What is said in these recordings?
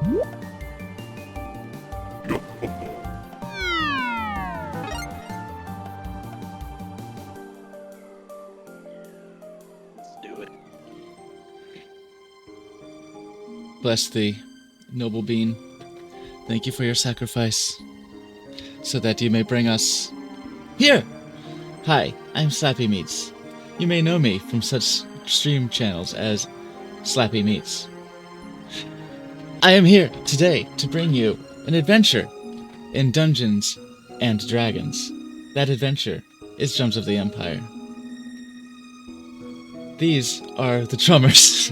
Let's do it. Bless thee, noble being. Thank you for your sacrifice, so that you may bring us here. Hi, I'm Slappy Meats. You may know me from such stream channels as Slappy Meats. I am here today to bring you an adventure in Dungeons and Dragons. That adventure is Drums of the Empire. These are the drummers.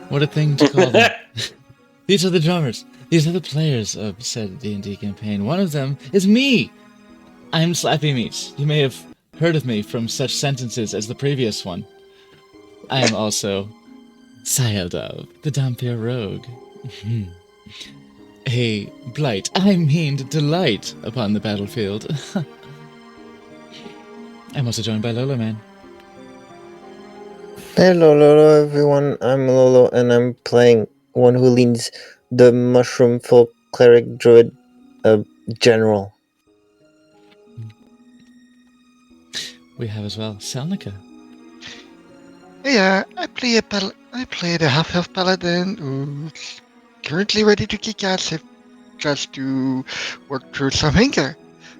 What a thing to call them. These are the drummers. These are the players of said D&D campaign. One of them is me. I'm Slappy Meats. You may have heard of me from such sentences as the previous one. I am also Sayadav, the Dhampir Rogue. A blight, I mean delight, upon the battlefield. I'm also joined by Lolo Man. Hello, Lolo, everyone. I'm Lolo, and I'm playing one who leads the Mushroom Folk Cleric Druid General. We have as well Selnica. Yeah, I play the half-elf paladin who's currently ready to kick ass if just to work through some anger.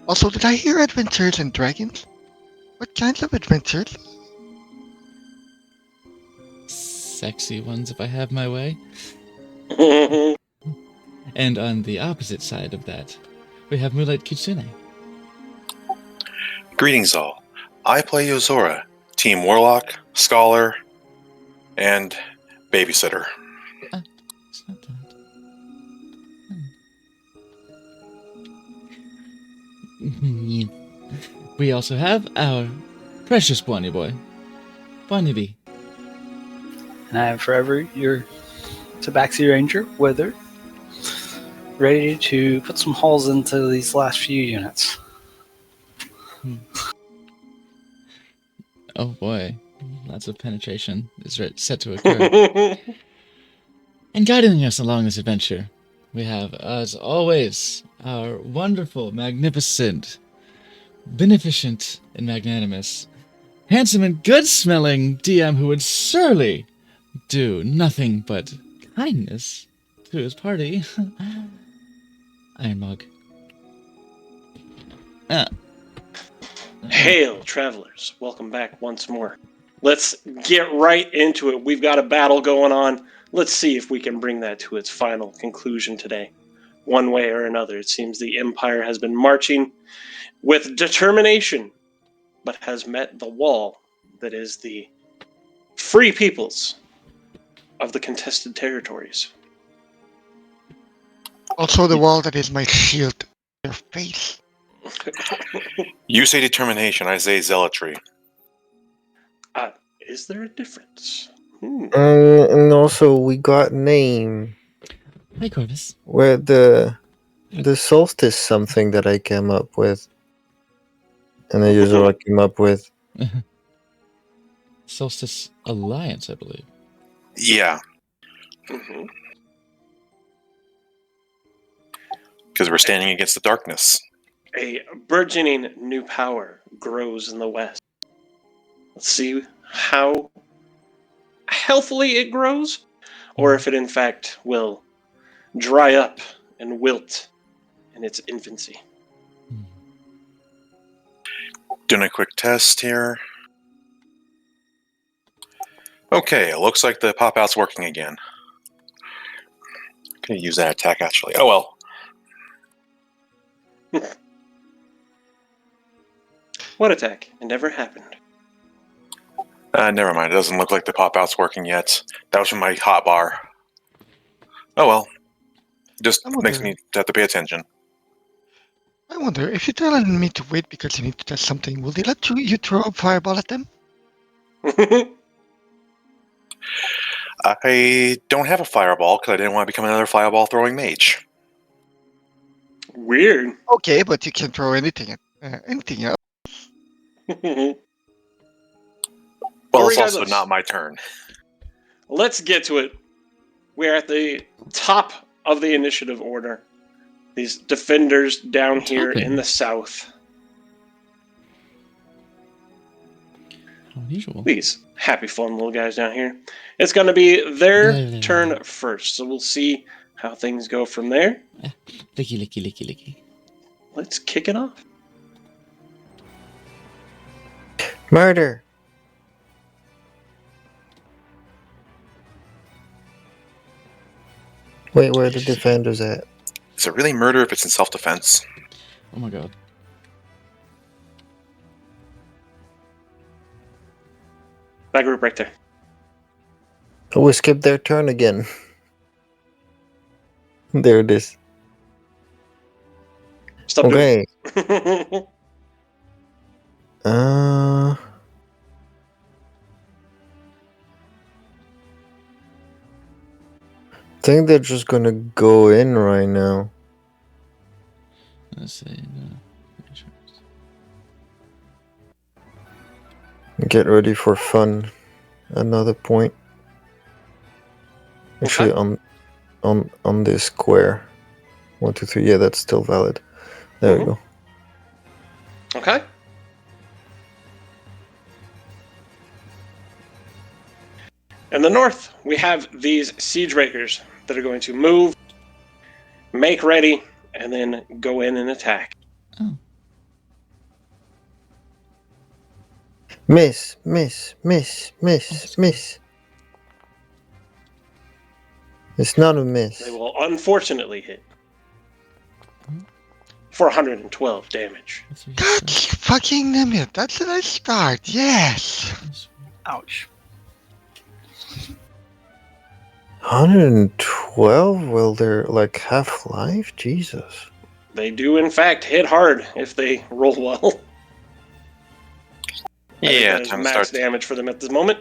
Also, did I hear adventures and dragons? What kinds of adventures? Sexy ones, if I have my way. And on the opposite side of that, we have Moonlight Kitsune. Greetings all. I play Yozora, Team Warlock, Scholar, and Babysitter. It's not that. We also have our precious Bonnie Boy, Bonnie B. And I am forever your Tabaxi Ranger, Wither, ready to put some holes into these last few units. Oh boy, lots of penetration is set to occur. And guiding us along this adventure, we have, as always, our wonderful, magnificent, beneficent, and magnanimous, handsome and good-smelling DM who would surely do nothing but kindness to his party. Iron Mug. Hail, travelers. Welcome back once more. Let's get right into it. We've got a battle going on. Let's see if we can bring that to its final conclusion today. One way or another, it seems the Empire has been marching with determination, but has met the wall that is the free peoples of the contested territories. Also, the wall that is my shield. Their face. You say determination, I say zealotry. Is there a difference? And also, we got name. Hi, Corvus. Where the solstice something that I came up with. And the Yozora came up with. Solstice Alliance, I believe. Yeah, Mm-hmm. because we're standing against the darkness. A burgeoning new power grows in the west. Let's see how healthily it grows, or if it in fact will dry up and wilt in its infancy. Doing a quick test here. Okay, it looks like the pop-out's working again. I'm going to use that attack, actually. Oh, well. What attack? It never happened. Never mind. It doesn't look like the pop-out's working yet. That was from my hotbar. Oh, well. Just makes me have to pay attention. I wonder, if you're telling me to wait because you need to test something, will they let you throw a fireball at them? I don't have a fireball because I didn't want to become another fireball-throwing mage. Weird. Okay, but you can throw anything at anything else. Well, it's also Regardless. not my turn. Let's get to it. We're at the top of the initiative order. These defenders down What's here happening? in the south. How unusual. These happy, fun little guys down here. It's going to be their Blah. turn first, so we'll see how things go from there. Licky, licky, licky, licky. Let's kick it off. Murder. Wait, where are the defenders at? Is it really murder if it's in self-defense? Oh my god. That group right there. Oh, we skipped their turn again. There it is. Stop Okay. doing it. I think they're just gonna go in right now. Let's see. Get ready for fun. Another point. Actually, on this square. 1, 2, 3. Yeah, that's still valid. There we go. Okay. In the north, we have these siege breakers that are going to move, make ready, and then go in and attack. Oh. Miss, miss, miss, miss, miss. It's not a miss. They will unfortunately hit for 112 damage. That's fucking limit. That's a nice start. Yes. Ouch. 112? Well, they're like half-life? Jesus. They do, in fact, hit hard if they roll well. I think Yeah, that is time to max start. damage for them at this moment.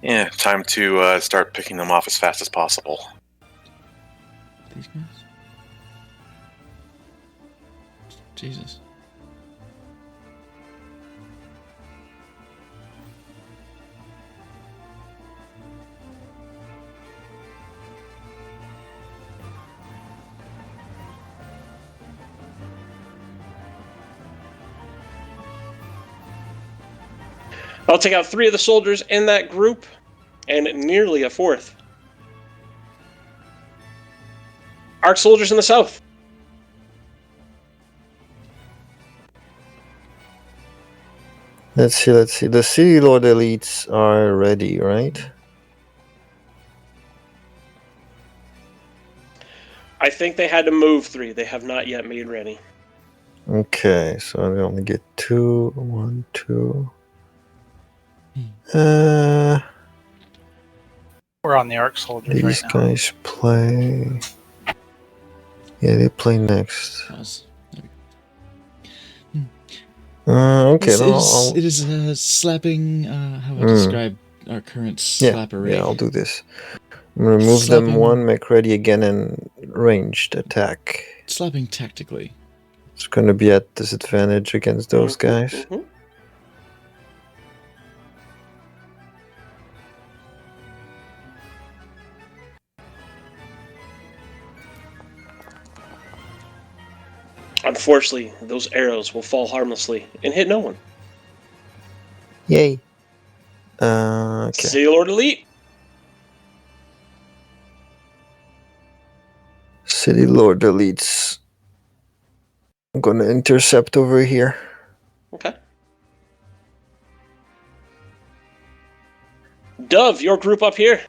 Yeah, time to start picking them off as fast as possible. These guys? Jesus. I'll take out 3 of the soldiers in that group, and nearly a 4th. Arc soldiers in the south. Let's see, let's see. The City Lord elites are ready, right? I think they had to move 3. They have not yet made ready. Okay, so I only get 2. 1, 2. We're on the Arc Soldiers These right now. guys play. Yeah, they play next. Pause. Okay, It no, is, it is slapping, how I describe our current slapper rate. yeah, I'll do this. I'm gonna move them Slapping. 1, make ready again, and ranged attack. Slapping tactically. It's gonna be at disadvantage against those guys. Mhm. Unfortunately, those arrows will fall harmlessly and hit no one. Yay. Okay. City Lord Elite. City Lord elites. I'm gonna intercept over here. Okay. Dove, your group up here.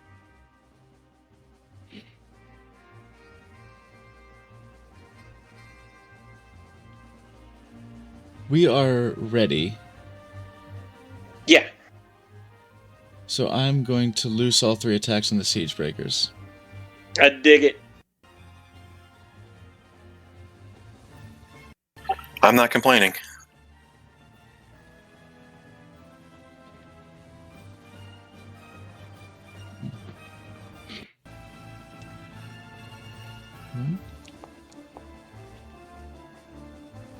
We are ready. Yeah. So I'm going to loose all 3 attacks on the Siege Breakers. I dig it. I'm not complaining.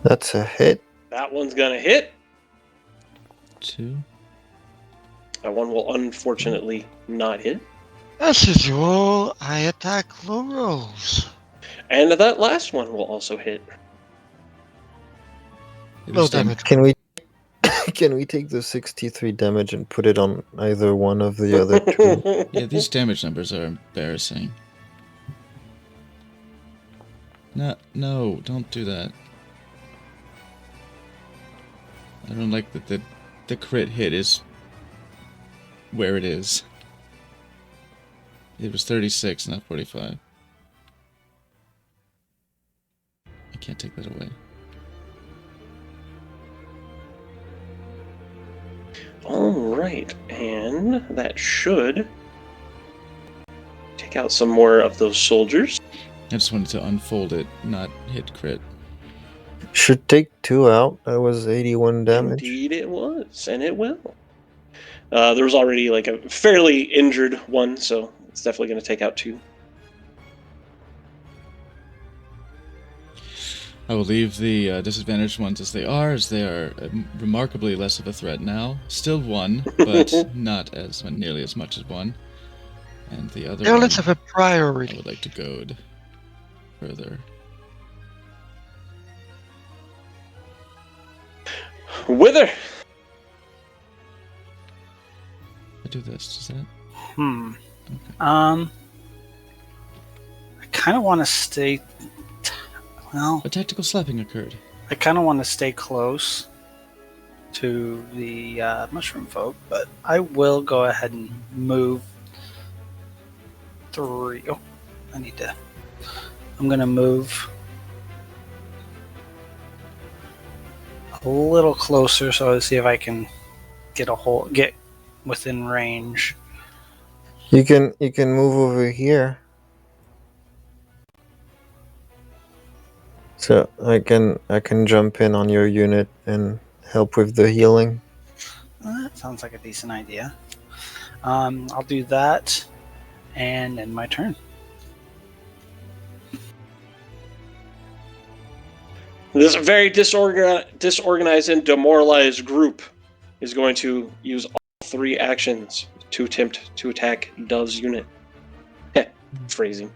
That's a hit. That one's gonna hit. 2. That one will unfortunately not hit. As usual, I attack low rolls. And that last one will also hit. Low damage. Can we can we take the 63 damage and put it on either one of the other two? Yeah, these damage numbers are embarrassing. No, don't do that. I don't like that the crit hit is where it is. It was 36, not 45. I can't take that away. All right, and that should take out some more of those soldiers. I just wanted to unfold it, not hit crit. Should take 2 out. That was 81 damage. Indeed, it was, and it will. There was already like a fairly injured one, so it's definitely going to take out 2. I will leave the disadvantaged ones as they are remarkably less of a threat now. Still 1, but not as nearly as much as 1. And the other Now let's one, have a I priority. would like to goad further. Wither! I do this, does that? I kind of want to stay. Well, A tactical slapping occurred. I kind of want to stay close to the mushroom folk, but I will go ahead and move 3. Oh, I need to. I'm going to move a little closer so I see if I can get within range. You can move over here. So I can jump in on your unit and help with the healing. That sounds like a decent idea. I'll do that, and end my turn. This very disorganized and demoralized group is going to use all 3 actions to attempt to attack Dove's unit. Phrasing.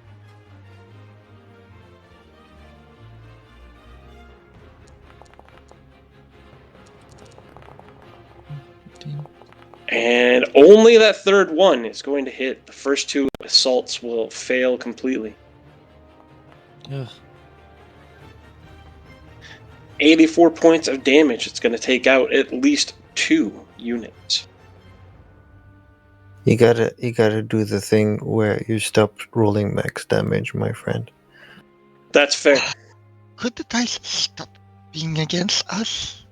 And only that third one is going to hit. The first 2 assaults will fail completely. Ugh. 84 points of damage. It's going to take out at least 2 units. You gotta do the thing where you stop rolling max damage, my friend. That's fair. Could the dice stop being against us?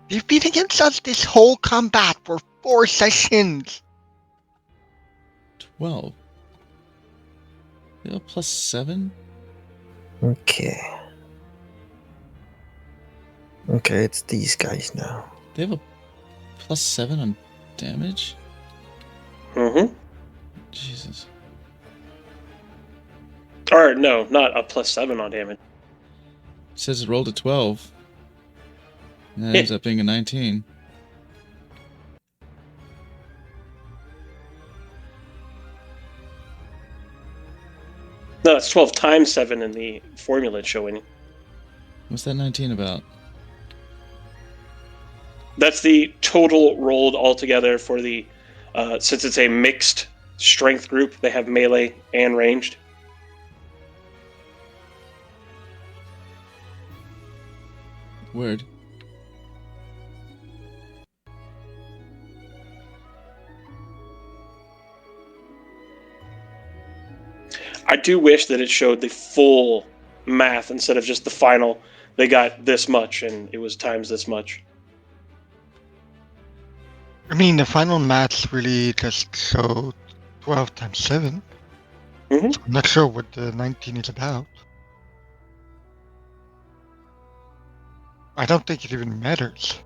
They've been against us this whole combat for 4 sessions. 12. You have a +7? Okay. Okay, it's these guys now. They have a +7 on damage? Mm-hmm. Jesus. Or no, not a +7 on damage. It says it rolled a 12. And that ends up being a 19. No, it's 12 times 7 in the formula it's showing. What's that 19 about? That's the total rolled altogether for the, since it's a mixed strength group, they have melee and ranged. Word. I do wish that it showed the full math instead of just the final. They got this much and it was times this much. I mean, the final maths really just show 12 times 7. Mhm. So I'm not sure what the 19 is about. I don't think it even matters.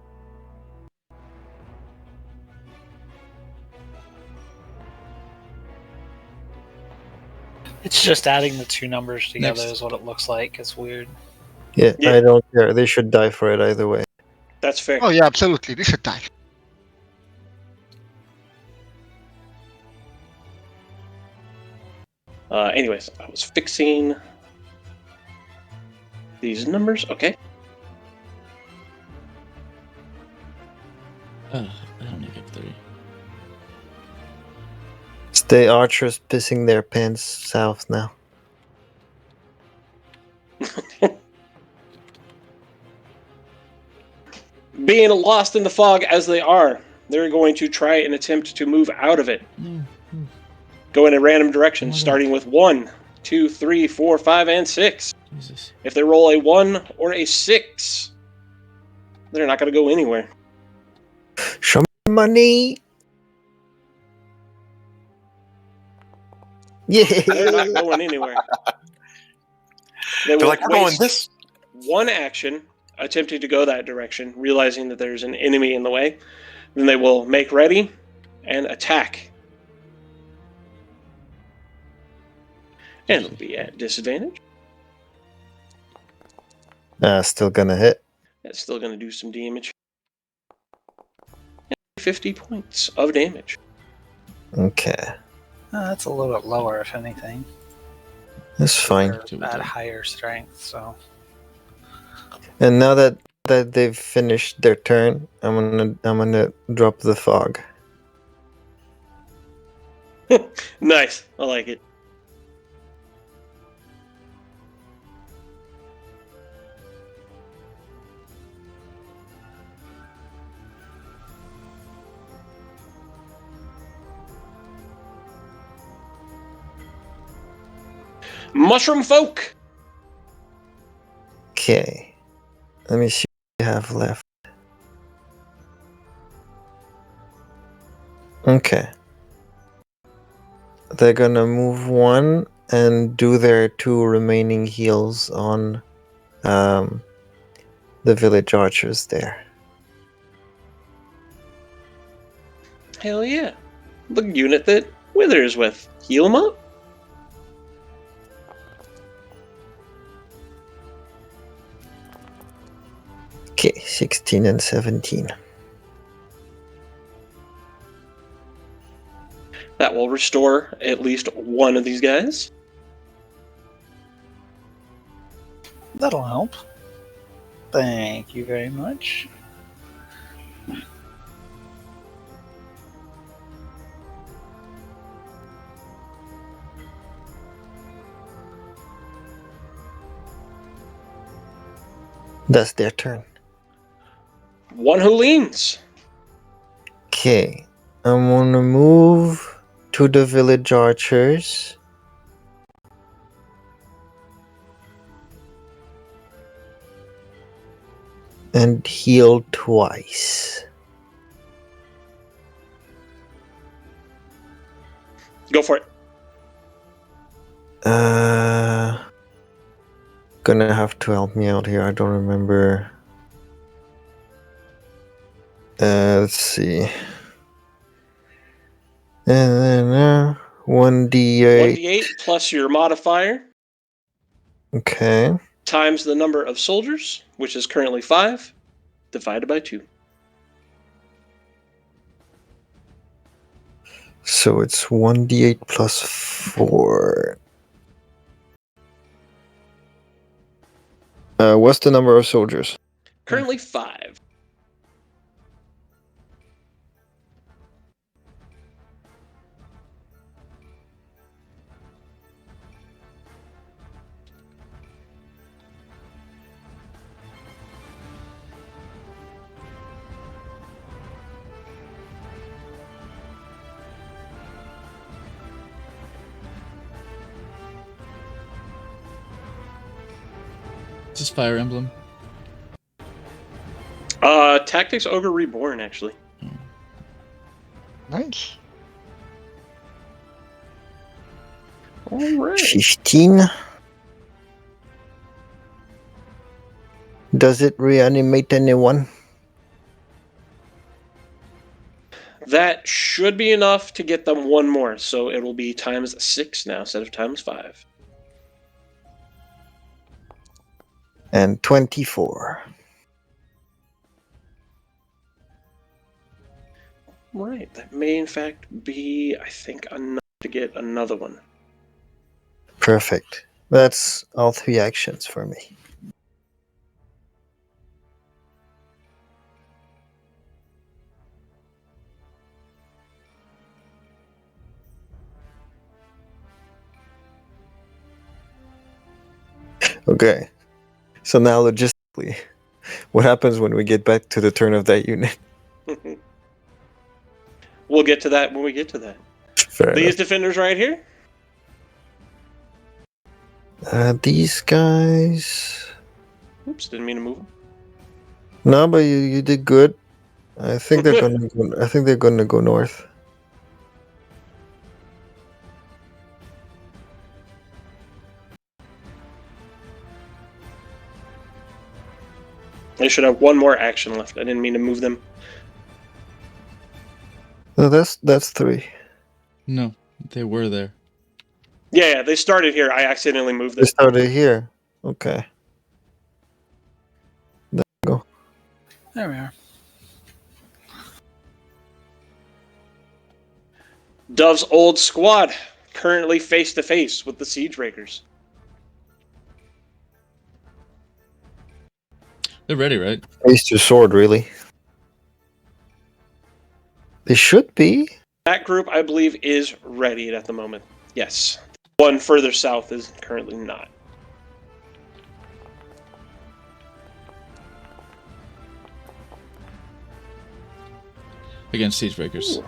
It's just adding the 2 numbers together Next. is what it looks like. It's weird. Yeah, Yeah. I don't care. They should die for it either way. That's fair. Oh yeah, absolutely. They should die. Anyways, I was fixing these numbers. Okay. Oh, I only get 3. It's the archers pissing their pants south now. Being lost in the fog as they are, they're going to try and attempt to move out of it. No. Go in a random direction, Oh my God. starting with 1, 2, 3, 4, 5, and 6. Jesus. If they roll a 1 or a 6, they're not going to go anywhere. Show me money! They're not Yeah! going anywhere. They They're will like, we're going waste this. one action attempting to go that direction, realizing that there's an enemy in the way. Then they will make ready and attack. And it'll be at disadvantage. Still gonna hit. That's still going to do some damage. 50 points of damage. Okay. That's a little bit lower, if anything. That's fine. They're at higher strength, so. And now that they've finished their turn, I'm gonna drop the fog. Nice. I like it. Mushroom folk. Okay. Let me see what we have left. Okay. They're gonna move 1 and do their 2 remaining heals on the village archers there. Hell yeah. The unit that Wither is with. Heal them up. Okay, 16 and 17. That will restore at least one of these guys. That'll help. Thank you very much. That's their turn. One who leans. Okay, I'm gonna move to the village archers. And heal twice. Go for it. Gonna have to help me out here. I don't remember. Let's see. And then 1d8. 1d8 plus your modifier Okay. times the number of soldiers, which is currently 5, divided by 2. So it's 1d8 plus 4. What's the number of soldiers? Currently 5. Is this Fire Emblem? Tactics Ogre Reborn, actually. Nice. Alright. 15. Does it reanimate anyone? That should be enough to get them one more, so it will be times 6 now instead of times 5. And 24. Right, that may in fact be, I think, enough to get another one. Perfect. That's all 3 actions for me. Okay. So now logistically, what happens when we get back to the turn of that unit? We'll get to that when we get to that. Fair These enough. defenders right here. These guys. Oops, didn't mean to move them. No, but you did good. I think they're gonna go, I think they're gonna go north. They should have one more action left. I didn't mean to move them. No, that's 3. No, they were there. Yeah, they started here. I accidentally moved They them. started here. Okay. There we are. Dove's old squad currently face to face with the Siege Rakers. They're ready, right? Face to sword, really. They should be. That group, I believe, is ready at the moment. Yes. One further south is currently not. Against Siege Breakers. Ooh.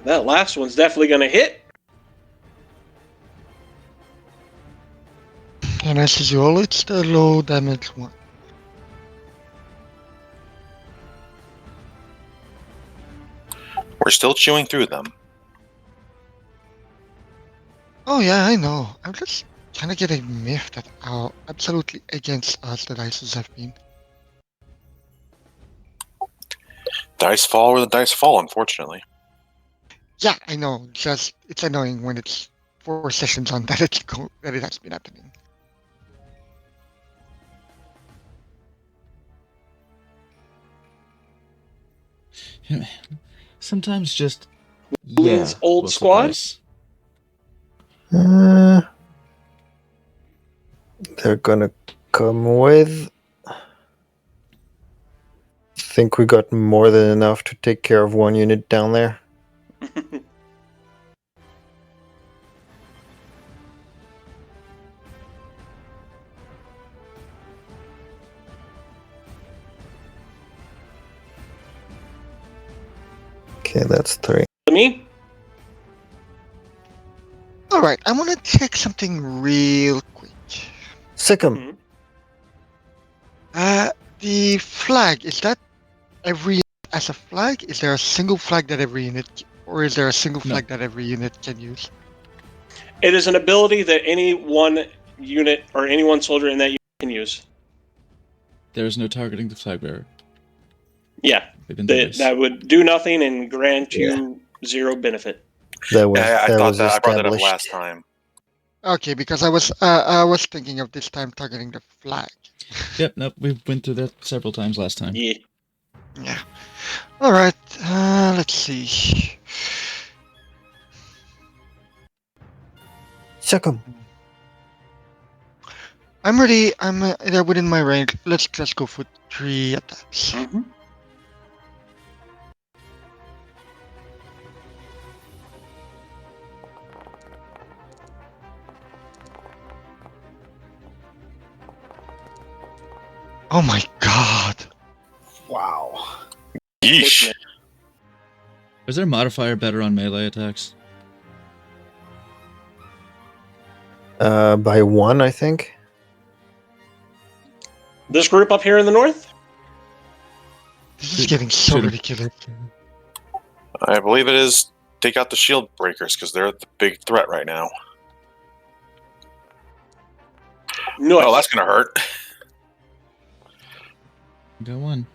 That last one's definitely going to hit. And as usual, it's the low damage one. We're still chewing through them. Oh yeah, I know. I'm just kind of getting miffed at how absolutely against us the dices have been. Dice fall where the dice fall, unfortunately. Yeah, I know. Just it's annoying when it's 4 sessions on that that it has been happening. Sometimes just Lee's old will squad? suffice. They're gonna come with. Think we got more than enough to take care of 1 unit down there. Okay, that's 3. Me? All right, I want to check something real quick. Sick 'em. Mhm. The flag, is that every unit as a flag? Is there a single flag that every unit, or is there a single No. flag that every unit can use? It is an ability that any one unit or any one soldier in that unit can use. There is no targeting the flag bearer. Yeah, They've been through this. that would do nothing and grant you 0 benefit. That was Yeah, I that thought was that I brought that up established. last time. Okay, because I was thinking of this time targeting the flag. Yep, nope, we went through that several times last time. Yeah. Yeah. All right. Let's see. Sick 'em. I'm ready. They're within my range. Let's just go for 3 attacks. Mhm. Oh my god. Wow. Yeesh. Is there a modifier better on melee attacks? By 1, I think. This group up here in the north? This is getting so Shoot 'em. ridiculous. I believe it is take out the shield breakers because they're the big threat right now. No. Oh, that's gonna hurt. Got 1.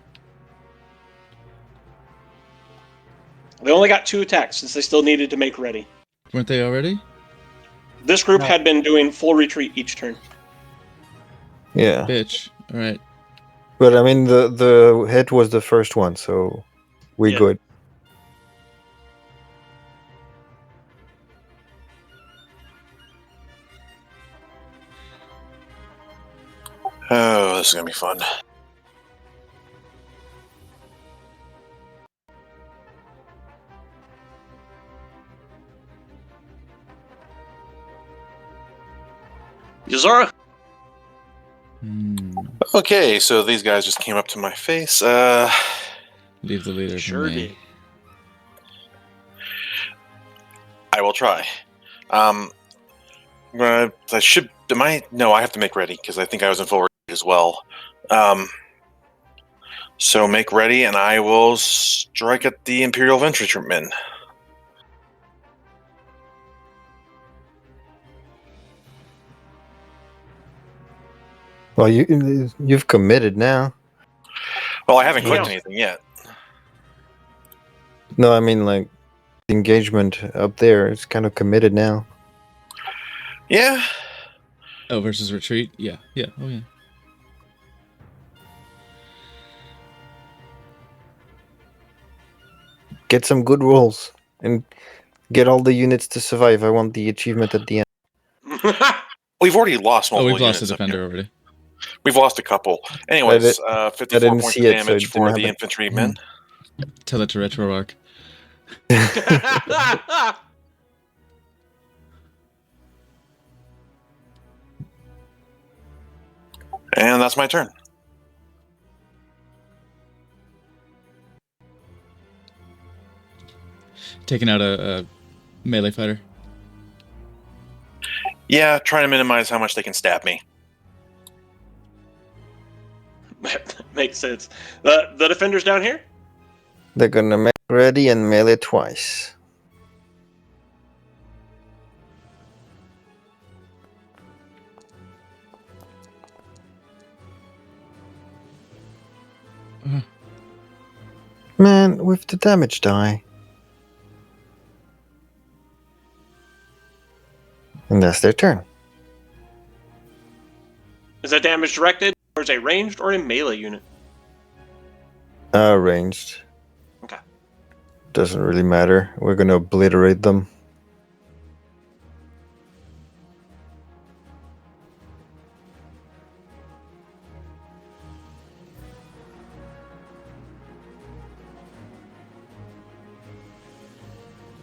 They only got 2 attacks since they still needed to make ready. Weren't they already? This group No. had been doing full retreat each turn. Yeah, Bitch. Alright. but I mean the hit was the first one, so we Yeah. good. Oh, this is gonna be fun. Yuzora? Okay, so these guys just came up to my face. Leave the leader Sure to me. did. I will try. I should. Am I? No, I have to make ready because I think I was in full ready as well. So make ready, and I will strike at the Imperial Infantrymen. Well, you've committed now. Well, I haven't clicked Yeah. anything yet. No, I mean like the engagement up there. It's kind of committed now. Yeah. Oh, versus retreat? Yeah. Yeah. Oh, yeah. Get some good rolls and get all the units to survive. I want the achievement at the end. We've already lost Oh, multiple we've lost a units up defender here. already. We've lost a couple. Anyways, 54 didn't points see of it, so damage it for didn't the happen. infantrymen. Tell it to RetroArch. And that's my turn. Taking out a melee fighter. Yeah, trying to minimize how much they can stab me. Makes sense. The defenders down here? They're gonna make ready and melee twice. Man, with the damage die. And that's their turn. Is that damage directed towards a ranged or a melee unit? Ranged. Okay. Doesn't really matter. We're gonna obliterate them.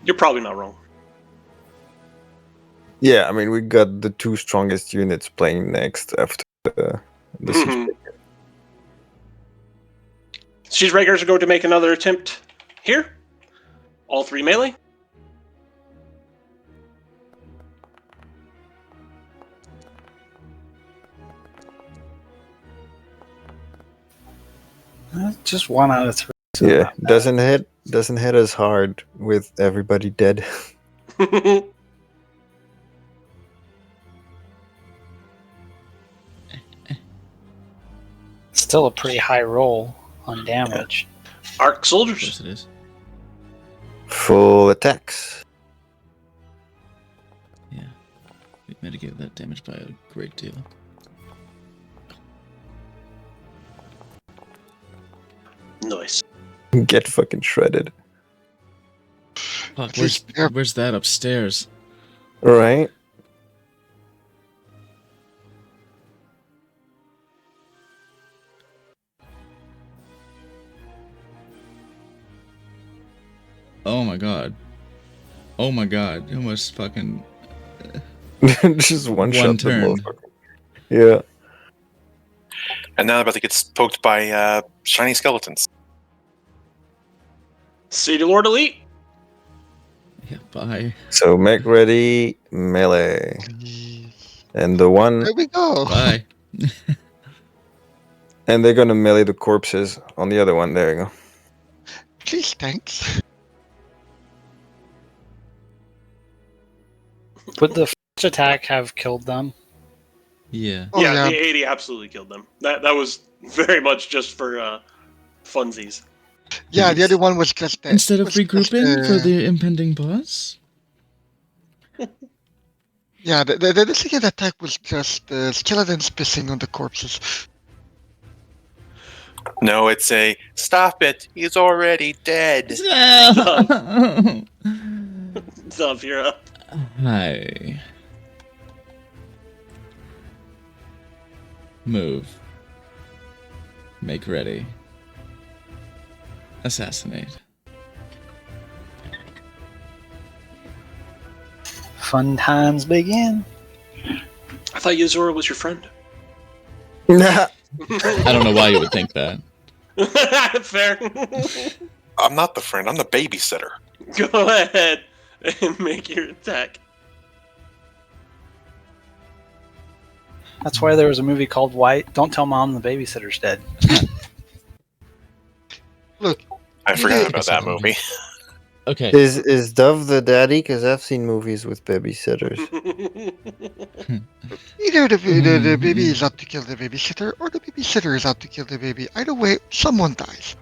You're probably not wrong. Yeah, I mean, we got the two strongest units playing next after the Mhm. Siege Breakers are going to make another attempt here. All three melee. Just 1 out of 3. so Yeah, not bad. doesn't hit as hard with everybody dead. Still a pretty high roll on damage. Arc Of soldiers. course it is. Full attacks. Yeah. We mitigate that damage by a great deal. Nice. Get fucking shredded. Fuck, Just- yeah. where's that upstairs? Right? Oh my god. Oh my god. You almost fucking... Just one One shot the turn. motherfucker. Yeah. And now they're about to get poked by shiny skeletons. City Lord Elite. Yeah, bye. So make ready, melee. And the one There we go. Bye. and they're gonna melee the corpses on the other one. There you go. Please, thanks. Would the first attack have killed them? Yeah. Oh, yeah, yeah. the 80 absolutely killed them. That was very much just for funsies. Yeah, the other one was just Instead of was just, regrouping for the impending boss? Yeah, the second attack was just skeletons pissing on the corpses. No, it's a stop it. He's already dead. Zavira. Hi. Move. Make ready. Assassinate. Fun times begin. I thought Yuzora was your friend. Nah. I don't know why you would think that. Fair. I'm not the friend. I'm the babysitter. Go ahead and make your attack. That's why there was a movie called White. Don't tell mom the babysitter's dead. Look, I forgot Yeah. about that movie. Okay. Is Dove the daddy? Because I've seen movies with babysitters. either the baby is out to kill the babysitter, or the babysitter is out to kill the baby. Either way, someone dies.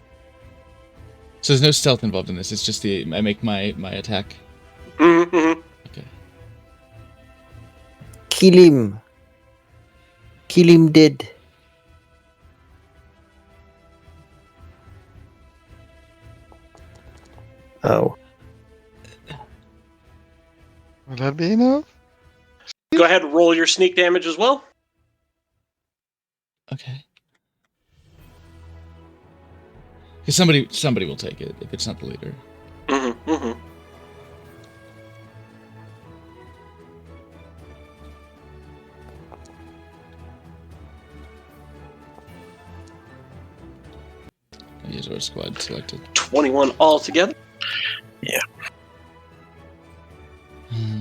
So there's no stealth involved in this. It's just I make my attack. Mhm. Okay. Kill him. Kill him dead. Oh. Will that be enough? Go ahead and roll your sneak damage as well. Okay. Because somebody will take it if it's not the leader. Mm-hmm, mm-hmm. Yuzora squad selected. 21 altogether. Hmm.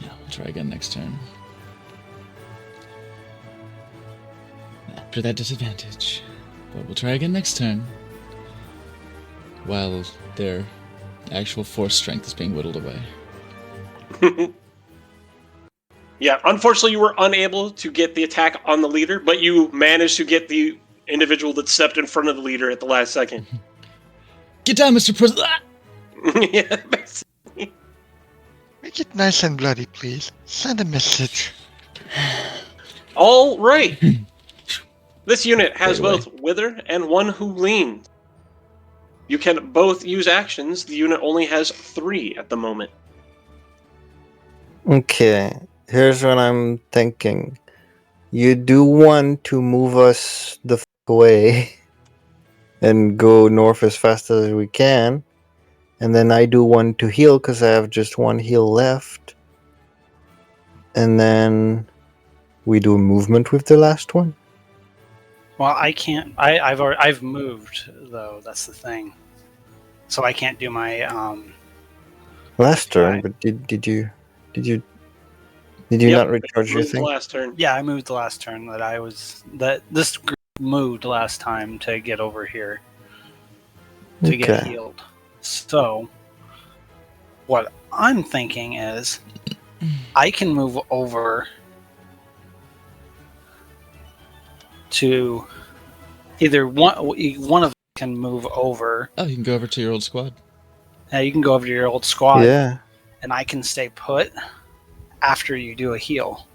Yeah, we'll try again next turn. After that disadvantage. But we'll try again next turn. While their actual force strength is being whittled away. Yeah, unfortunately, you were unable to get the attack on the leader, but you managed to get the individual that stepped in front of the leader at the last second. Get down, Mr. President! Yeah. Make it nice and bloody, please. Send a message. All right. This unit has Right away. both Wither and one who leans. You can both use actions. The unit only has 3 at the moment. Okay. Here's what I'm thinking. You do one to move us the away and go north as fast as we can. And then I do one to heal because I have just one heal left. And then we do a movement with the last one. Well, I can't. I've moved though. That's the thing. So I can't do my Last turn, Right. but did you Yep, not recharge your moved the thing? last turn. Yeah, I moved the last turn that this group moved last time to get over here to get Okay. healed. So what I'm thinking is I can move over to either one of them can move over. Oh, you can go over to your old squad. You can go over to your old squad, Yeah. and I can stay put after you do a heal.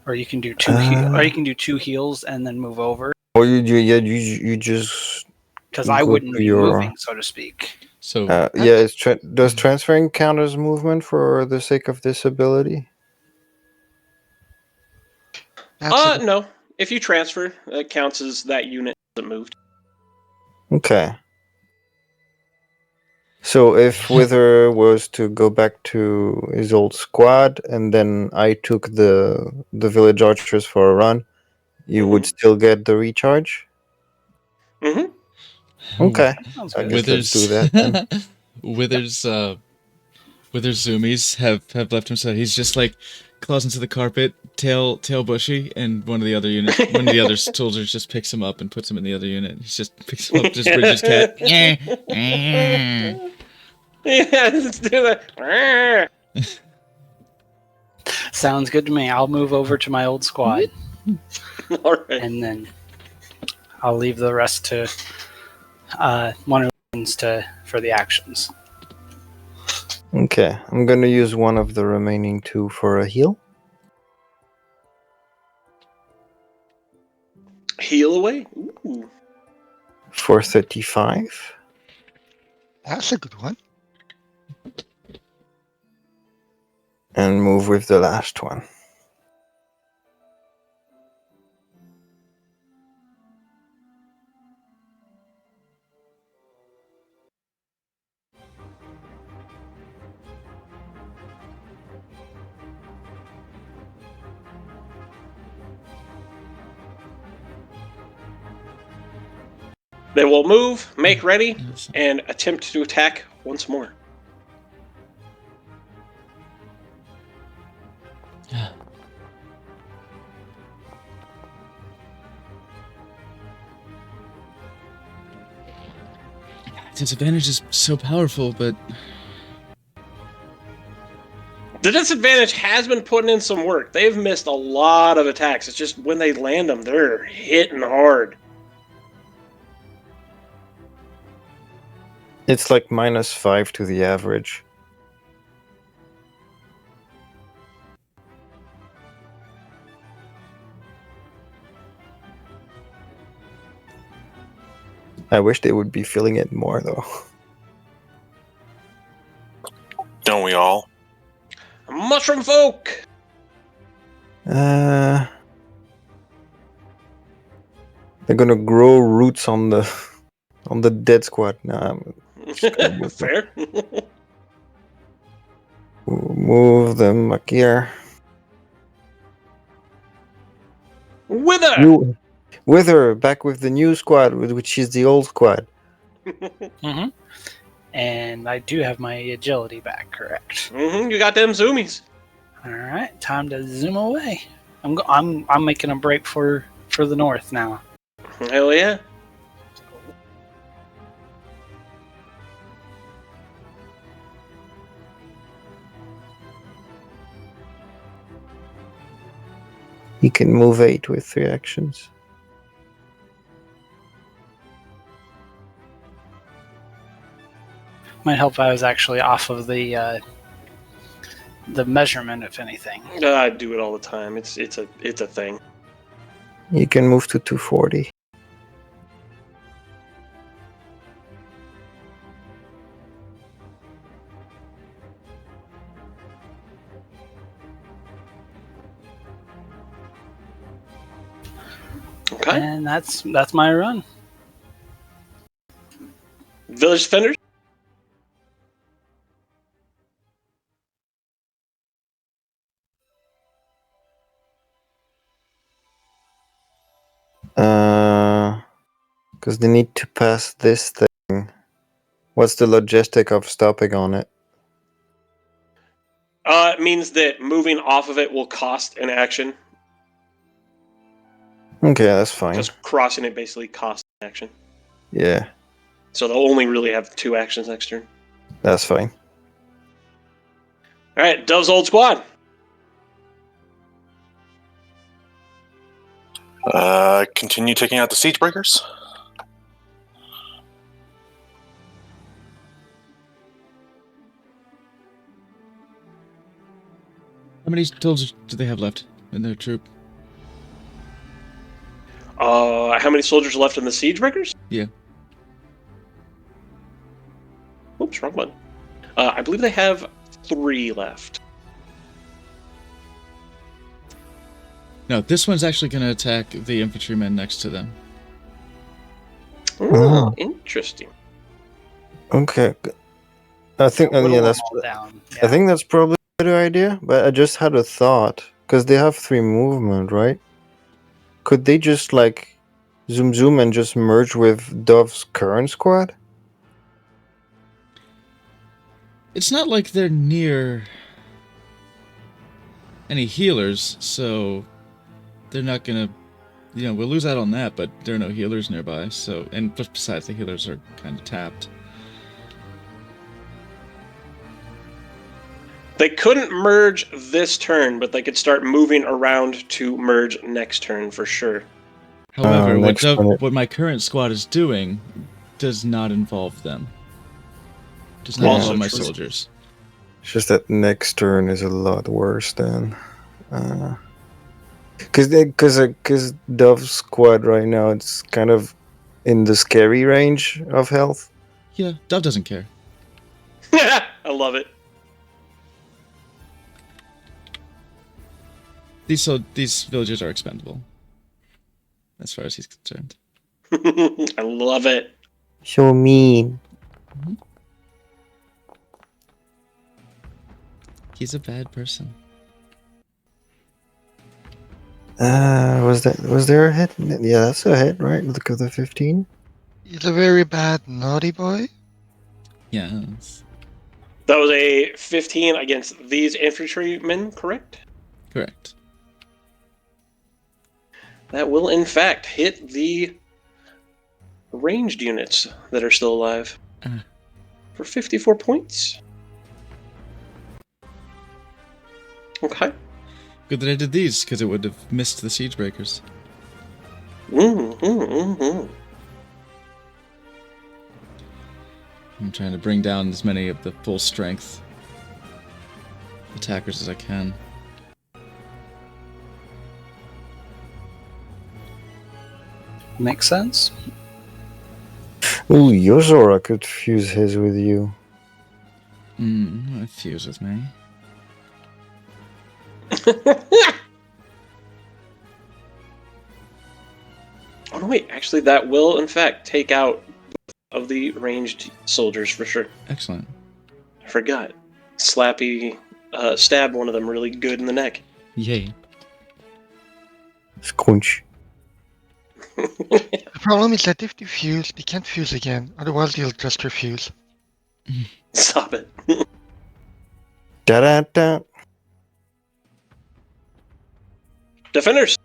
Or you can do or you can do 2 heals and then move over. Or you just Because I Go wouldn't to be your- moving, so to speak. So yeah. Does transferring count as movement for the sake of this ability? That's a- No. If you transfer, it counts as that unit hasn't moved. Okay. So if Wither was to go back to his old squad, and then I took the village archers for a run, you would still get the recharge. Mm-hmm. Okay. Sounds I good. guess Withers, let's do that then. Withers zoomies have left him, so he's just like claws into the carpet, tail bushy, and one of the other soldiers just picks him up and puts him in the other unit. He just picks him up, just bridges cat. Yeah, let's do that. Sounds good to me. I'll move over to my old squad, All right. and then I'll leave the rest to one of the for the actions. Okay, I'm gonna use one of the remaining 2 for a heal. Heal away. Ooh. For 35. That's a good one. and move with the last one. They will move, make ready, Yes. and attempt to attack once more. Disadvantage is so powerful, but The disadvantage has been putting in some work. They've missed a lot of attacks. It's just when they land them, they're hitting hard. It's like -5 to the average. I wish they would be feeling it more, though. Don't we all? Mushroom folk! They're gonna grow roots on the dead squad. Nah, Fair. move them back here. Wither! You, Wither, back with the new squad, which is the old squad. Mm-hmm. And I do have my agility back, correct? You got them zoomies. All right, time to zoom away. I'm making a break for the north now. Hell yeah. He can move 8 with 3 actions. Might help if I was actually off of the measurement, if anything. I do it all the time. It's a thing. He can move to 240. Okay. And that's my run. Village defenders. Because they need to pass this thing. What's the logistic of stopping on it? It means that moving off of it will cost an action. Okay, that's fine. Because crossing it basically costs an action. Yeah, So they'll only really have 2 actions next turn. that's fine. Alright, Dove's old squad. Continue taking out the siege breakers. how many soldiers do they have left in their troop? How many soldiers are left in the siege breakers? Yeah. Oops, wrong one. I believe they have 3 left. No, this one's actually going to attack the infantrymen next to them. Oh, interesting. Okay. I think Whittle yeah, them that's. all down. I Yeah. think that's probably a better idea. But I just had a thought because they have 3 movement, right? Could they just like zoom and just merge with Dove's current squad? It's not like they're near any healers, so they're not gonna, we'll lose out on that, but there are no healers nearby, so, and besides, the healers are kind of tapped. They couldn't merge this turn, but they could start moving around to merge next turn for sure. However, next turn- what my current squad is doing does not involve them. Does not Yeah. involve my Also true. soldiers. It's just that next turn is a lot worse then. Because Dove's squad right now, it's kind of in the scary range of health. Yeah, Dove doesn't care. I love it. these villagers are expendable, as far as he's concerned. I love it. So mean. He's a bad person. Was there a hit? Yeah, that's a hit, right? Look at the 15. He's a very bad, naughty boy. Yes, That was a 15 against these infantrymen, correct? correct. That will, in fact, hit the ranged units that are still alive for 54 points. Okay. Good that I did these, because it would have missed the siege breakers. Mm-hmm. I'm trying to bring down as many of the full strength attackers as I can. Makes sense. Ooh, Yozora could fuse his with you. Fuse with me. Oh no, wait, actually that will in fact take out both of the ranged soldiers for sure. Excellent. I forgot. Slappy stabbed one of them really good in the neck. Yay. Squinch. The problem is that if they fuse, they can't fuse again. Otherwise, they'll just refuse. Stop it. Da-da-da. Defenders!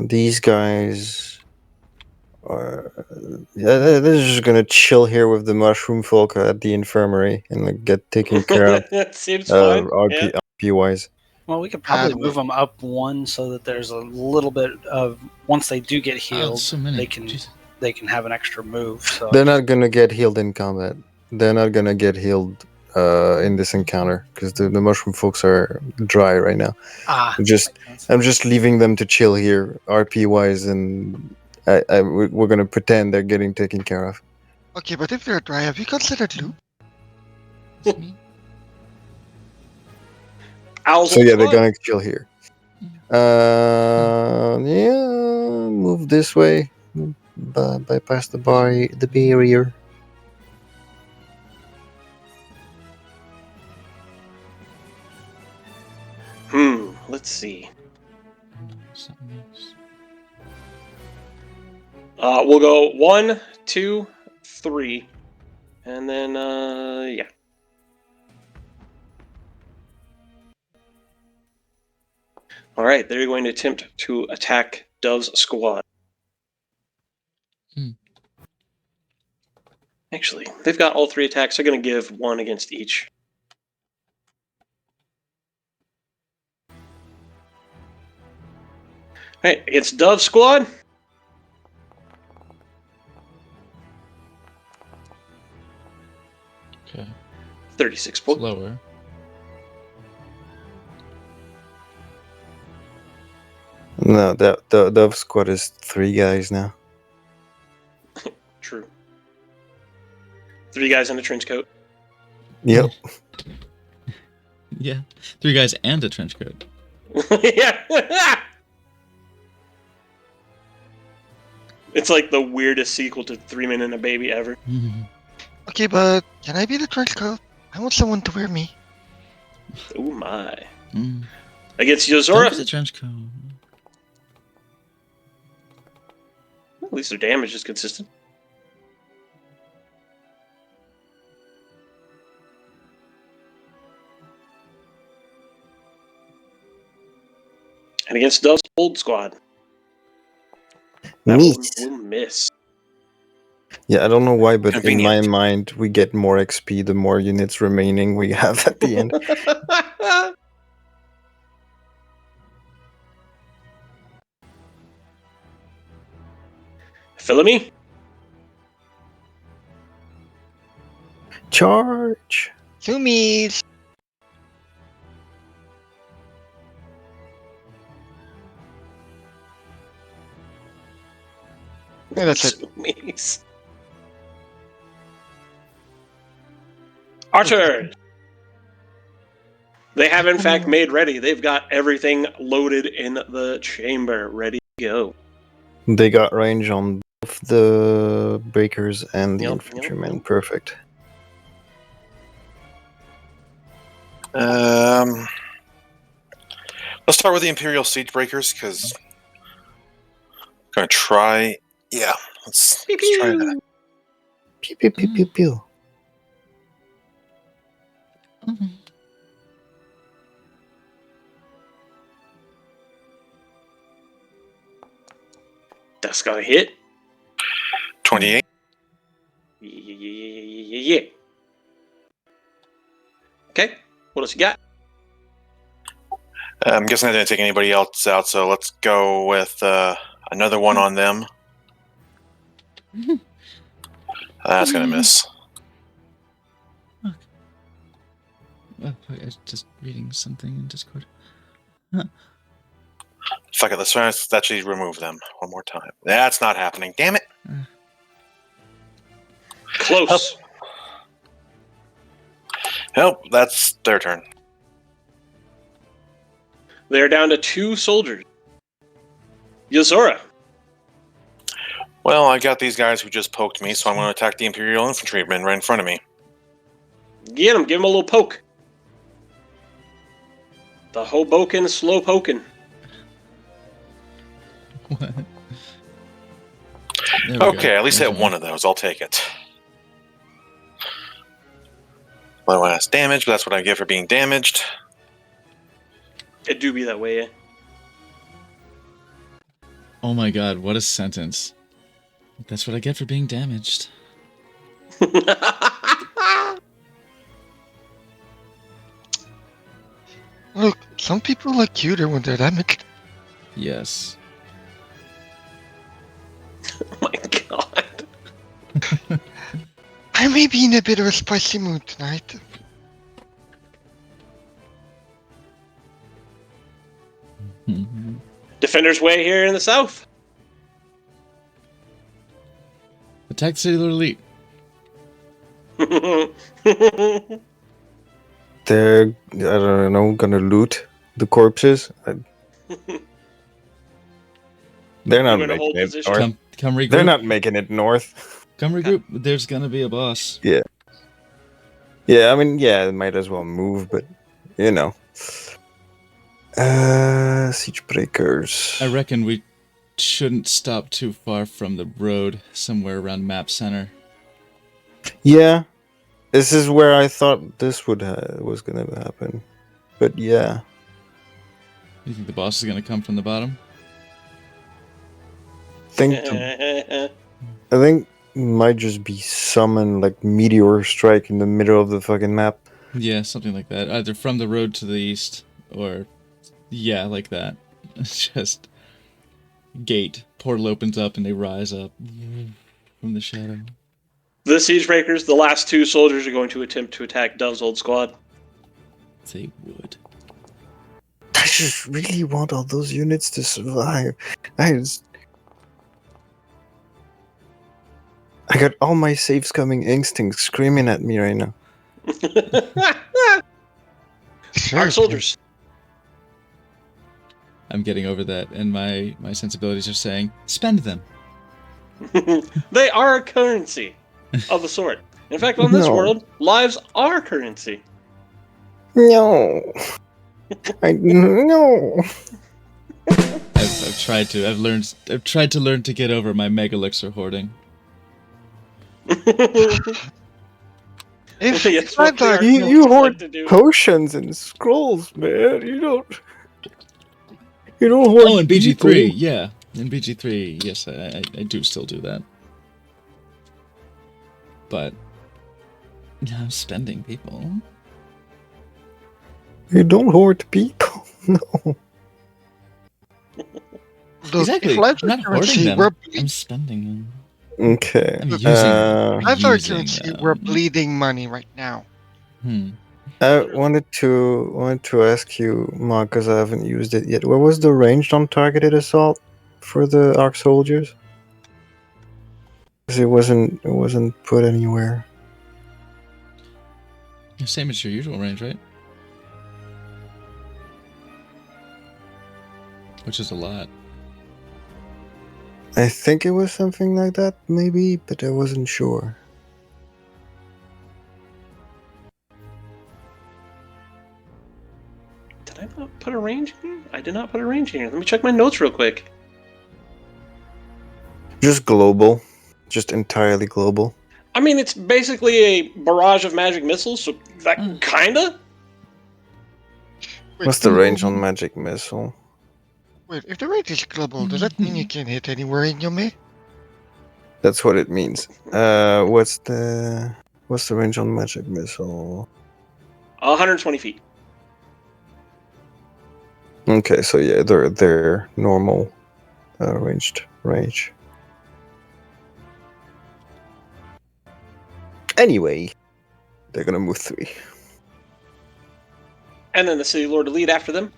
These guys are. Yeah, they're just gonna chill here with the mushroom folk at the infirmary and like get taken care of. That seems fine. Yeah. RP wise. Well, we could probably Bad move them up one so that there's a little bit of once they do get Oh, healed, so many. they can Jeez. they can have an extra move. So They're not gonna get healed in combat. They're not gonna get healed in this encounter because the mushroom folks are dry right now. makes sense. I'm just leaving them to chill here, RP wise, and we're gonna pretend they're getting taken care of. Okay, but if they're dry, have you considered loot? Owls So yeah, they're Squad? gonna chill here. Yeah, move this way, bypass the barrier. Let's see. Something else. We'll go 1, 2, 3, and then yeah. All right, they're going to attempt to attack Dove's squad. Actually, they've got all 3 attacks. They're going to give 1 against each. All right, against Dove's squad. Okay. 36 points. Lower. No, the squad is 3 guys now. True. 3 guys in a trench coat. Yep. Yeah. 3 guys and a trench coat. Yeah. It's like the weirdest sequel to 3 Men and a Baby ever. Okay, but can I be the trench coat? I want someone to wear me. Oh my. Mm. Against Don't Yozora. use a trench coat. At least their damage is consistent. And against Dove's old squad. That Neat. one will miss. Yeah, I don't know why, but in my Convenient. mind, we get more XP the more units remaining we have at the end. Philomene? Charge! Zoomies! Yeah, that's it. Zoomies. Archer! They have, in fact, made ready. They've got everything loaded in the chamber, ready to go. They got range on both the breakers and the Yep, infantrymen. yep. Perfect. Let's start with the Imperial Siege Breakers, because I'm going to try... Yeah, let's try that. Pew pew pew pew pew. Mhm. That's gonna hit. 28. Yeah. Okay, what else you got? I'm guessing I didn't take anybody else out, so let's go with another one on them. That's going to miss. Oh, I was just reading something in Discord. Fuck it, let's actually remove them one more time. That's not happening. Damn it. Close. Nope, that's their turn. They're down to 2 soldiers. Yozora. Well, I got these guys who just poked me, so I'm going to attack the Imperial Infantrymen right in front of me. Get him. Give him a little poke. The Hoboken slow poking. What? There we go. Okay, at least There's hit one of those. I'll take it. Low ass damage, but that's what I get for being damaged. It do be that way, yeah. Oh my god, what a sentence. That's what I get for being damaged. Look, some people look cuter when they're damaged. Yes. Oh my god. I may be in a bit of a spicy mood tonight. Mhm. Defender's Way here in the south. Attack the Cellular Elite. They're, I don't know, gonna loot the corpses. They're not You're gonna hold making it position? north. Come regroup. They're not making it north. Come regroup. There's gonna be a boss. Yeah, I mean, yeah, it might as well move, but you know. Siege breakers. I reckon we shouldn't stop too far from the road, somewhere around map center. Yeah, this is where I thought this was gonna happen, but yeah, You think the boss is gonna come from the bottom? I think it might just be summon like meteor strike in the middle of the fucking map. Yeah, something like that. Either from the road to the east, or yeah, like that. Just gate portal opens up and they rise up from the shadow. The Siege Breakers, the last 2 soldiers are going to attempt to attack Dove's old squad. They would. I just really want all those units to survive. I got all my saves coming instincts screaming at me right now. Our soldiers. I'm getting over that, and my sensibilities are saying, spend them. They are a currency of a sort. In fact, on this No. world, lives are currency. No. No. I've tried to. I've tried to learn to get over my megalixir hoarding. If Yes, what they are You going to hoard like to do. potions and scrolls, man. You don't hoard. Oh, in BG3, people. yeah. In BG3, yes, I do still do that. But I'm spending people. You don't hoard people. No. Look, Exactly. if lives I'm are not hoarding currency, them. we're I'm spending them. Okay. I'm using them. I'm lives are using currency. them. We're bleeding money right now. I wanted to ask you, Mark, because I haven't used it yet. What was the ranged on targeted assault for the Arc soldiers? Because it wasn't put anywhere. Same as your usual range, right? which is a lot. I think it was something like that, maybe, but I wasn't sure. Did I not put a range in here? I did not put a range in here. Let me check my notes real quick. Just global. Just entirely global. I mean, it's basically a barrage of magic missiles, so that kinda. Wait, What's the range on magic missile? Wait, if the range is global, does that mean you can hit anywhere in Yome? That's what it means. What's the range on magic missile? 120 feet. Okay, so yeah, they're normal ranged range. Anyway, they're gonna move 3. And then the City Lord to lead after them.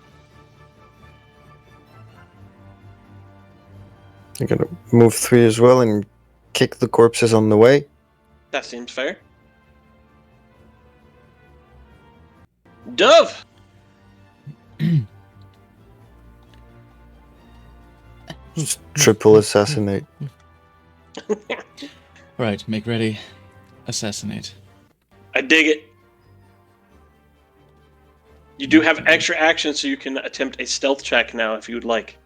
They're gonna move 3 as well and kick the corpses on the way. That seems fair. Dove! Just triple assassinate. Right, make ready. Assassinate. I dig it. You do have extra action, so you can attempt a stealth check now if you would like.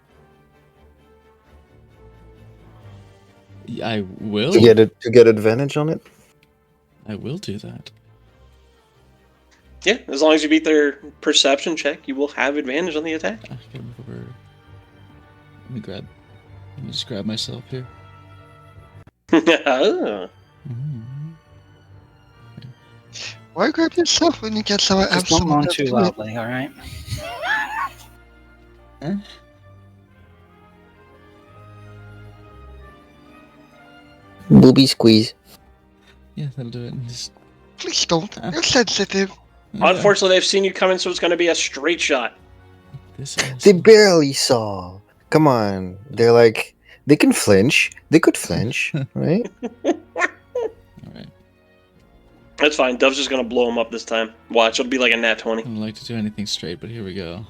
I will. To get advantage on it. I will do that. Yeah, as long as you beat their perception check, you will have advantage on the attack. I can move over. Let me just grab myself here. Oh. Mhm. Why grab yourself when you get someone Just don't moan too loudly, alright? Booby squeeze. Yeah, that'll do it. Just, Please don't. You're sensitive. Unfortunately, they've seen you coming, so it's going to be a straight shot. This They is barely saw. Come on. They're like, they can flinch. They could flinch, right? alright. That's fine. Dove's just going to blow him up this time. Watch, it'll be like a nat 20. I don't like to do anything straight, but here we go.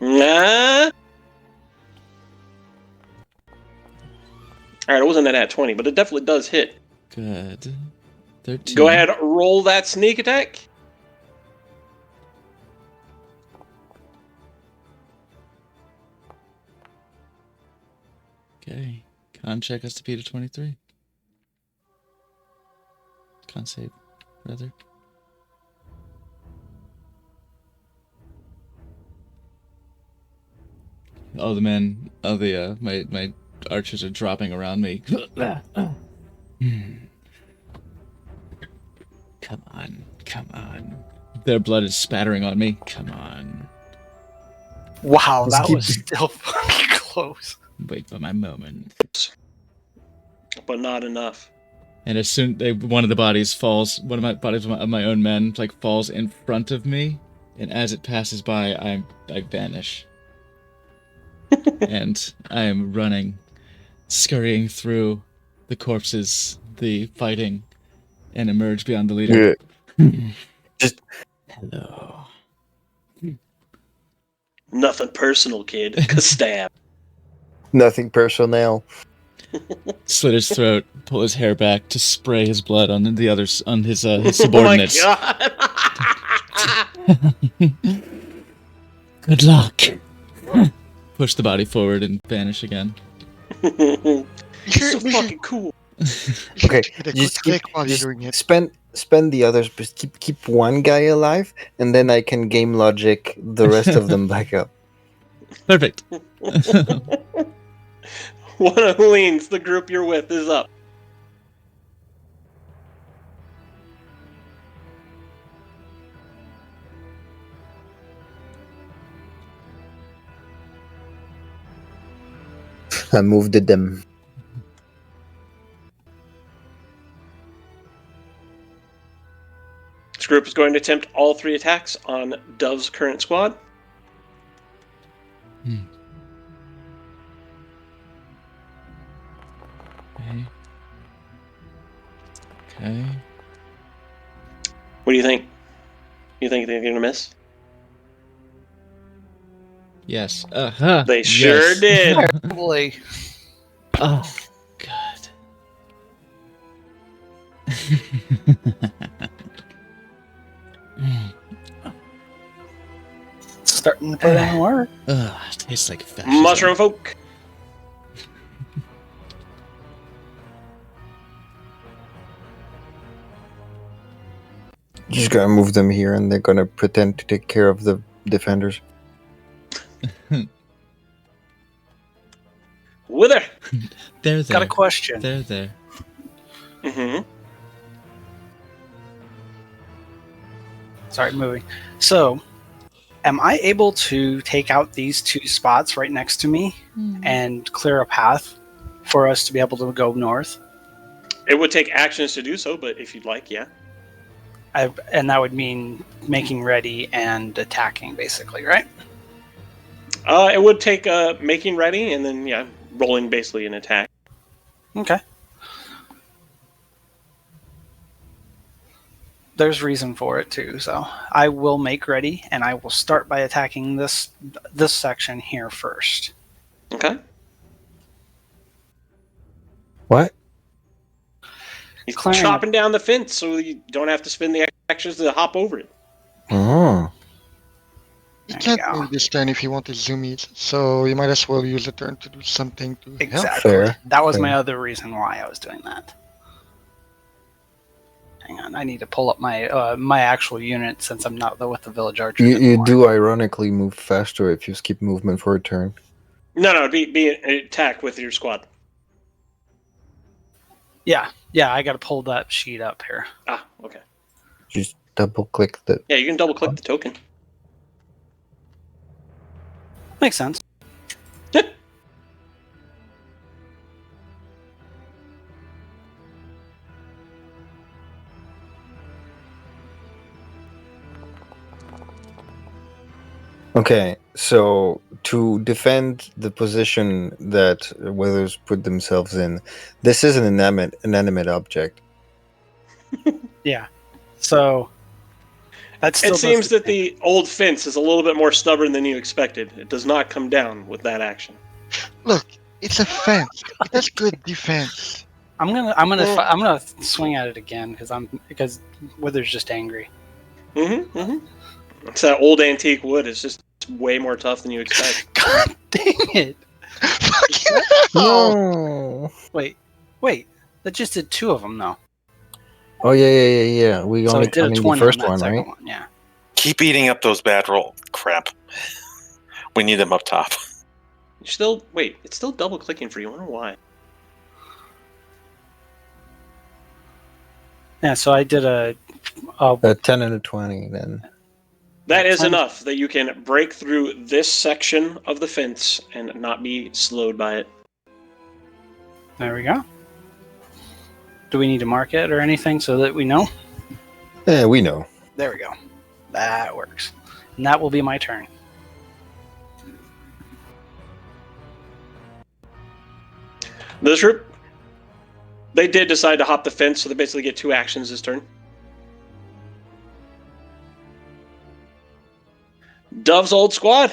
Nah. Alright, it wasn't a nat 20, but it definitely does hit. Good. 13. Go ahead, roll that sneak attack. Okay. Con check has to beat a 23. Con save, rather. Oh, my archers are dropping around me. Come on. Their blood is spattering on me. Come on. Wow, Let's that keep- was still fucking close. Wait for my moment. But not enough. And as soon one of the bodies falls, one of my bodies of my own men falls in front of me, and as it passes by, I vanish. And I am running, scurrying through the corpses, the fighting, and emerge beyond the leader. Just- Hello. Nothing personal, kid. Stab. Nothing personnel. Slit his throat, pull his hair back to spray his blood on the others, on his subordinates. Oh my god! Good luck. Push the body forward and vanish again. You're so fucking cool. Okay, Get a quick just click while you're doing it. spend the others, but keep one guy alive, and then I can game logic the rest of them back up. Perfect. One of Leans, the group you're with, is up. I moved them. This group is going to attempt all 3 attacks on Dove's current squad. Okay. What do you think? You think they're going to miss? Yes. They sure yes. did. Probably. Oh, God. Starting to put in work. Ugh, tastes like fascism. Mushroom folk. You just gotta move them here, and they're gonna pretend to take care of the defenders. Wither. They're there. Got a question. They're there. Mm-hmm. Sorry, moving. So, am I able to take out these two spots right next to me and clear a path for us to be able to go north? It would take actions to do so, but if you'd like, yeah. And that would mean making ready and attacking, basically, right? It would take making ready and then, yeah, rolling basically an attack. Okay. There's reason for it too, so I will make ready, and I will start by attacking this section here first. Okay. What? He's Clearing chopping down the fence so you don't have to spend the actions to hop over it. Oh. You There can't you go. move this turn if you want to zoom it, so you might as well use a turn to do something to help. Exactly. Fair. That was Fair. my other reason why I was doing that. Hang on, I need to pull up my my actual unit since I'm not with the village archer. You do ironically move faster if you skip movement for a turn. No, be an attack with your squad. Yeah, I got to pull that sheet up here. Ah, okay. Just double click the. Yeah, you can double click the token. Makes sense. Okay, so to defend the position that Withers put themselves in, this is an inanimate object. Yeah. So that still It seems doesn't- that the old fence is a little bit more stubborn than you expected. It does not come down with that action. Look, it's a fence. It has good defense. I'm gonna swing at it again because Wither's just angry. Mm-hmm. Mm-hmm. It's that old antique wood. It's just way more tough than you expect. God dang it! Fucking hell! No. Wait, that just did two of them though. Oh yeah. We So only it did a counting 20 the first on that one, second right? one. Yeah. Keep eating up those bad roll. Crap. We need them up top. You still wait. It's still double clicking for you. I wonder why. Yeah. So I did a A 10 and a 20, then. That is Fine. enough that you can break through this section of the fence and not be slowed by it. There we go. Do we need to mark it or anything so that we know? Yeah, we know. There we go. That works. And that will be my turn. This group, they did decide to hop the fence, so they basically get two actions this turn. Dove's old squad.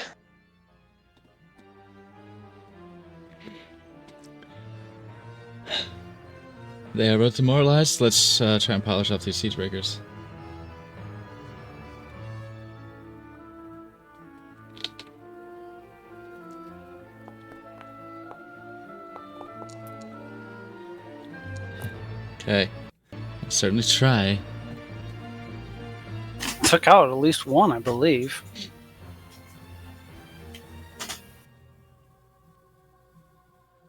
They are both demoralized. Let's try and polish off these siege breakers. Okay. I'll certainly try. Took out at least one, I believe.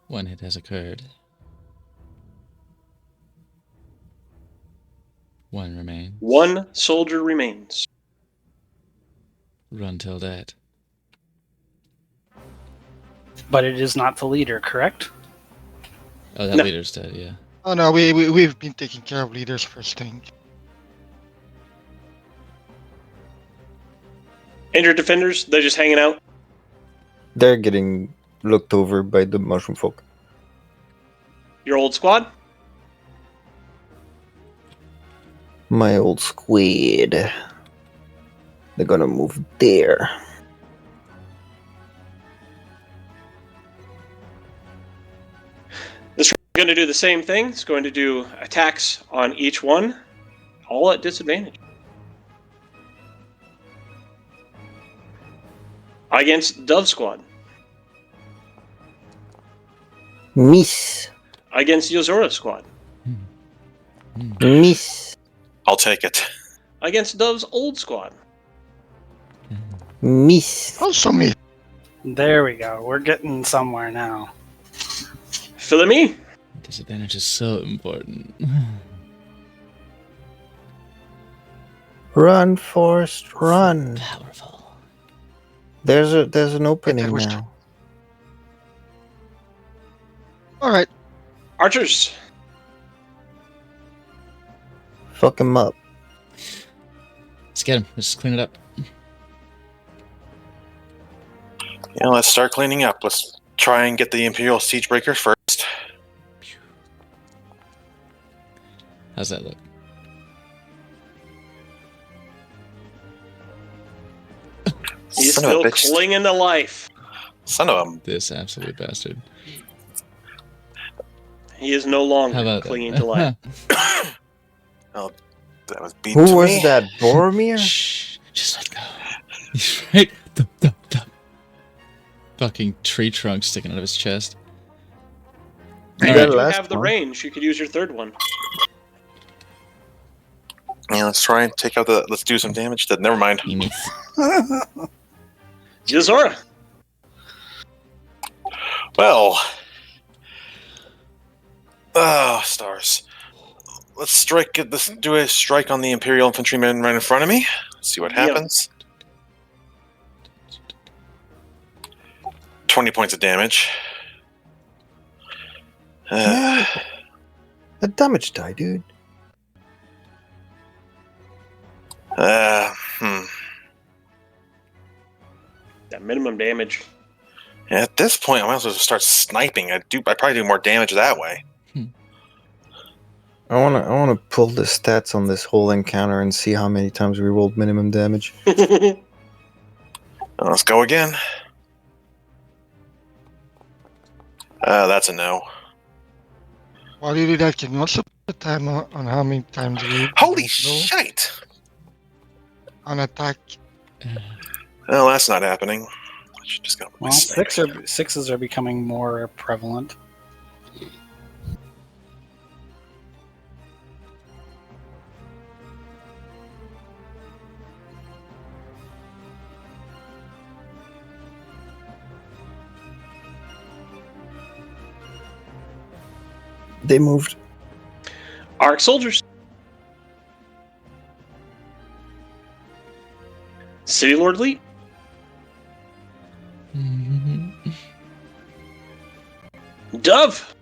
One hit has occurred. One remains. One soldier remains. Run till dead. But it is not the leader, correct? Oh, that No. leader's dead, yeah. Oh no, we've been taking care of leaders first thing. Injured defenders, they're just hanging out. They're getting looked over by the mushroom folk. Your old squad. My old squid. They're gonna move there. Going to do the same thing. It's going to do attacks on each one, all at disadvantage. Against Dove Squad. Miss. Against Yozora Squad. Miss. I'll take it. Against Dove's Old Squad. Miss. Also me. There we go. We're getting somewhere now. Philemy. Disadvantage is so important. Run, Forrest, run. Powerful. There's an opening was- now. All right. Archers. Fuck him up. Let's get him. Let's clean it up. Yeah, let's start cleaning up. Let's try and get the Imperial Siegebreaker first. How's that look? He's Son of a still bitch. clinging to life. Son of a... This absolute bastard. He is no How longer about clinging that? to life. That was beaten Who to was me. that? Boromir? Shh, just let go. He's right. Dup, dup, dup. Fucking tree trunk sticking out of his chest. You That do last have the one. range. You could use your third one. Yeah, let's try and take out the... Let's do some damage to... Never mind. He needs. Yozora. Well... Oh, stars. Let's strike... Let's do a strike on the Imperial Infantryman right in front of me. See what Yeah. happens. 20 points of damage. Yeah. The damage die, dude. Hmm. That minimum damage. At this point, I might as well just start sniping. I probably do more damage that way. I wanna pull the stats on this whole encounter and see how many times we rolled minimum damage. Let's go again. That's a no. While you do that, can you also put the time on how many times you Holy roll shit! on attack? Well, that's not happening. I should just go. with my Well, sniper. sixes are becoming more prevalent. They moved. Arc soldiers. City Lord Lee. Dove.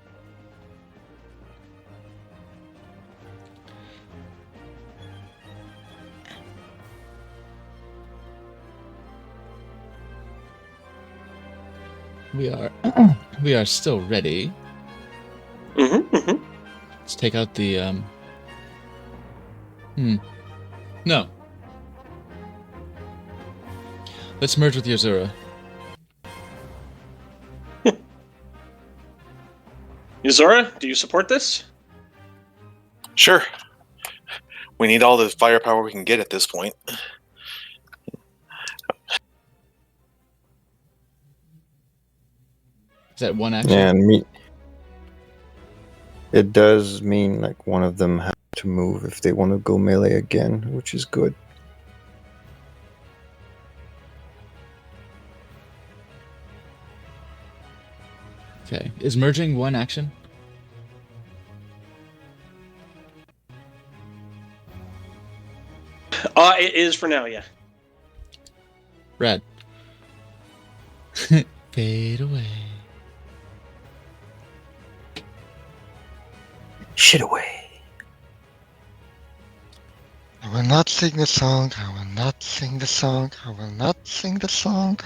We are still ready. Let's take out the No. Let's merge with Yozora. Yozora, do you support this? Sure. We need all the firepower we can get at this point. Is that one action? Yeah, and me. It does mean like one of them has to move if they want to go melee again, which is good. Okay. Is merging one action? It is for now, yeah. Rad. Fade away. Shit away. I will not sing the song. I will not sing the song. I will not sing the song.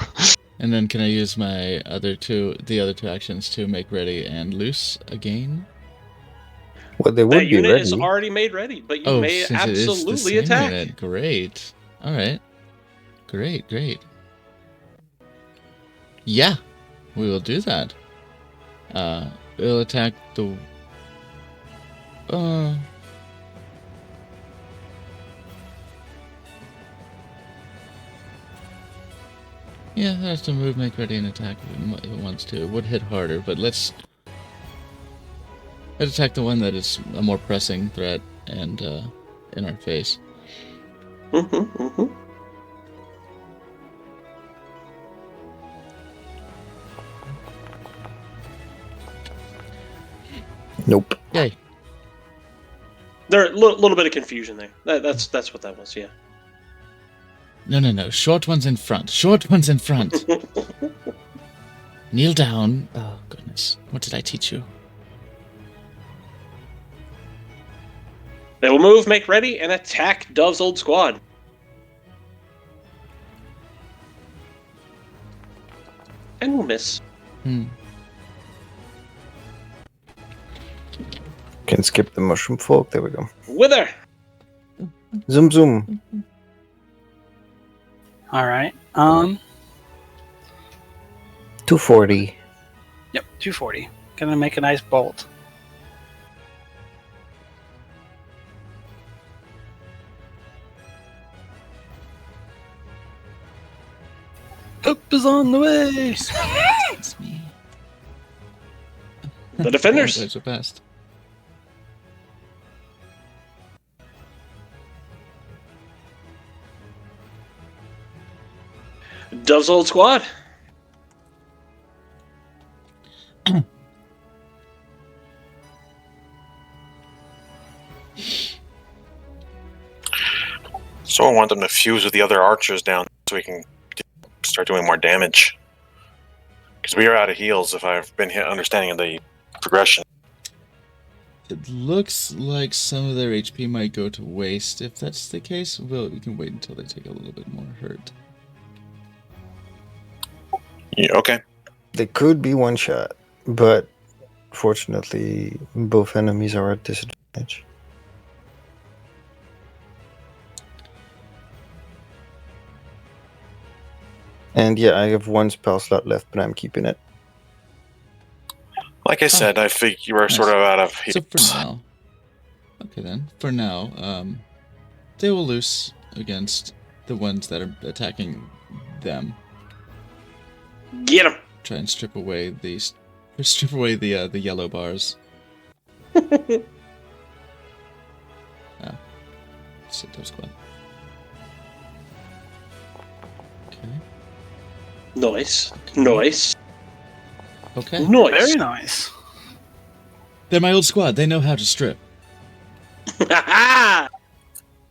And then can I use my the other two actions to make ready and loose again? Well, they That would be unit ready. is already made ready, but you may since it is the absolutely same attack. unit. Great. All right. Great. Yeah, we will do that. We'll attack the Yeah, it has to move, make ready, and attack if it wants to. It would hit harder, but let's attack the one that is a more pressing threat and in our face. Nope. Yay. There, little bit of confusion there. That's what that was. Yeah. No. Short one's in front. Short one's in front. Kneel down. Oh, goodness. What did I teach you? They will move, make ready, and attack Dove's old squad. And we'll miss. Can skip the mushroom folk. There we go. Wither. Zoom zoom. All right. 240. Yep, 240. Gonna make a nice bolt. Up is on the way. It's me. The defenders. Those are best. Dove's old squad. So I want them to fuse with the other archers down so we can start doing more damage. Because we are out of heals if I've been understanding of the progression. It looks like some of their HP might go to waste. If that's the case, we can wait until they take a little bit more hurt. Yeah, okay. They could be one shot, but fortunately, both enemies are at disadvantage. And yeah, I have one spell slot left, but I'm keeping it. Like I said, I think you were sort of out of heals. So for now, okay then. For now, they will lose against the ones that are attacking them. Get him. Try and strip away the yellow bars. Sit those squad. Okay. Nice. Nice. Okay. Nice. Very nice. They're my old squad. They know how to strip.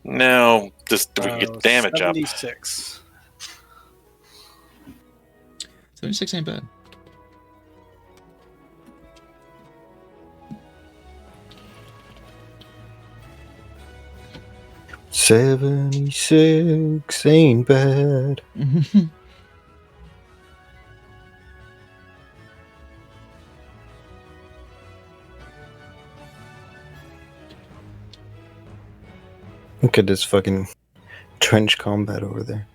Now, do we get damage up? 76. 76 ain't bad. $76 ain't bad. Look at this fucking trench combat over there.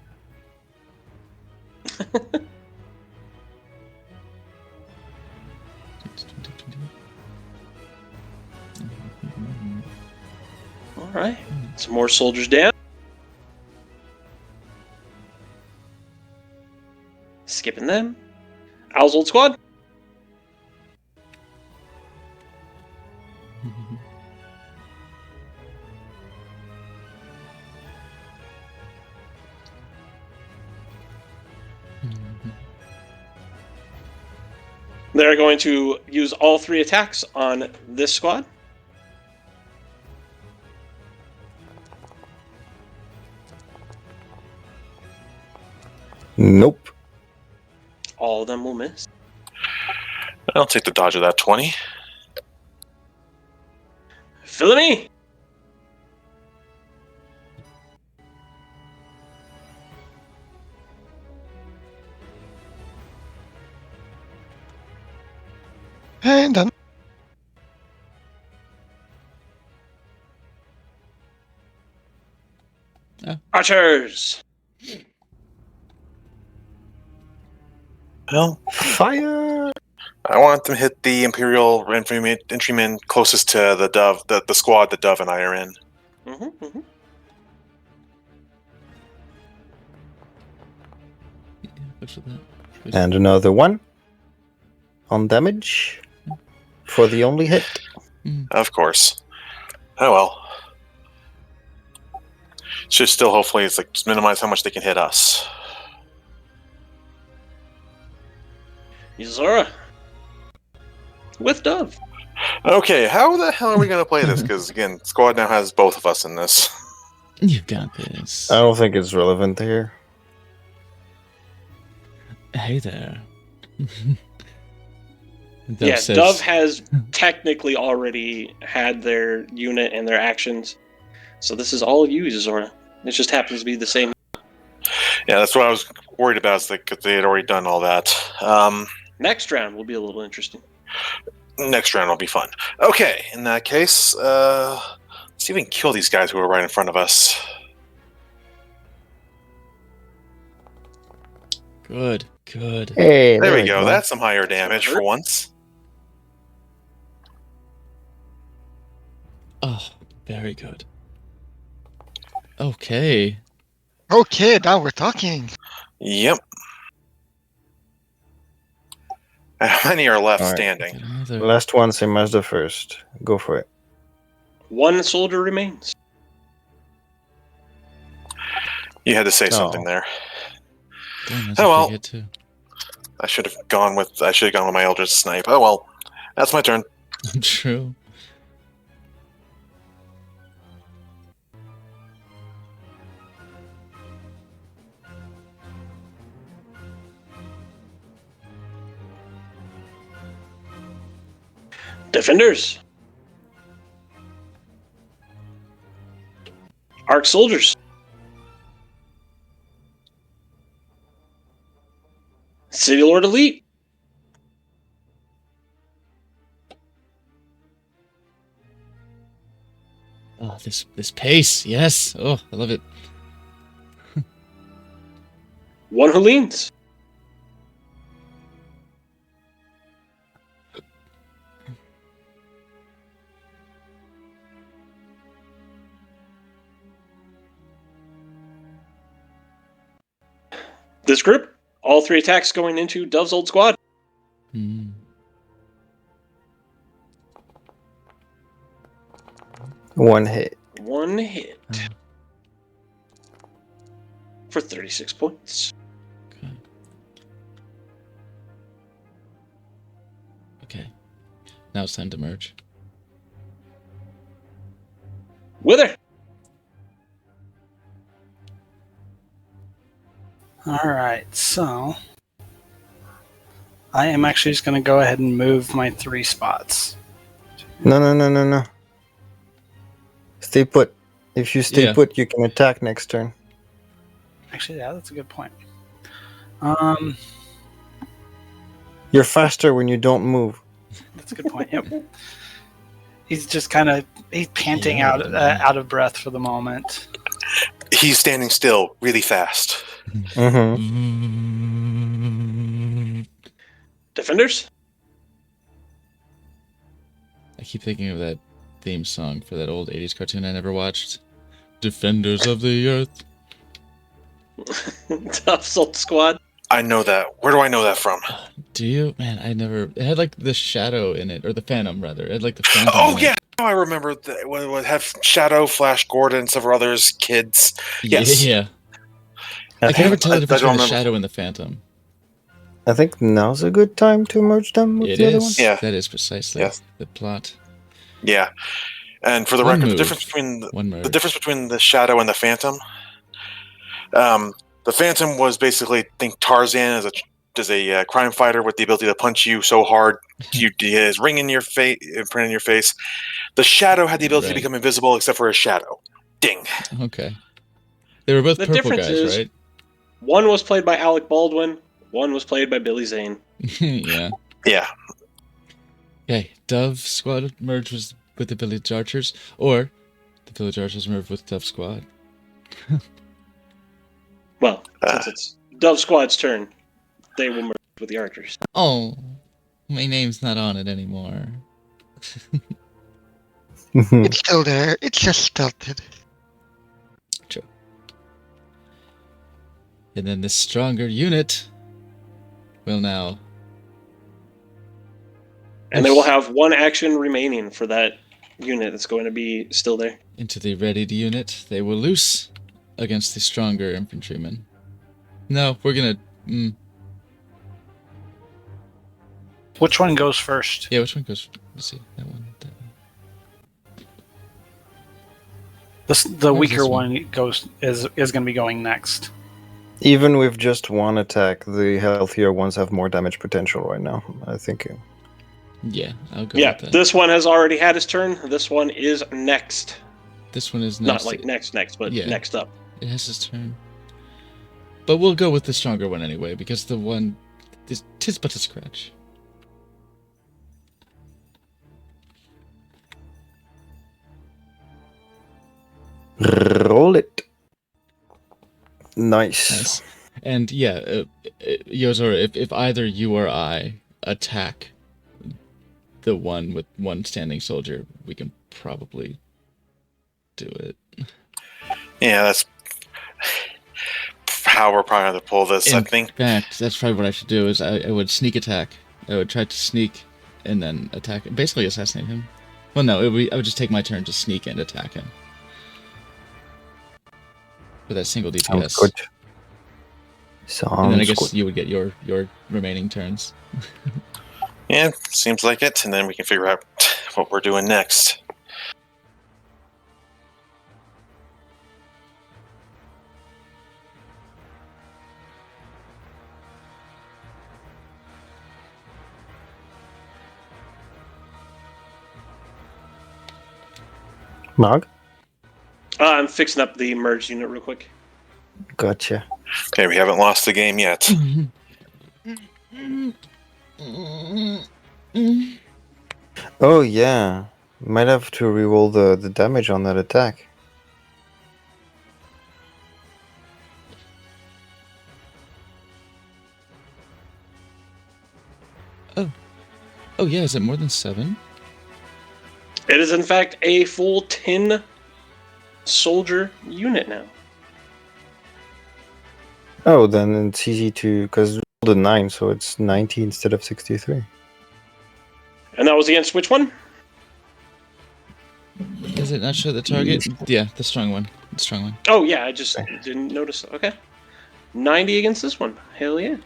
All right. Some more soldiers down. Skipping them. Owl's old squad. They're going to use all 3 attacks on this squad. Nope. All of them will miss. I'll take the dodge of that 20. Philony. And done. Archers. Well, Fire! I want them to hit the Imperial infantrymen closest to the Dove, the squad that Dove and I are in. Mm-hmm. Yeah, good for that. Good. And another one on damage for the only hit. Of course. Oh well. Should still hopefully it's like just minimize how much they can hit us. Yuzora. With Dove. Okay, how the hell are we gonna play this? Because again, squad now has both of us in this. You've got this. I don't think it's relevant here. Hey there. Yeah, says- Dove has technically already had their unit and their actions. So this is all you, Yuzora. It just happens to be the same. Yeah, that's what I was worried about. Is that 'cause they had already done all that. Next round will be a little interesting. Next round will be fun. Okay, in that case, let's see if we can kill these guys who are right in front of us. Good. Hey, There we go. That's some higher damage for once. Oh, very good. Okay. Okay, now we're talking. Yep. How many are left All right. standing? Get another- Last one, same as the first. Go for it. One soldier remains. You had to say Oh. something there. Damn, that's Oh, a well. big hit too. I should have gone with my Eldritch Snipe. Oh well. That's my turn. True. Defenders. Arc soldiers. City Lord Elite. Oh, this pace. Yes. Oh, I love it. One who leans. This group, all three attacks going into Dove's old squad. Hmm. One hit. One hit Oh. for 36 points. Okay. Okay. Now it's time to merge. Wither. Alright, so I am actually just going to go ahead and move my 3 spots. No. Stay put. If you stay Yeah. put, you can attack next turn. Actually, yeah, that's a good point. You're faster when you don't move. That's a good point. Yep. He's just kind of panting Yeah. out of breath for the moment. He's standing still really fast. Mm-hmm. Defenders. I keep thinking of that theme song for that old 80s cartoon I never watched. Defenders of the Earth. Dove's old squad. I know that. Where do I know that from? Do you? Man, I never... It had like the Shadow in it, or the Phantom rather. It had like the Phantom Oh in it. yeah, now I remember that. Would have Shadow, Flash Gordon, and several others, kids. Yes. Yeah. I can never tell the I difference don't between the remember. Shadow and the Phantom. I think now's a good time to merge them with It the other is. one. Yeah. That is precisely Yes. the plot. Yeah, and for the One record, move. the difference between One merge. the difference between the Shadow and the Phantom. The Phantom was basically think Tarzan as a crime fighter with the ability to punch you so hard his ring in your face, print in your face. The Shadow had the ability to Right. become invisible except for a shadow. Ding. Okay. They were both The purple difference guys, is- right? One was played by Alec Baldwin. One was played by Billy Zane. Yeah. Yeah. Okay. Dove Squad merged with the Village Archers, or the Village Archers merged with Dove Squad. Well, since it's Dove Squad's turn, they will merge with the Archers. Oh. My name's not on it anymore. It's still there. It's just stilted. And then this stronger unit will now... And they will have one action remaining for that unit that's going to be still there. Into the readied unit, they will loose against the stronger infantryman. No, we're gonna... Which one goes first? Yeah, which one goes... Let's see, that one. The Where's weaker this one one? is going to be going next. Even with just one attack, the healthier ones have more damage potential right now. I think. Yeah, I'll go Yeah, with that. this one has already had his turn. This one is next. This one is Not next. like next, but Yeah. next up. It has his turn. But we'll go with the stronger one anyway, because the one... Tis but a scratch. Roll it. Nice. Nice. And yeah, Yozora, if either you or I attack the one with one standing soldier, we can probably do it. Yeah, that's how we're probably going to pull this, I In think. fact, that's probably what I should do, is I would sneak attack. I would try to sneak and then attack, basically assassinate him. Well, no, I would just take my turn to sneak and attack him. With that single DPS. Sounds good. Sounds And then I guess good. you would get your remaining turns. Yeah, seems like it. And then we can figure out what we're doing next. Mog? I'm fixing up the merge unit real quick. Gotcha. Okay, we haven't lost the game yet. Oh yeah. Might have to reroll the damage on that attack. Oh yeah, is it more than 7? It is, in fact, a full 10 soldier unit now. Oh, then it's easy to, because rolled a 9, so it's 90 instead of 63. And that was against which one? Does it not show the target? Yeah, the strong one. The strong one. Oh, yeah, I just didn't notice. Okay. 90 against this one. Hell yeah.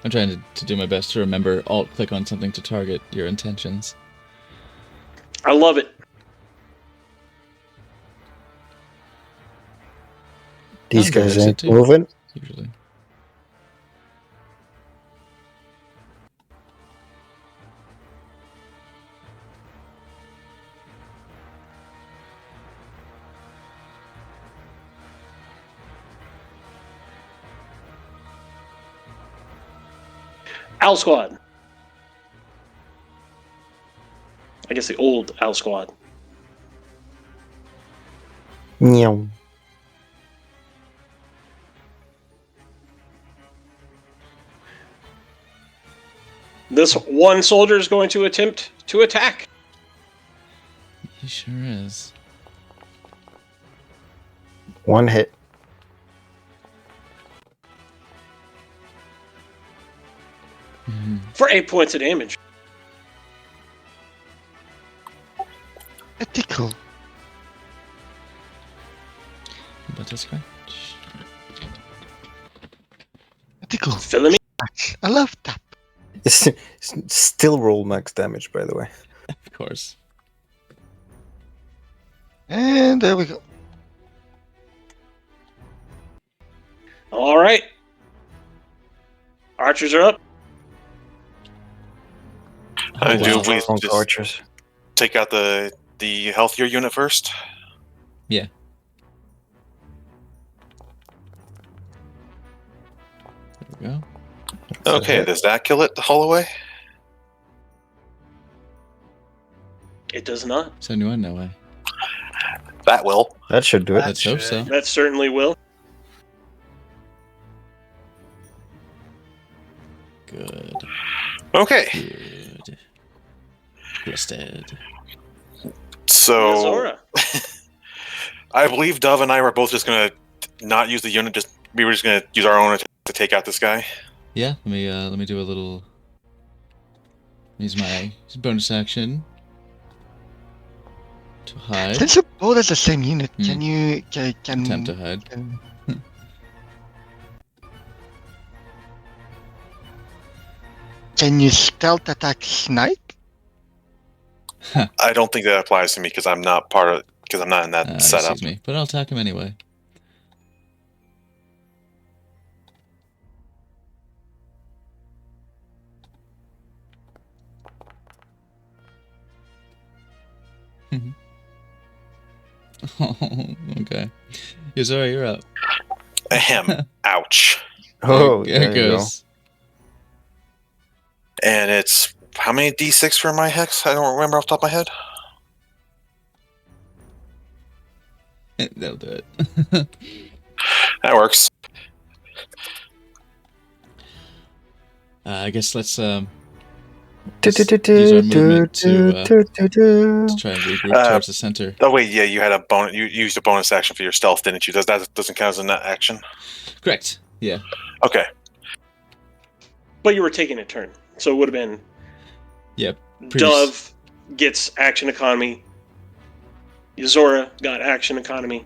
I'm trying to do my best to remember alt-click on something to target your intentions. I love it. These Sounds guys like ain't it too. moving. Usually. Owl Squad. I guess the old Owl Squad. Meow. This one soldier is going to attempt to attack. He sure is. One hit. For 8 points of damage. A tickle. But a scratch. A tickle. Filling me. I love that. Still roll max damage, by the way. Of course. And there we go. All right. Archers are up. I do wow. we Strong just archers. take out the healthier unit first? Yeah. There we go. Okay, does that kill it, Holloway? It does not. 71, no way. That will. That should do it. Let's hope so. That certainly will. Good. Okay, Good. Twisted. so Zora. I believe Dove and I were both just gonna not use the unit. We were just gonna use our own to take out this guy. Yeah, let me do a little. Use my bonus action to hide. Since you're both as the same unit, Hmm. can you Attempt to hide. can you stealth attack snipe? I don't think that applies to me because I'm not in that setup. Excuse me, but I'll attack him anyway. Oh, okay. Yuzora, you're up. Ahem. Ouch. Oh, there there it you go. goes. And it's how many d6 for my hex? I don't remember off the top of my head. That'll do it. That works. I guess let's use our Do-do-do-do, movement to do-do-do-do. try and regroup towards the center. Oh wait, yeah, you had a bonus. You used a bonus action for your stealth, didn't you? That doesn't count as a nut action. Correct. Yeah. Okay. But you were taking a turn, so it would have been. Yep. Dove gets action economy. Yuzora got action economy.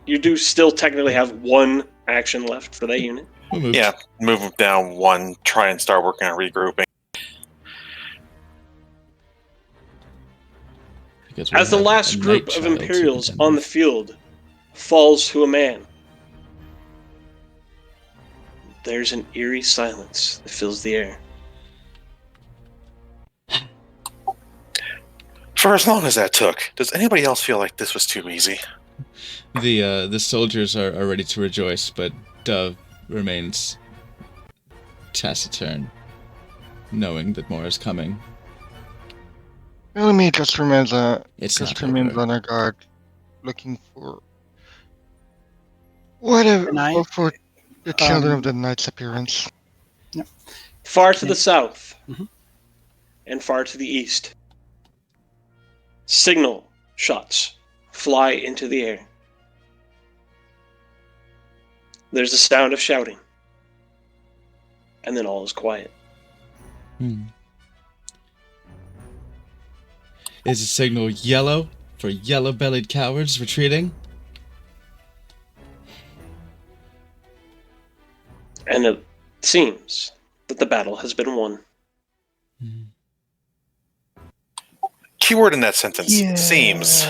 You do still technically have one action left for that unit. We'll move. Yeah, move them down one. Try and start working on regrouping. Because we As the have last a group night of child to Imperials contend on the with. field falls to a man, there's an eerie silence that fills the air. For as long as that took, does anybody else feel like this was too easy? The soldiers are ready to rejoice, but Dove remains taciturn, knowing that more is coming. Bellamy just remains It's just not remains over. on our guard, looking for whatever Good night. for the children of the night's appearance. Far to the south Mhm. and far to the east, signal shots fly into the air. There's a sound of shouting, and then all is quiet. Is the signal yellow for yellow-bellied cowards retreating? And it seems that the battle has been won. Keyword in that sentence seems.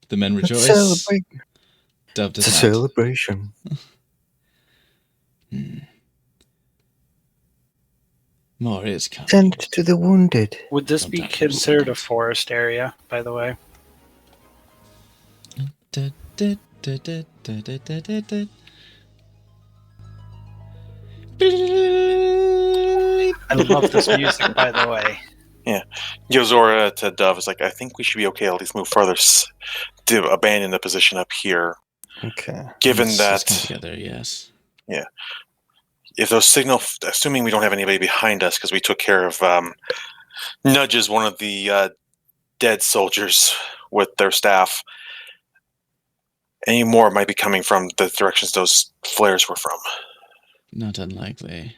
The men rejoice. Celebrate. Dove does It's a not. celebration. More is coming. Send to the wounded. Would this be Sometimes considered a sometimes. forest area, by the way? Da, da, da, da, da, da, da, da, da. I love this music, by the way. Yozora to Dove is like, I think we should be okay to at least move further to abandon the position up here. Okay. Given Let's come that, together, yes. if those assuming we don't have anybody behind us because we took care of Nudges, one of the dead soldiers with their staff, any more might be coming from the directions those flares were from. Not unlikely.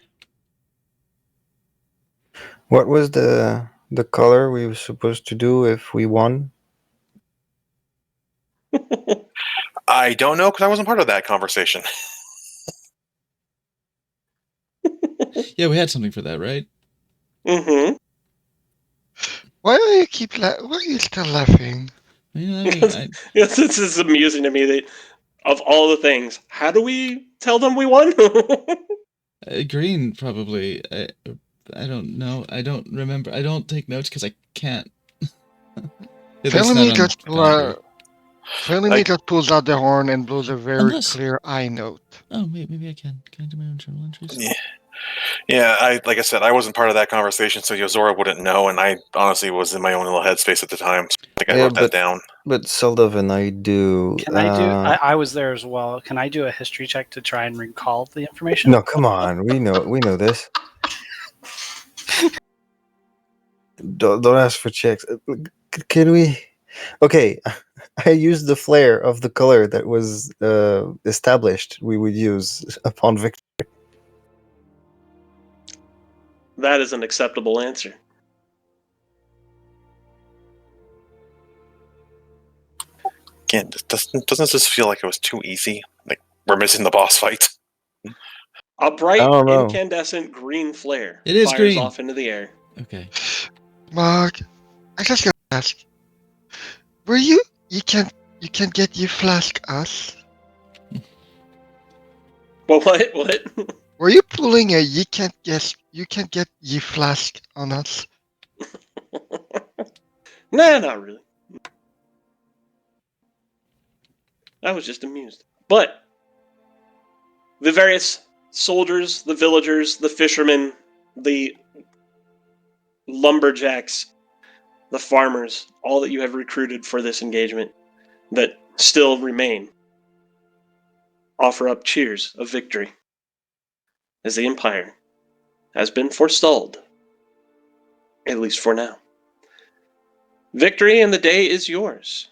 What was the color we were supposed to do if we won? I don't know because I wasn't part of that conversation. Yeah, we had something for that, right? Mm-hmm. Why do you why are you still laughing? Yes, this is amusing to me that of all the things, how do we tell them we won? Green, probably. I don't know. I don't remember. I don't take notes because I can't. At least Bellamy not on just paper. Bellamy just pulls out the horn and blows a very Unless- clear I note. Oh, maybe I can. Can I do my own journal entries? Yeah. Yeah, like I said, I wasn't part of that conversation, so Yozora wouldn't know, and I honestly was in my own little headspace at the time. So I think I Yeah, wrote that down. But Seldovan, I do. Can I do? I was there as well. Can I do a history check to try and recall the information? No, come on. We know this. Don't ask for checks. Can we? Okay, I used the flare of the color that was established. We would use upon victory. That is an acceptable answer. Again, doesn't this feel like it was too easy? Like we're missing the boss fight. A bright, I don't know. incandescent green flare It is fires green. off into the air. Okay. Mark, I just gotta ask. Were you can't get you flask us? But what? Were you pulling a you can't get you flask on us? Nah, not really. I was just amused. But the various soldiers, the villagers, the fishermen, the lumberjacks, the farmers, all that you have recruited for this engagement that still remain, offer up cheers of victory as the Empire has been forestalled, at least for now. Victory and the day is yours.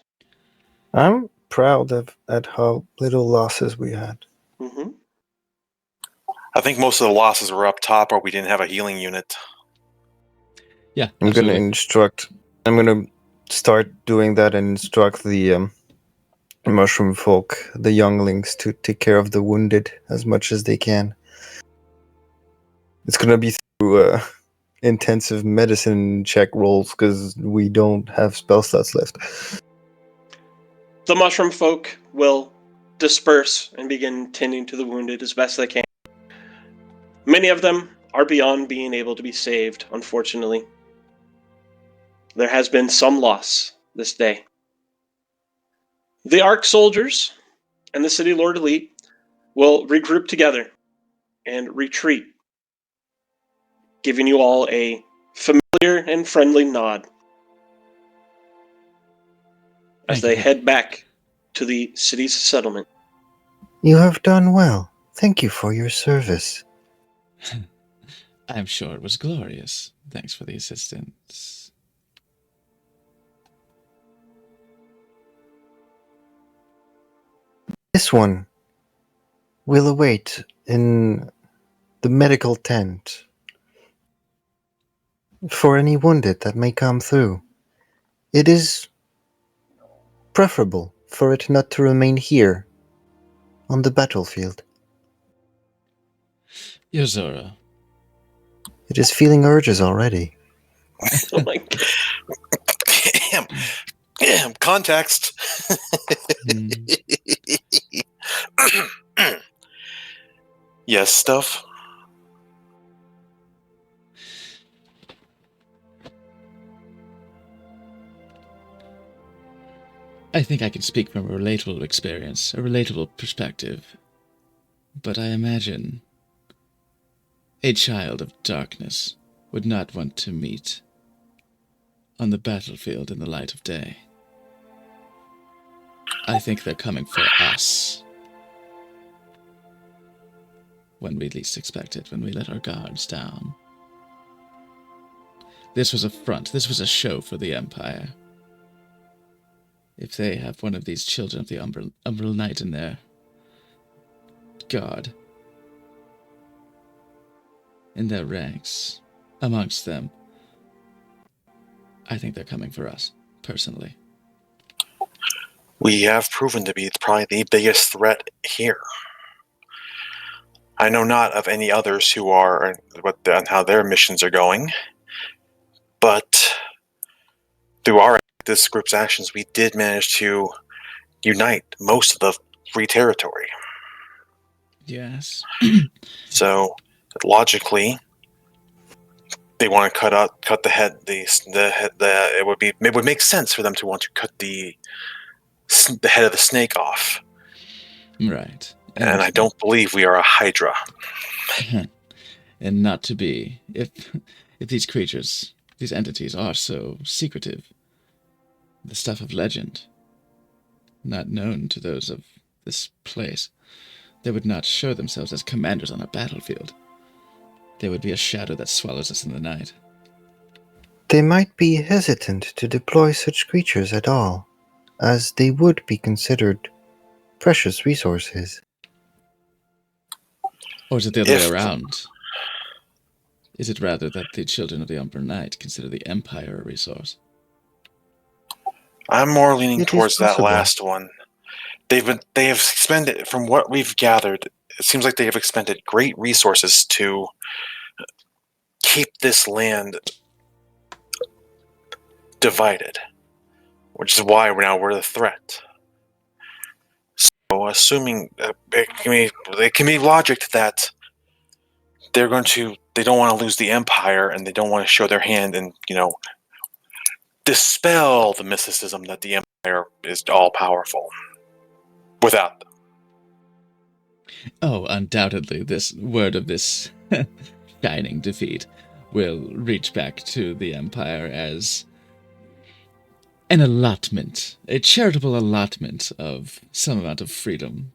I'm proud at how little losses we had. Mm-hmm. I think most of the losses were up top, or we didn't have a healing unit. Yeah. I'm absolutely. I'm gonna start doing that and instruct the mushroom folk, the younglings, to take care of the wounded as much as they can. It's gonna be through intensive medicine check rolls because we don't have spell slots left. The mushroom folk will disperse and begin tending to the wounded as best they can. Many of them are beyond being able to be saved, unfortunately. There has been some loss this day. The Ark soldiers and the City Lord Elite will regroup together and retreat, giving you all a familiar and friendly nod as Thank they you. head back to the city's settlement. You have done well. Thank you for your service. I'm sure it was glorious. Thanks for the assistance. This one will await in the medical tent for any wounded that may come through. It is preferable for it not to remain here on the battlefield. Yozora, It is feeling urges already. Oh my God. Damn, context. hmm, Yes, stuff. I think I can speak from a relatable experience, a relatable perspective. But I imagine a child of darkness would not want to meet on the battlefield in the light of day. I think they're coming for us. When we least expect it, when we let our guards down. This was a front, this was a show for the Empire. If they have one of these children of the Umbral Knight in their guard, in their ranks, amongst them, I think they're coming for us, personally. We have proven to be probably the biggest threat here. I know not of any others who are on how their missions are going, but through this group's actions, we did manage to unite most of the free territory. Yes. So logically, they want to cut the head. It would make sense for them to want to cut the head of the snake off. Right. And I don't believe we are a Hydra. and not to be. If these creatures, these entities are so secretive, the stuff of legend, not known to those of this place, they would not show themselves as commanders on a battlefield. They would be a shadow that swallows us in the night. They might be hesitant to deploy such creatures at all, as they would be considered precious resources. Or is it the other way If- around? Is it rather that the children of the Umber Knight consider the Empire a resource? I'm more leaning It is towards that possible. last one. They have expended, from what we've gathered, it seems like they have expended great resources to keep this land divided, which is why we're the threat. So, assuming it can be logic that they don't want to lose the Empire and they don't want to show their hand and dispel the mysticism that the Empire is all powerful without them. Oh, undoubtedly, this word of this shining defeat will reach back to the Empire as an allotment, a charitable allotment of some amount of freedom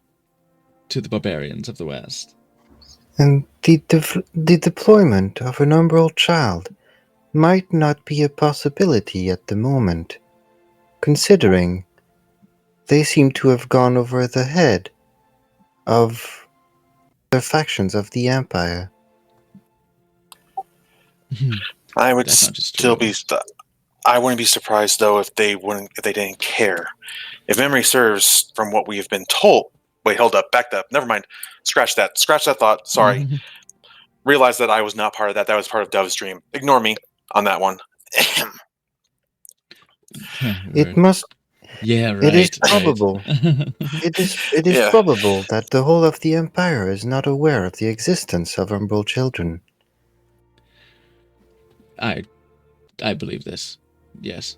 to the barbarians of the West. And the deployment of an umbral child might not be a possibility at the moment, considering they seem to have gone over the head of the factions of the Empire. I would That's not just still true. be. I wouldn't be surprised though if they didn't care. If memory serves, from what we have been told. Wait, hold up, backed up. Never mind. Scratch that thought. Sorry. Realized that I was not part of that. That was part of Dove's dream. Ignore me on that one. It must. Yeah, right. It is right. probable. It is Yeah. probable that the whole of the Empire is not aware of the existence of umbral children. I believe this. Yes.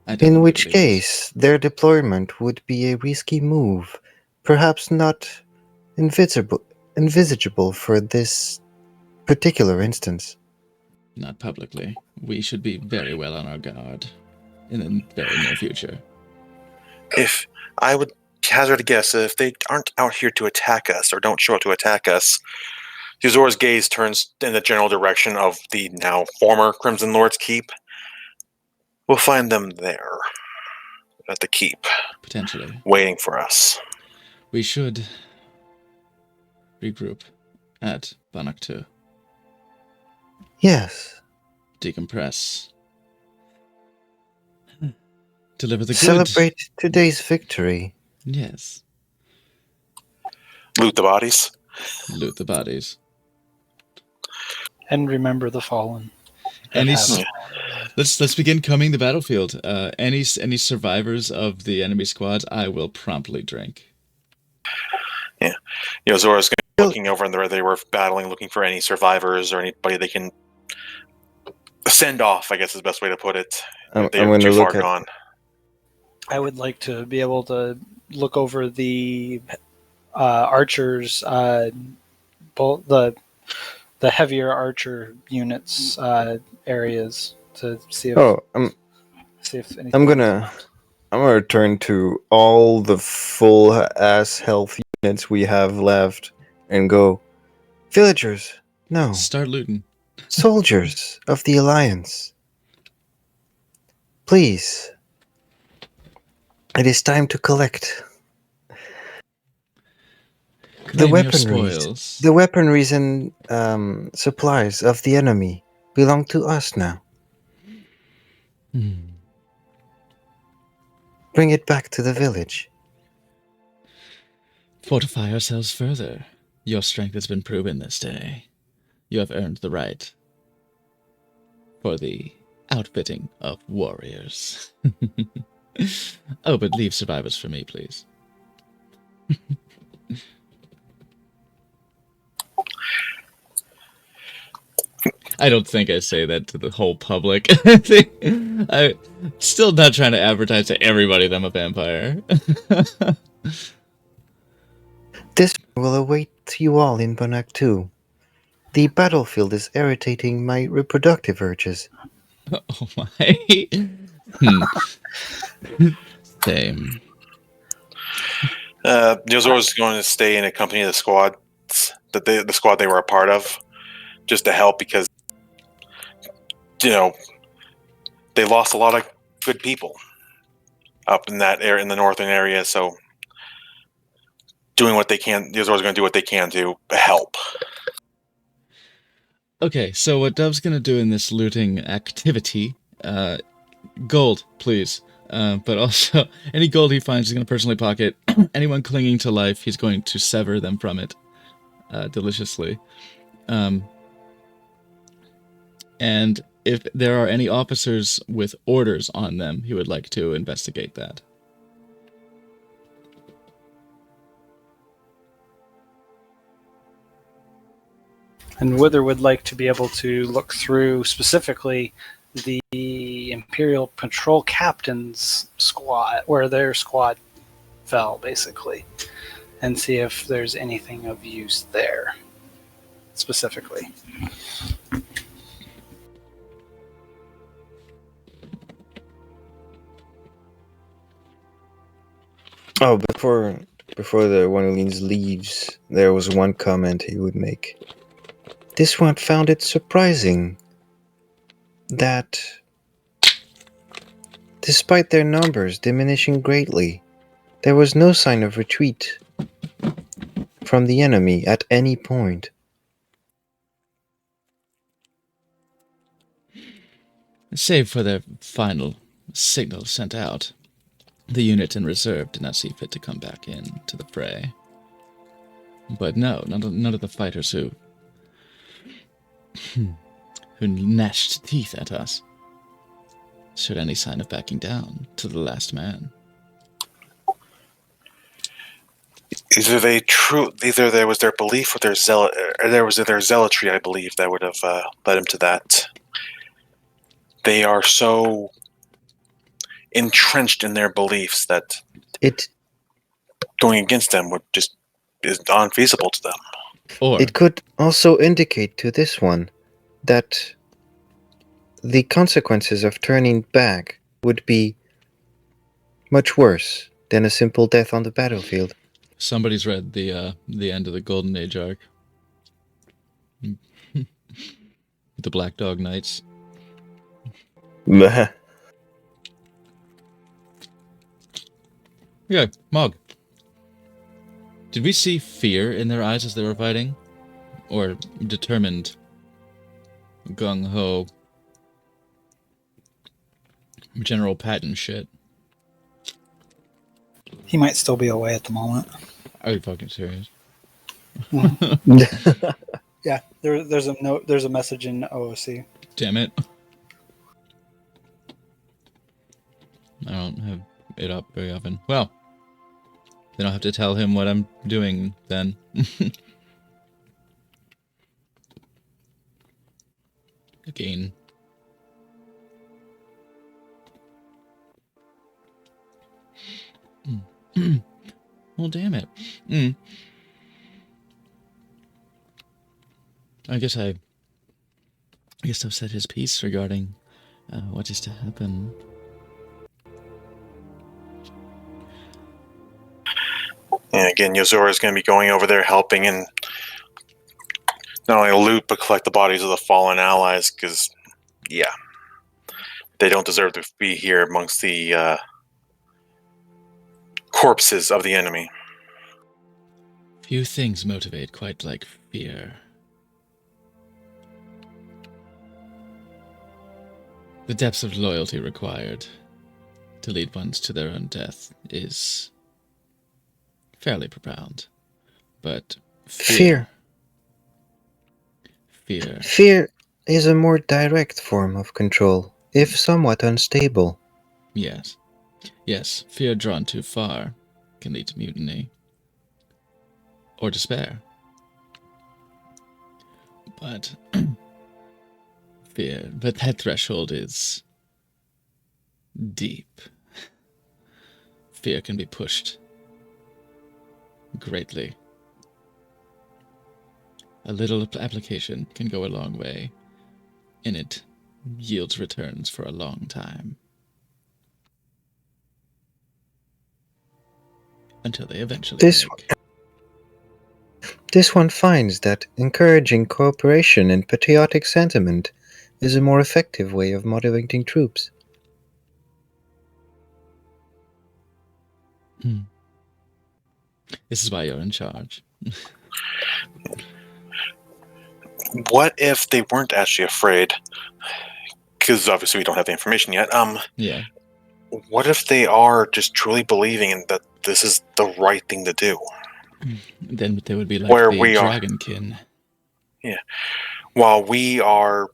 I In definitely which believe this. case, their deployment would be a risky move, perhaps not envisageable for this particular instance. Not publicly. We should be very well on our guard in the very near future. If I would hazard a guess, if they aren't out here to attack us or don't show up to attack us, Yuzora's gaze turns in the general direction of the now former Crimson Lord's keep. We'll find them there at the keep, Potentially. waiting for us. We should regroup at Banaktu. Yes, Decompress. Deliver the goods. celebrate today's victory. Yes. Loot the bodies. Loot the bodies. And remember the fallen. Any Have- let's begin combing the battlefield. Any survivors of the enemy squad, I will promptly drink. Yozora's going to be looking over and where they were battling, looking for any survivors or anybody they can send off, I guess is the best way to put it. I'm They're going to too far look at. gone. I would like to be able to look over the archers, both the heavier archer units areas to see if Oh, see if anything. I'm gonna turn to all the full ass health units we have left and go, villagers, no, Start looting. soldiers of the Alliance. Please, it is time to collect. The Claim your weaponries, spoils. the weaponries and supplies of the enemy belong to us now. Hmm. Bring it back to the village. Fortify ourselves further. Your strength has been proven this day. You have earned the right for the outfitting of warriors. Oh, but leave survivors for me, please. I don't think I say that to the whole public. I'm still not trying to advertise to everybody that I'm a vampire. This will await you all in Banaktu. The battlefield is irritating my reproductive urges. Oh my. Same. Yozor's going to stay and accompany the squad the squad they were a part of, just to help because they lost a lot of good people up in that area, in the northern area. So doing what they can, Yozor's going to do what they can to help. Okay, so what Dove's gonna do in this looting activity, gold, please. But also, any gold he finds, he's gonna personally pocket. Anyone clinging to life, he's going to sever them from it, deliciously. And if there are any officers with orders on them, he would like to investigate that. And Wither would like to be able to look through specifically the Imperial Patrol Captain's squad, where their squad fell, basically, and see if there's anything of use there, specifically. Oh, before the one who leaves, there was one comment he would make. This one found it surprising that, despite their numbers diminishing greatly, there was no sign of retreat from the enemy at any point. Save for their final signal sent out, the unit in reserve did not see fit to come back in to the fray. But no, none of the fighters who gnashed teeth at us showed any sign of backing down to the last man. Either there was their belief or their their zealotry, I believe, that would have led him to that. They are so entrenched in their beliefs that going against them is unfeasible to them. Or It could also indicate to this one that the consequences of turning back would be much worse than a simple death on the battlefield. somebody's read the end of the Golden Age arc. The Black Dog Knights. Bleh. Yeah, Mog. Did we see fear in their eyes as they were fighting? Or determined, gung-ho, General Patton shit? He might still be away at the moment. Are you fucking serious? Yeah, there's a note. There's a message in OOC. Damn it. I don't have it up very often. Well, then I'll have to tell him what I'm doing then. Again. Well, damn it. I guess I've said his piece regarding what is to happen. And again, Yozora is going to be going over there helping and not only loot but collect the bodies of the fallen allies because, yeah, they don't deserve to be here amongst the corpses of the enemy. Few things motivate quite like fear. The depths of loyalty required to lead ones to their own death is fairly profound. But fear is a more direct form of control, if somewhat unstable. Yes. Yes, fear drawn too far can lead to mutiny. Or despair. But but that threshold is deep. Fear can be pushed greatly. A little application can go a long way, and it yields returns for a long time. Until they eventually This break. This one finds that encouraging cooperation and patriotic sentiment is a more effective way of motivating troops. This is why you're in charge. What if they weren't actually afraid? Because obviously we don't have the information yet. Yeah. What if they are just truly believing in that this is the right thing to do? Then they would be like Where the we are. Dragonkin. While we are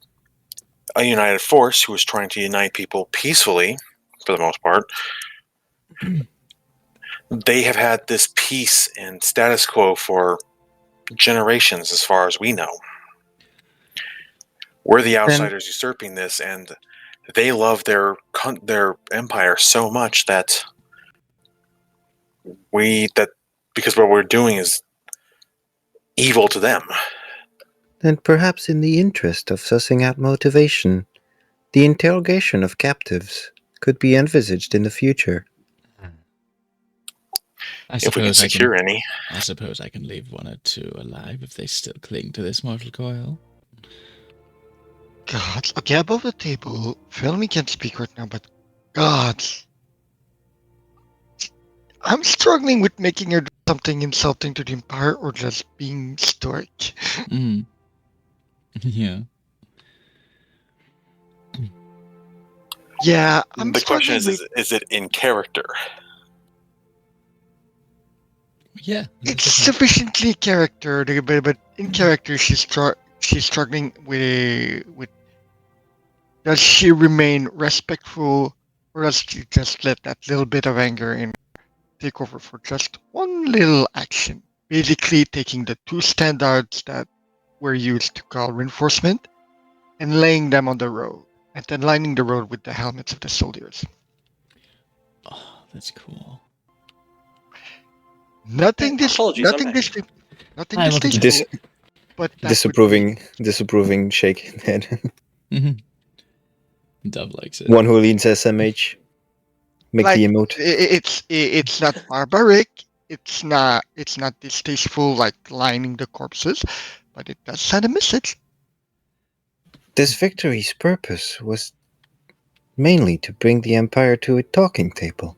a united force who is trying to unite people peacefully, for the most part, they have had this peace and status quo for generations, as far as we know. We're the outsiders usurping this, and they love their empire so much that because what we're doing is evil to them. And perhaps in the interest of sussing out motivation, the interrogation of captives could be envisaged in the future. If we can secure any. I suppose I can leave one or two alive if they still cling to this mortal coil. God, okay, above the table, Filmy can't speak right now, but God, I'm struggling with making her do something insulting to the Empire or just being stoic. Yeah. Yeah, I'm The question struggling is it in character? Yeah. It's sufficiently character, but in character, she's struggling with. Does she remain respectful, or does she just let that little bit of anger take over for just one little action? Basically, taking the two standards that were used to call reinforcement and laying them on the road, and then lining the road with the helmets of the soldiers. Oh, that's cool. Nothing Apologies, I'm back. distasteful, but that Disapproving shaking head. Dove likes it. One who leads SMH. Make like, the emote. It's not barbaric. It's not distasteful like lining the corpses, but it does send a message. This victory's purpose was mainly to bring the Empire to a talking table.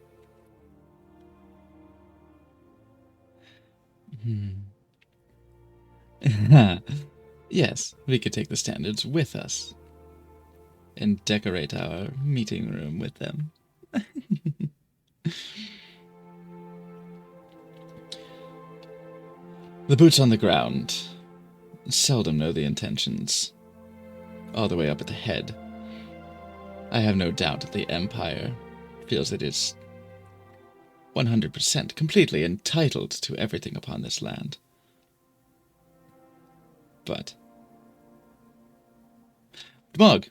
Yes, we could take the standards with us and decorate our meeting room with them. The boots on the ground seldom know the intentions, all the way up at the head. I have no doubt that the Empire feels it is 100% completely entitled to everything upon this land. But Dmog,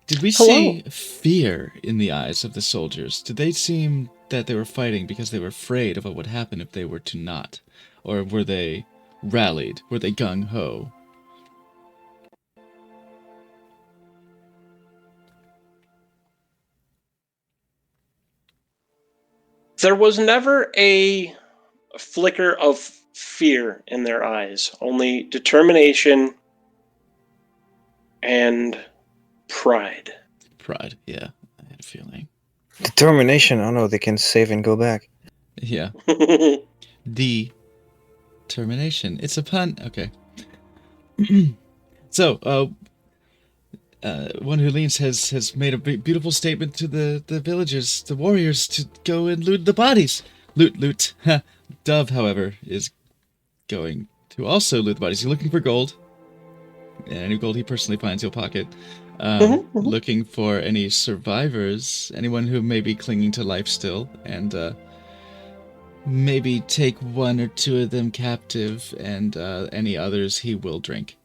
did we see fear in the eyes of the soldiers? Did they seem that they were fighting because they were afraid of what would happen if they were to not? Or were they rallied? Were they gung-ho? There was never a flicker of fear in their eyes, only determination and pride. Pride, yeah, I had a feeling. Determination. Oh no, they can save and go back. Yeah. Determination. It's a pun. Okay. So, one who leans has made a beautiful statement to the villagers, the warriors, to go and loot the bodies. Loot. Dove, however, is going to also loot the bodies. He's looking for gold. And any gold he personally finds, he'll pocket. Looking for any survivors, anyone who may be clinging to life still, and maybe take one or two of them captive, and any others he will drink.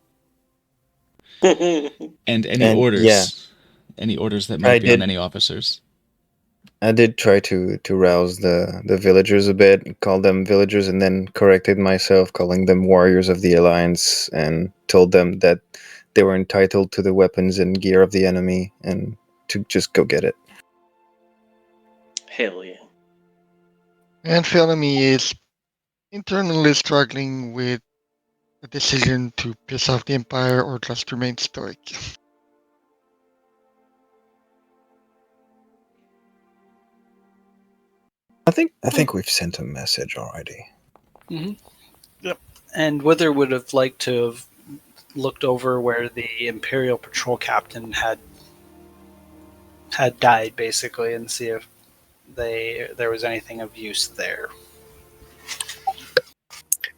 And any orders. Yeah. Any orders that might be on any officers. I did try to rouse the villagers a bit, call them villagers, and then corrected myself, calling them warriors of the Alliance, and told them that they were entitled to the weapons and gear of the enemy, and to just go get it. Hell yeah. And Felony is internally struggling with a decision to piss off the Empire or just remain stoic. I think we've sent a message already. And Wither would have liked to have looked over where the Imperial Patrol Captain had died, basically, and see if there was anything of use there.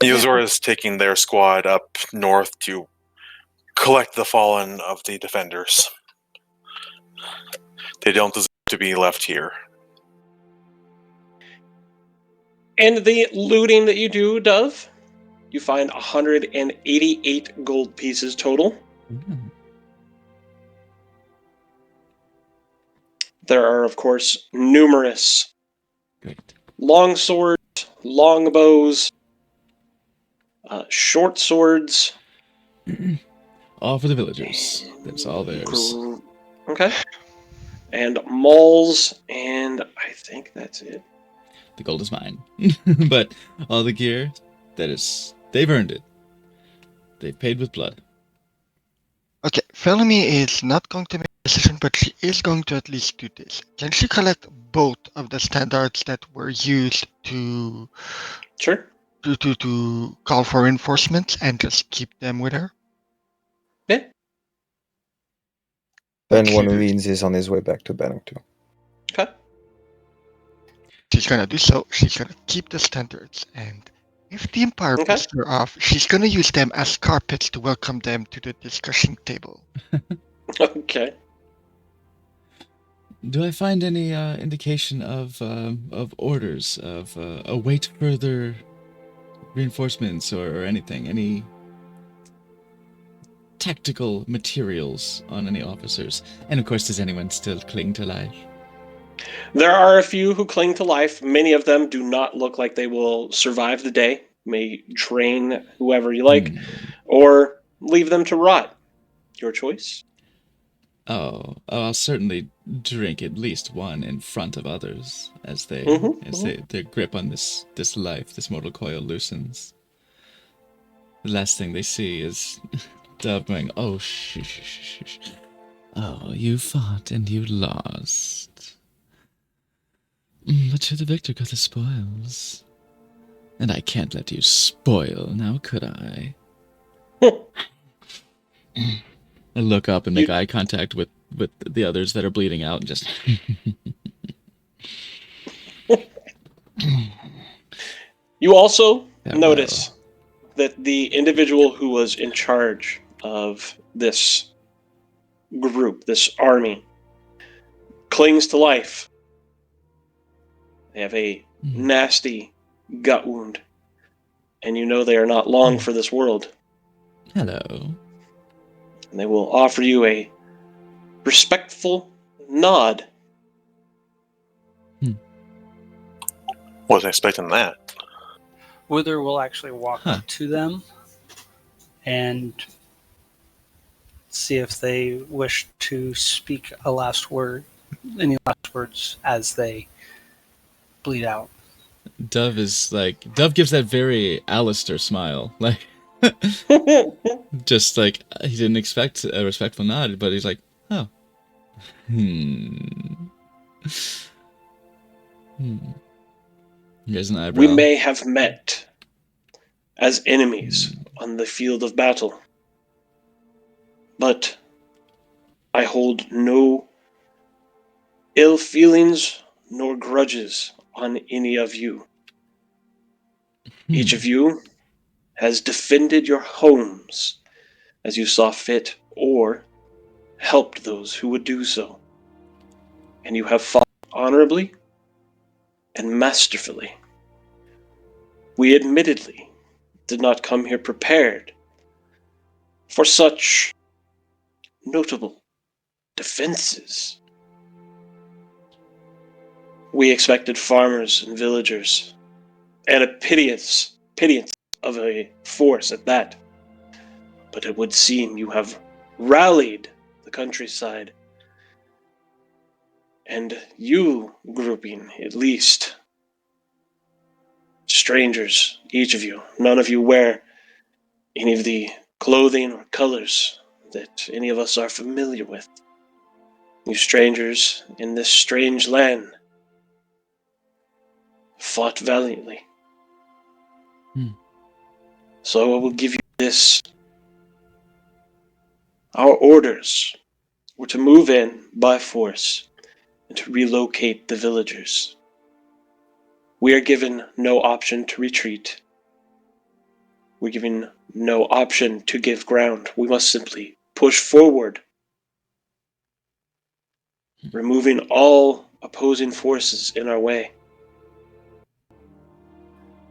Yozora is taking their squad up north to collect the fallen of the defenders. They don't deserve to be left here. And the looting that you do, Dove, you find 188 gold pieces total. Mm. There are, of course, numerous Great. long swords, long bows, short swords. All for the villagers. That's all theirs. Okay. And mauls, and I think that's it. The gold is mine. But all the gear, they've earned it. They've paid with blood. Okay, Felony is not going to make a decision, but she is going to at least do this. Can she collect both of the standards that were used to Sure. to call for reinforcements and just keep them with her? Yeah. And Okay. one leads is on his way back to Bennington. Okay. She's gonna do so. She's gonna keep the standards, and if the Empire Okay. pisses her off, she's gonna use them as carpets to welcome them to the discussion table. Okay. Do I find any indication of orders of await further reinforcements or anything? Any tactical materials on any officers? And of course, does anyone still cling to life? There are a few who cling to life. Many of them do not look like they will survive the day. May drain whoever you like, or leave them to rot. Your choice. Oh, I'll certainly drink at least one in front of others as they their grip on this life, this mortal coil loosens. The last thing they see is Dove going, "Oh, shh. Oh, you fought and you lost. But to the victor go the spoils. And I can't let you spoil, now could I?" I look up and make eye contact with the others that are bleeding out and just... You also Farewell. notice that the individual who was in charge of this group, this army, clings to life. They have a nasty gut wound, and you know they are not long for this world. Hello. And they will offer you a respectful nod. Wasn't expecting that. Wither will actually walk up to them and see if they wish to speak a last word, any last words as they bleed out. Dove is like... Dove gives that very Alistair smile. Like... Just like, he didn't expect a respectful nod, but he's like, oh. He has an eyebrow. We may have met as enemies on the field of battle, but I hold no ill feelings nor grudges on any of you. Each of you has defended your homes as you saw fit, or helped those who would do so. And you have fought honorably and masterfully. We admittedly did not come here prepared for such notable defenses. We expected farmers and villagers, and a pittance of a force at that. But it would seem you have rallied the countryside, and you grouping, at least, strangers, each of you. None of you wear any of the clothing or colors that any of us are familiar with. You strangers in this strange land fought valiantly. So I will give you this. Our orders were to move in by force and to relocate the villagers. We are given no option to retreat. We're given no option to give ground. We must simply push forward, removing all opposing forces in our way.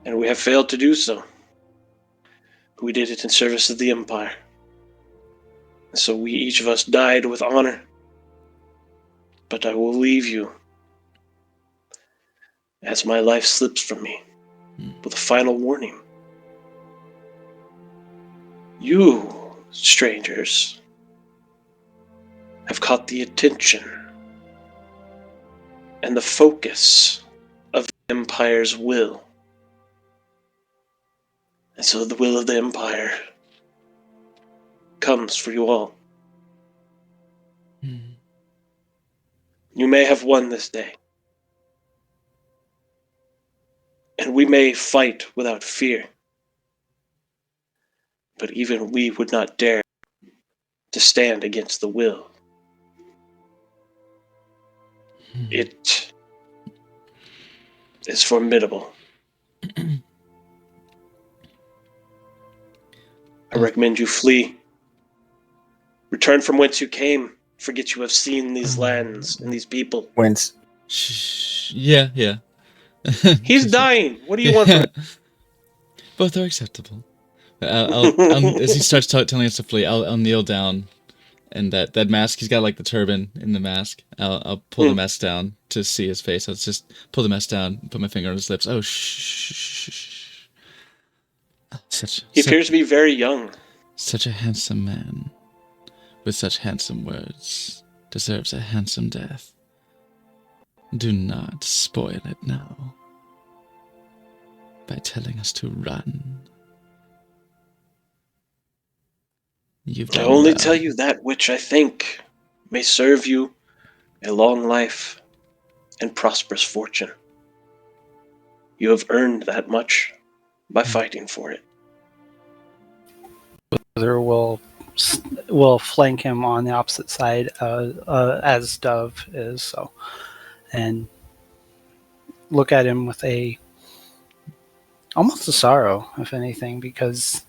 And we have failed to do so. We did it in service of the Empire. And so we, each of us, died with honor. But I will leave you, as my life slips from me, with a final warning. You, strangers, have caught the attention and the focus of the Empire's will. And so the will of the Empire comes for you all. You may have won this day. And we may fight without fear. But even we would not dare to stand against the will. It is formidable. I recommend you flee. Return from whence you came. Forget you have seen these lands and these people. Whence? Shh. Yeah. He's dying. What do you want from him? Both are acceptable. As he starts telling us to flee, I'll kneel down, and that mask, he's got like the turban in the mask. I'll pull the mask down to see his face. I'll just pull the mask down, put my finger on his lips. Oh, shh. He appears to be very young. Such a handsome man, with such handsome words, deserves a handsome death. Do not spoil it now by telling us to run. I only tell you that which I think may serve you a long life and prosperous fortune. You have earned that much by fighting for it. Wither will flank him on the opposite side as Dove is, so, and look at him with almost a sorrow, if anything, because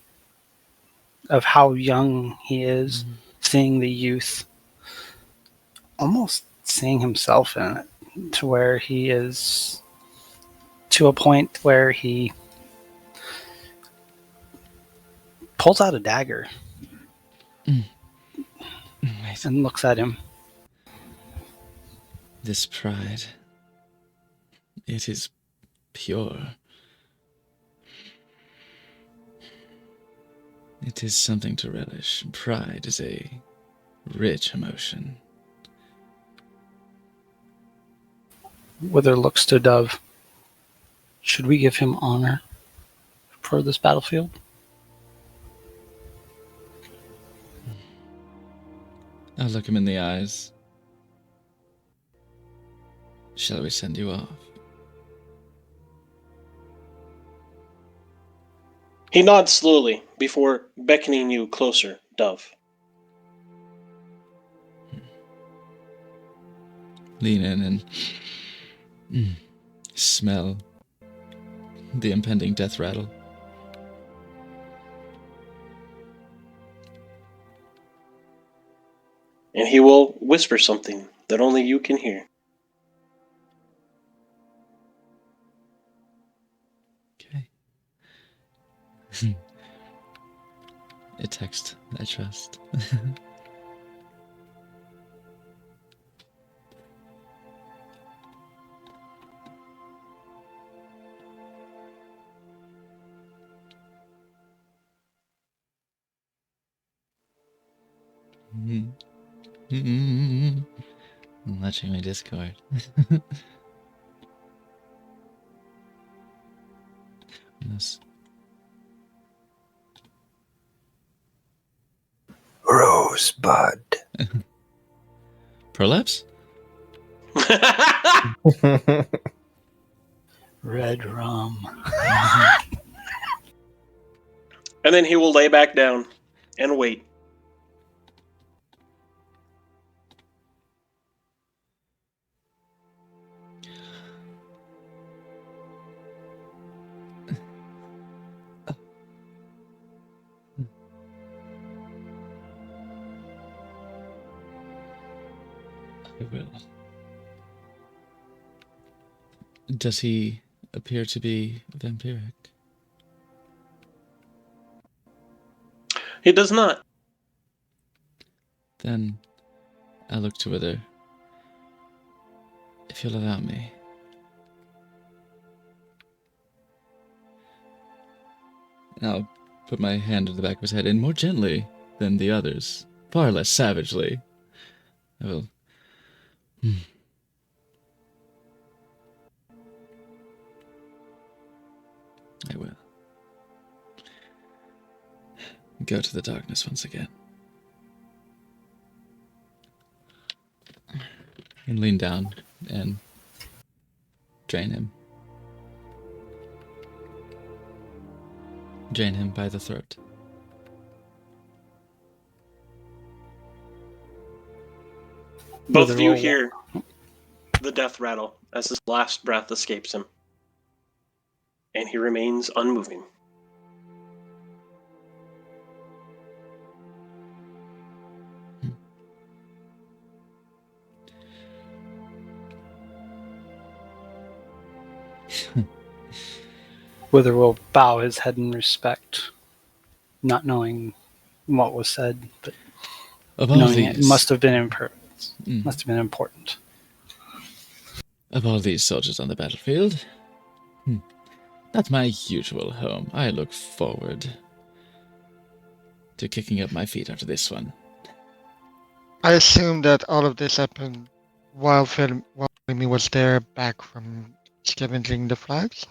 of how young he is, seeing the youth, almost seeing himself in it, to where he is to a point where he pulls out a dagger and looks at him. This pride, it is pure. It is something to relish. Pride is a rich emotion. Wither looks to Dove. Should we give him honor for this battlefield? I'll look him in the eyes. Shall we send you off? He nods slowly before beckoning you closer, Dove. Lean in and smell the impending death rattle. And he will whisper something that only you can hear. Okay. A text I trust. Watching my Discord. Yes. Rosebud. Prolapse? Red rum. And then he will lay back down and wait. I will. Does he appear to be vampiric? He does not. Then I'll look to whether, if you'll allow me. I'll put my hand on the back of his head, and more gently than the others, far less savagely. I will. I will. Go to the darkness once again. And lean down and drain him. Drain him by the throat. Both of you Wither will- hear the death rattle as his last breath escapes him. And he remains unmoving. Wither will bow his head in respect, not knowing what was said, but Of all knowing it these, must have been Mm. must have been important. Of all these soldiers on the battlefield, not my usual home. I look forward to kicking up my feet after this one. I assume that all of this happened while Filmy was there back from scavenging the flags.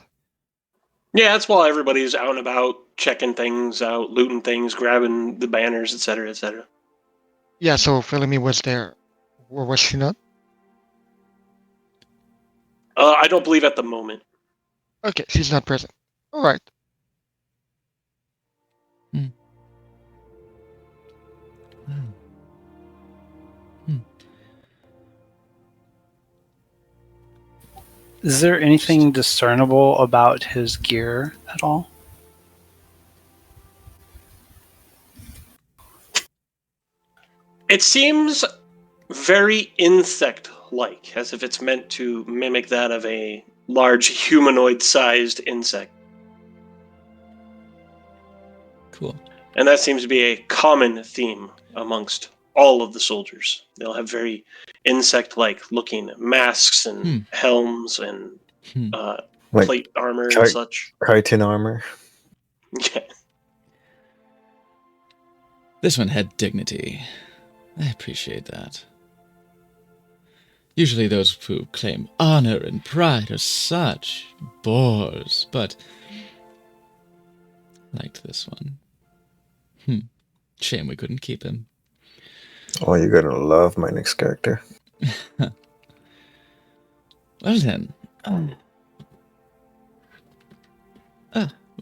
Yeah, that's while everybody's out and about, checking things out, looting things, grabbing the banners, etc., etc. Yeah, so Filmy was there. Or was she not? I don't believe at the moment. Okay, she's not present. Alright. Is there anything discernible about his gear at all? It seems very insect-like, as if it's meant to mimic that of a large humanoid-sized insect. Cool. And that seems to be a common theme amongst all of the soldiers. They'll have very insect-like looking masks and helms and Like plate armor and Char- such. chitin armor. Yeah. This one had dignity. I appreciate that. Usually those who claim honor and pride are such bores, but liked this one. Shame we couldn't keep him. Oh, you're gonna love my next character. Well then.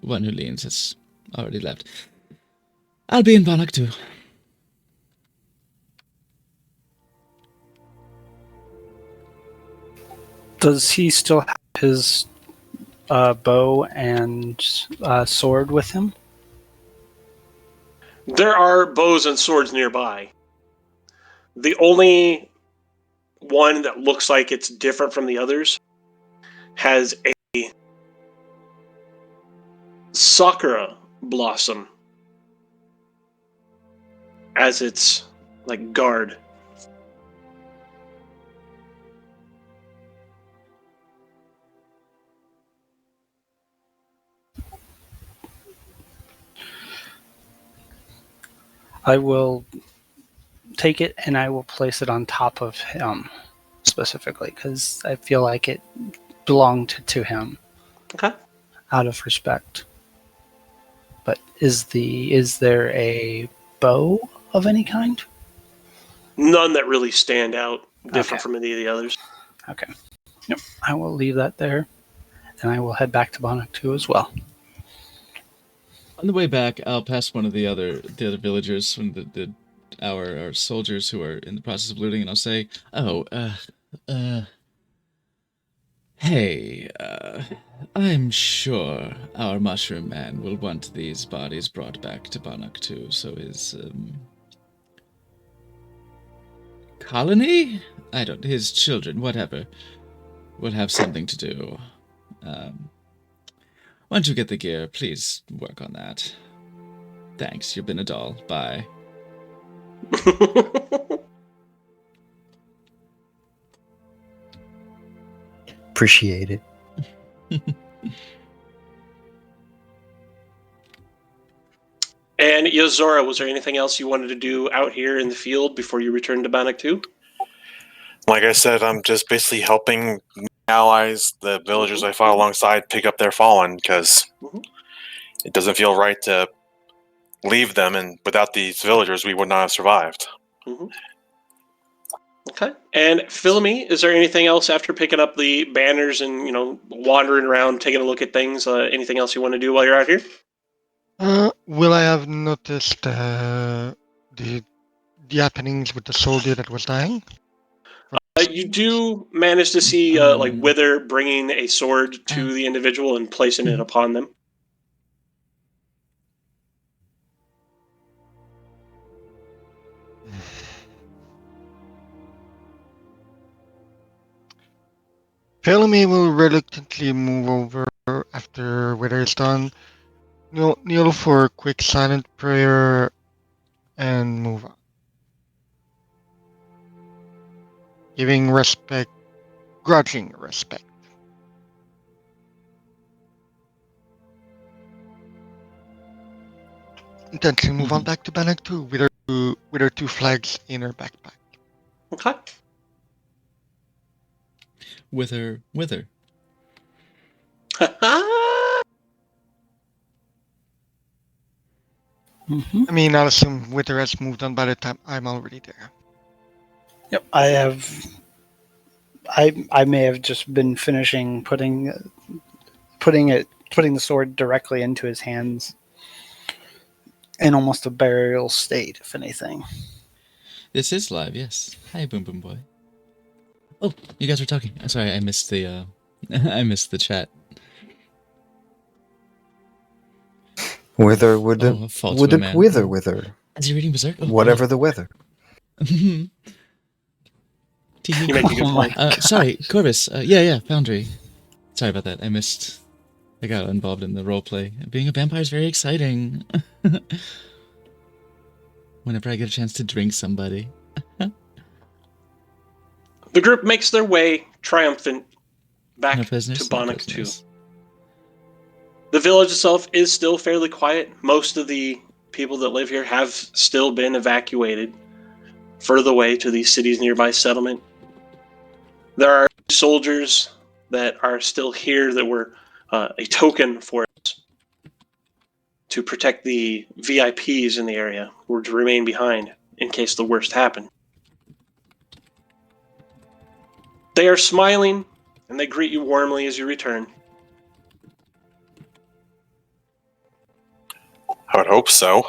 One who leans has already left. I'll be in Bannock too. Does he still have his bow and sword with him? There are bows and swords nearby. The only one that looks like it's different from the others has a sakura blossom as its like guard. I will take it and I will place it on top of him specifically because I feel like it belonged to him Okay. out of respect. But is there a bow of any kind? None that really stand out different Okay. from any of the others. Okay. Yep. I will leave that there, and I will head back to Bonnock 2 as well. On the way back, I'll pass one of the other villagers, from our soldiers who are in the process of looting, and I'll say, "Oh, hey, I'm sure our mushroom man will want these bodies brought back to Bonnock too. So his colony? His children, whatever, will have something to do. Once you get the gear, please work on that. Thanks, you've been a doll. Bye." Appreciate it. And Yozora, was there anything else you wanted to do out here in the field before you returned to Bannock 2? Like I said, I'm just basically helping allies, the villagers I fought alongside, pick up their fallen, because it doesn't feel right to leave them, and without these villagers, we would not have survived. Okay. And Philomene, is there anything else after picking up the banners and, wandering around, taking a look at things? Anything else you want to do while you're out here? Will I have noticed the happenings with the soldier that was dying? You do manage to see Wither bringing a sword to the individual and placing it upon them. Felmy will reluctantly move over after Wither is done. Kneel for a quick silent prayer and move on. Giving respect, grudging respect. Then she'll move on back to Bannock 2 with her two flags in her backpack. Okay. Wither. Mm-hmm. I mean, I'll assume Wither has moved on by the time I'm already there. Yep, I have. I may have just been finishing putting the sword directly into his hands in almost a burial state, if anything. This is live, yes. Hi, Boom Boom Boy. Oh, you guys were talking. I'm sorry, I missed the I missed the chat. Wither wouldn't Oh, fault to a wouldn't man. wither. Is he reading Berserk? Oh, Whatever the weather. You make a good point. Sorry, Corvus. Yeah, Foundry. Sorry about that. I got involved in the roleplay. Being a vampire is very exciting. Whenever I get a chance to drink somebody. The group makes their way triumphant back No to prisoners. Bonnock 2. The village itself is still fairly quiet. Most of the people that live here have still been evacuated further away to the city's nearby settlement. There are soldiers that are still here that were a token for us to protect the VIPs in the area who were to remain behind in case the worst happened. They are smiling and they greet you warmly as you return. I would hope so.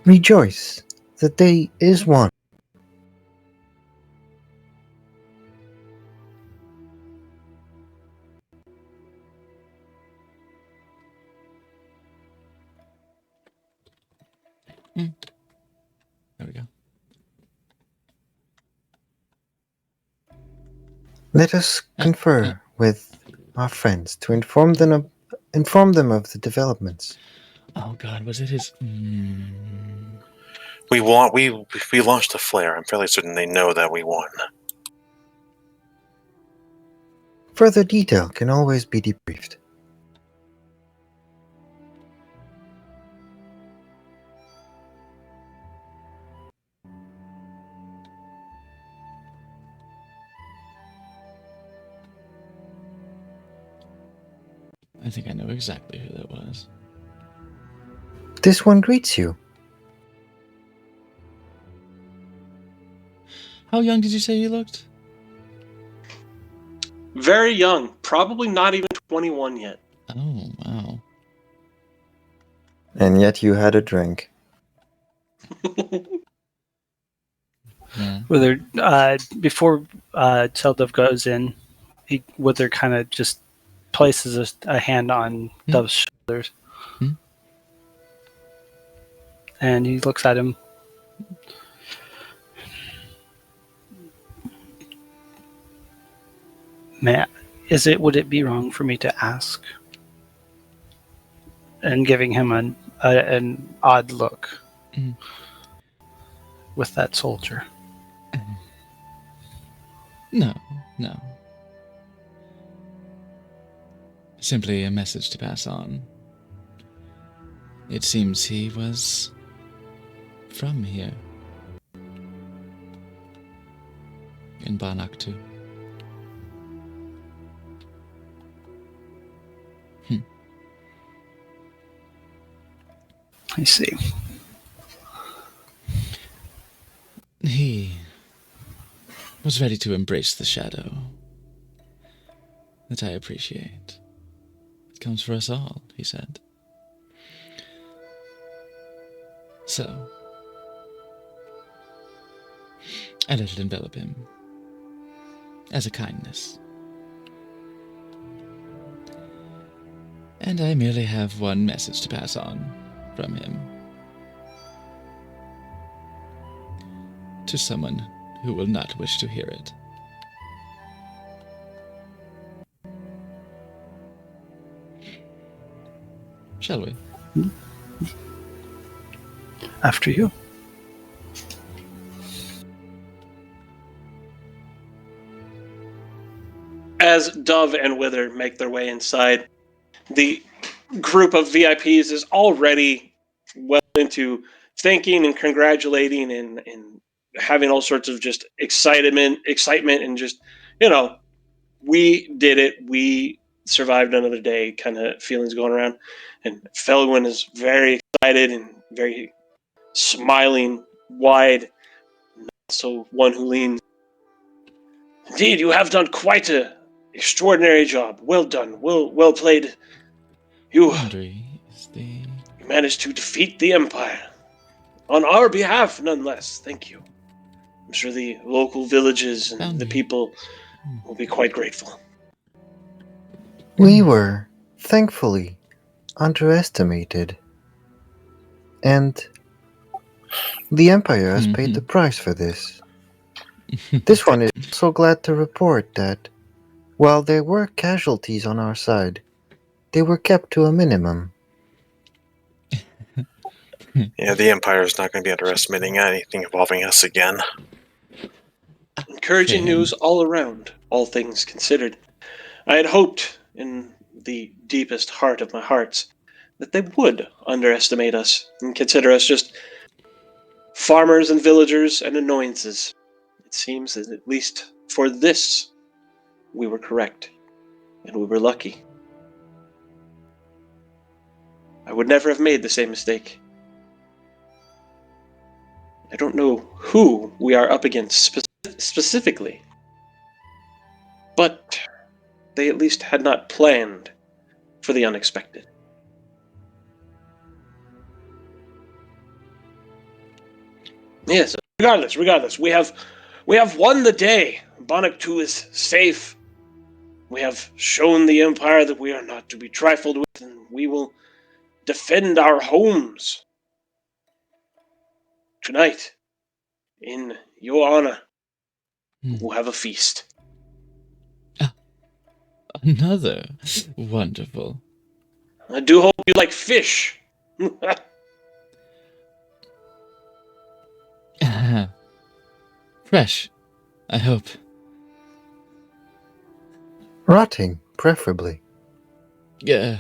Rejoice. The day is won. There we go. Let us confer with our friends to inform them of the developments. Oh God, was it his? We launched a flare. I'm fairly certain they know that we won. Further detail can always be debriefed. I think I know exactly who that was. This one greets you. How young did you say you looked? Very young, probably not even 21 yet. Oh, wow. And yet you had a drink. Yeah. Wither, before Teldov goes in, Wither kind of just places a hand on Dove's shoulders. Hmm. And he looks at him. Would it be wrong for me to ask? And giving him an odd look Mm. with that soldier. No, no. Simply a message to pass on. It seems he was from here. In Banaktu. I see. He was ready to embrace the shadow. That I appreciate. It comes for us all, he said. So, I let it envelop him. As a kindness. And I merely have one message to pass on from him. To someone who will not wish to hear it. Shall we? After you. As Dove and Wither make their way inside, the group of VIPs is already well into thanking and congratulating and having all sorts of just excitement and just, we did it. We survived another day kind of feelings going around. And Felwyn is very excited and very smiling wide. So one who leans. Indeed, you have done quite a extraordinary job. Well done. Well played. You Boundary is the... managed to defeat the Empire. On our behalf, nonetheless. Thank you. I'm sure the local villages and the Boundary. people will be quite grateful. We were, thankfully, underestimated. And the Empire has paid the price for this. This one is so glad to report that, while there were casualties on our side, they were kept to a minimum. Yeah, the Empire is not going to be underestimating anything involving us again. Encouraging Fair. news all around, all things considered. I had hoped, in the deepest heart of my hearts, that they would underestimate us and consider us just farmers and villagers and annoyances. It seems that at least for this, we were correct, and we were lucky. I would never have made the same mistake. I don't know who we are up against specifically, but they at least had not planned for the unexpected. Yes, regardless, we have won the day. Bannock 2 is safe. We have shown the Empire that we are not to be trifled with, and we will defend our homes. Tonight, in your honor, we'll have a feast. Another. Wonderful. I do hope you like fish. Fresh, I hope. Rotting, preferably. Yeah.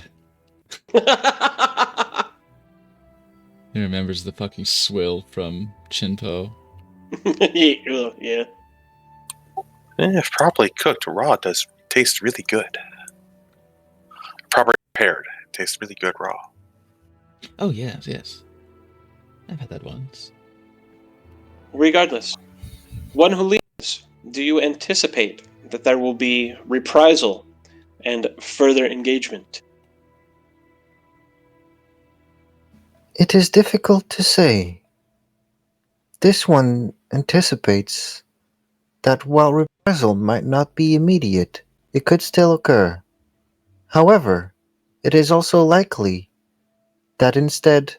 He remembers the fucking swill from Chinpo. Yeah. If properly cooked, raw does taste really good. Properly prepared, it tastes really good raw. Oh, yes, yes. I've had that once. Regardless, one who leaves, do you anticipate that there will be reprisal and further engagement? It is difficult to say. This one anticipates that while reprisal might not be immediate, it could still occur. However, it is also likely that instead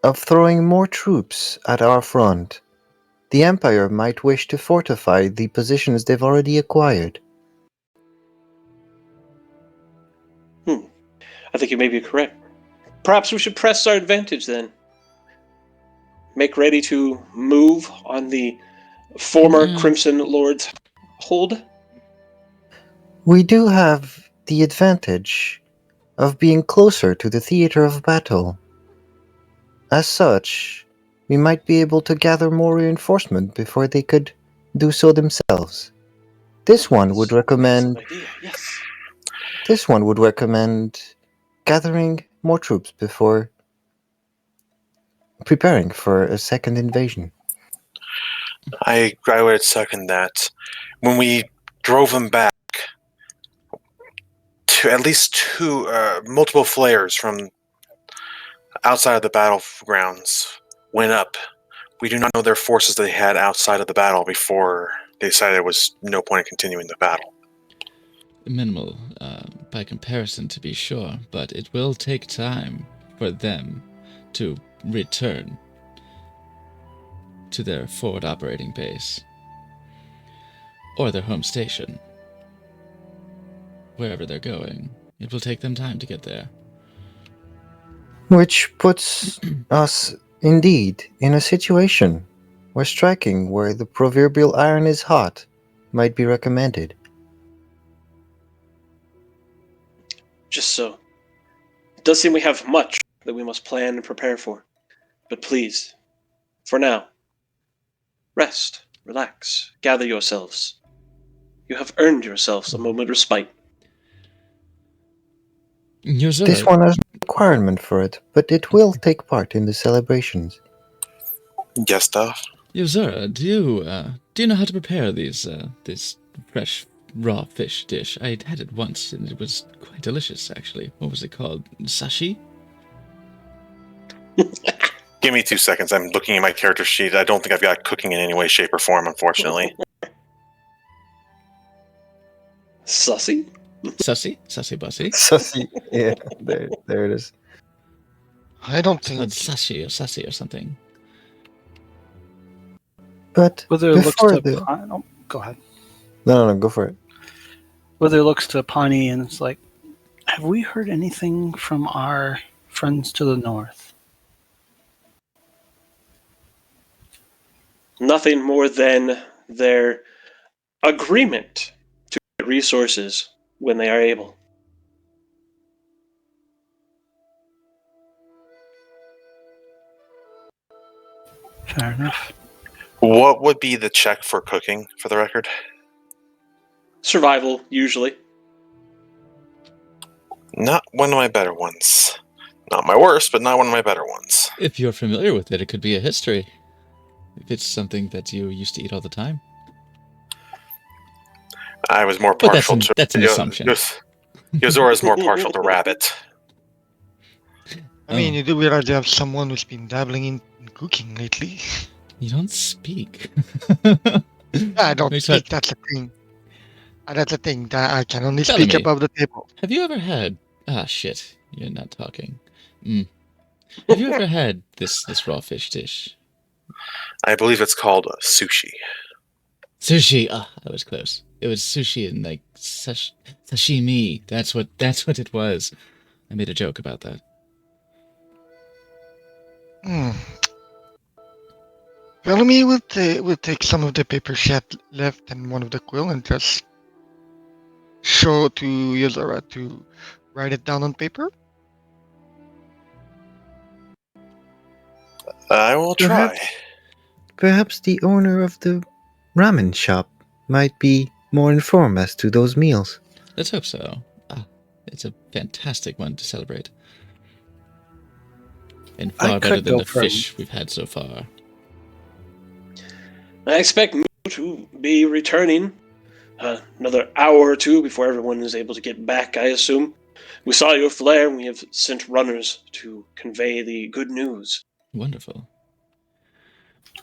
of throwing more troops at our front, the Empire might wish to fortify the positions they've already acquired. I think you may be correct. Perhaps we should press our advantage then. Make ready to move on the former Crimson Lord's hold. We do have the advantage of being closer to the theater of battle. As such, we might be able to gather more reinforcement before they could do so themselves. This one would recommend Yes. gathering more troops before preparing for a second invasion. I would second that. When we drove them back, to at least multiple flares from outside of the battlegrounds went up. We do not know their forces they had outside of the battle before they decided there was no point in continuing the battle. Minimal, by comparison, to be sure, but it will take time for them to return to their forward operating base or their home station. Wherever they're going, it will take them time to get there. Which puts us, indeed, in a situation where striking where the proverbial iron is hot might be recommended. Just so. It does seem we have much that we must plan and prepare for. But please, for now, rest, relax, gather yourselves. You have earned yourselves a moment of respite. This one has no requirement for it, but it will take part in the celebrations. Yes, Duff. Yozora, do you know how to prepare this fresh raw fish dish? I had it once and it was quite delicious, actually. What was it called? Sashi? Give me 2 seconds. I'm looking at my character sheet. I don't think I've got cooking in any way, shape, or form, unfortunately. Sussy? Sussy? Sussy bussy? Sussy, yeah, there it is. I don't It's called think. sassy or something. But Whether it looks before to go ahead. No, go for it. Whether it looks to Pawnee and it's like, have we heard anything from our friends to the north? Nothing more than their agreement to get resources when they are able. Fair enough. What would be the check for cooking, for the record? Survival, usually. Not one of my better ones. Not my worst, but not one of my better ones. If you're familiar with it, it could be a history. If it's something that you used to eat all the time. I was more But partial to... that's an assumption. Yozora's more partial to rabbit. I mean, you do realize you have someone who's been dabbling in cooking lately. You don't speak. I don't Makes speak, sense. that's the thing. That's the thing, that I can only Telling speak me. above the table. Have you ever had... Ah, shit. You're not talking. Have you ever had this raw fish dish? I believe it's called sushi. Sushi. Ah, I was close. It was sushi and like sashimi. That's what it was. I made a joke about that. Bellamy will take some of the paper she had left and one of the quill and just show to Yuzara to write it down on paper? I will try. Perhaps the owner of the ramen shop might be more informed as to those meals. Let's hope so. It's a fantastic one to celebrate. And I far better could than go the for- fish we've had so far. I expect Moo to be returning another hour or two before everyone is able to get back, I assume. We saw your flare, and we have sent runners to convey the good news. Wonderful.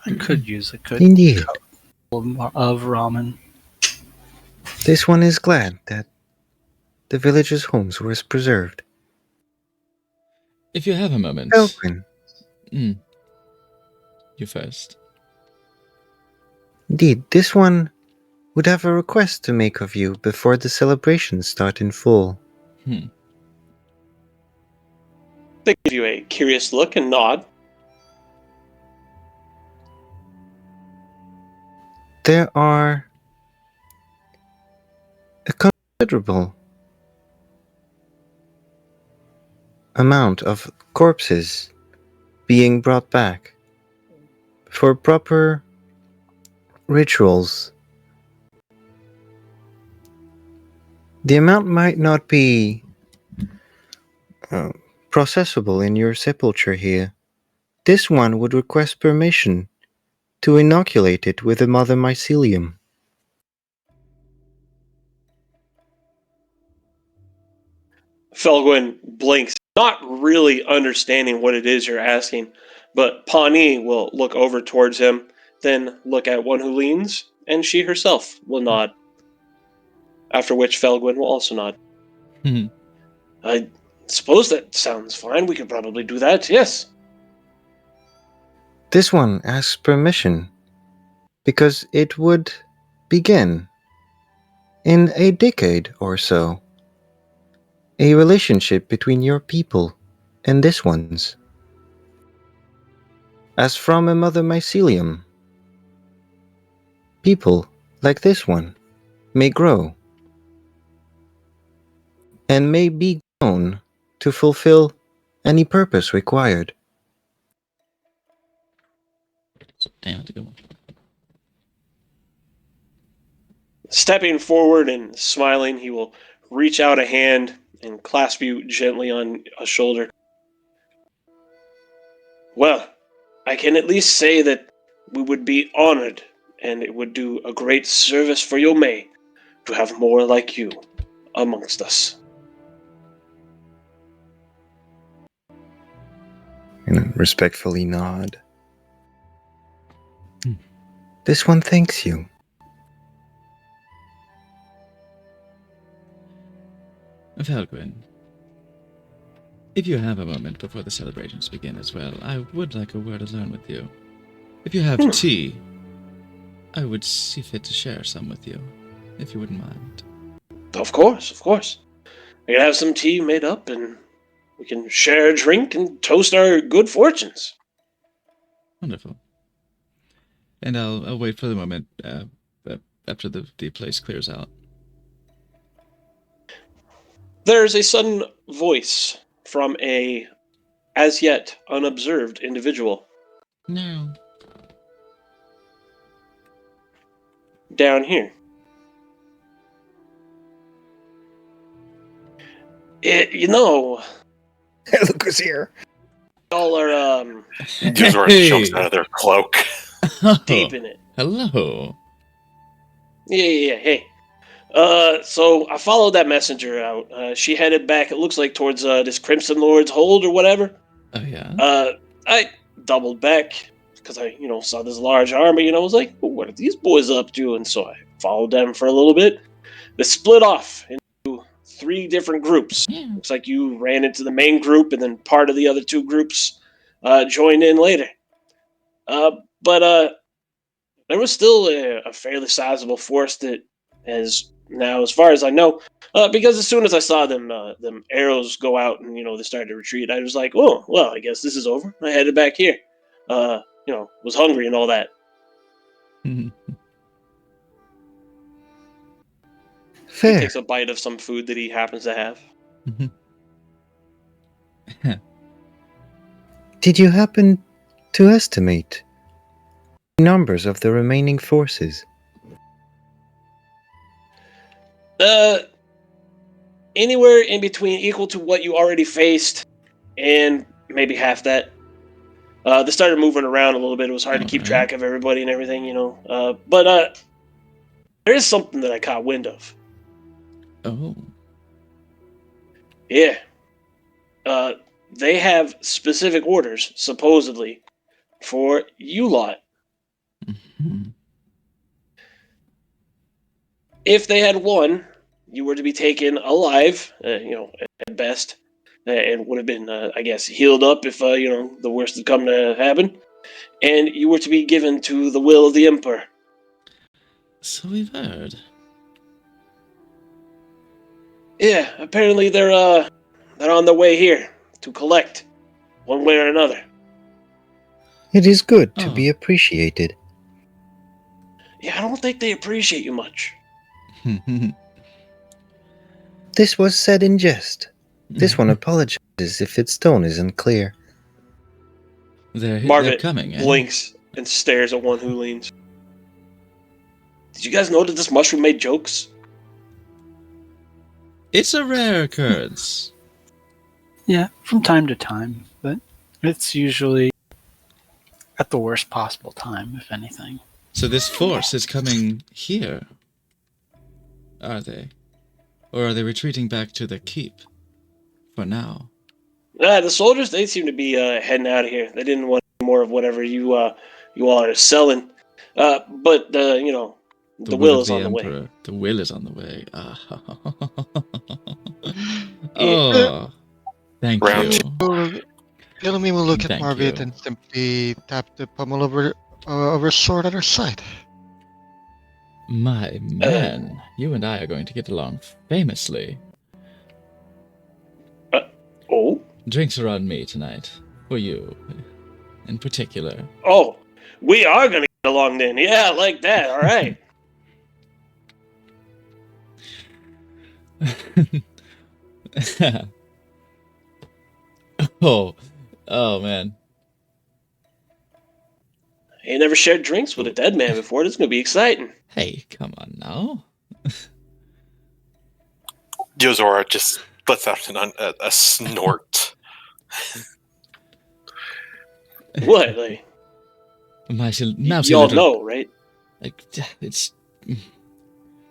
I could use a good Indeed. of ramen. This one is glad that the village's homes were preserved. If you have a moment. Elquin, You first. indeed, this one would have a request to make of you before the celebrations start in full. They give you a curious look and nod. There are a considerable amount of corpses being brought back for proper rituals. The amount might not be processable in your sepulture here. This one would request permission to inoculate it with a mother mycelium. Felgwyn blinks, not really understanding what it is you're asking, but Pawnee will look over towards him, then look at one who leans, and she herself will nod. After which Felgwyn will also nod. I suppose that sounds fine. We could probably do that, yes. This one asks permission because it would begin in a decade or so a relationship between your people and this one's. As from a mother mycelium, people like this one may grow and may be grown to fulfill any purpose required. Damn, that's a good one. Stepping forward and smiling, he will reach out a hand and clasp you gently on a shoulder. Well, I can at least say that we would be honored, and it would do a great service for Yomei to have more like you amongst us. And respectfully nod. This one thanks you. Felgwyn, if you have a moment before the celebrations begin as well, I would like a word alone with you. If you have tea, I would see fit to share some with you, if you wouldn't mind. Of course, of course. We can have some tea made up, and we can share a drink and toast our good fortunes. Wonderful. And I'll wait for the moment after the place clears out. There's a sudden voice from a as yet unobserved individual No. down here. Look who's here. Y'all are Yuzora jumps out of their cloak. deep in it. Hello. Yeah. Hey. So I followed that messenger out. She headed back, it looks like, towards this Crimson Lord's hold or whatever. Oh, yeah? I doubled back because I, saw this large army, and I was like, what are these boys up to? And so I followed them for a little bit. They split off into 3 different groups. Yeah. Looks like you ran into the main group, and then part of the other 2 groups joined in later. But there was still a fairly sizable force that is now, as far as I know, because as soon as I saw them arrows go out and they started to retreat, I was like, oh well, I guess this is over. I headed back here. Was hungry and all that. He Fair. takes a bite of some food that he happens to have. Did you happen to estimate the numbers of the remaining forces? Anywhere in between equal to what you already faced and maybe half that. They started moving around a little bit. It was hard to keep Alright. track of everybody and everything, But there is something that I caught wind of. Oh. Yeah. They have specific orders, supposedly, for you lot. Mhm. If they had won, you were to be taken alive, at best, and would have been, I guess, healed up if, the worst had come to happen. And you were to be given to the will of the Emperor. So we've heard. Yeah, apparently they're on their way here to collect, one way or another. It is good to Oh. be appreciated. Yeah, I don't think they appreciate you much. This was said in jest. This one apologizes if its tone isn't clear. They're Marvin coming, eh? blinks and stares at one who leans. Did you guys know that this mushroom made jokes? It's a rare occurrence. Yeah, from time to time, but it's usually at the worst possible time, if anything. So this force is coming here. Are they? Or are they retreating back to the keep? For now. The soldiers, they seem to be heading out of here. They didn't want any more of whatever you all are selling. But the will is on the way. The will is on the way. Yeah. Oh, thank Round you. Philomene will look at Thank Marvit you. and simply tap the pommel of her sword at her side. My man, you and I are going to get along famously. Oh? Drinks are on me tonight. For you, in particular. Oh, we are going to get along then. Yeah, I like that. All right. oh man. I ain't never shared drinks with a dead man before. This is going to be exciting. Hey, come on now. Yozora just lets out a snort. What? Like, Mousy y'all little, know, right? like it's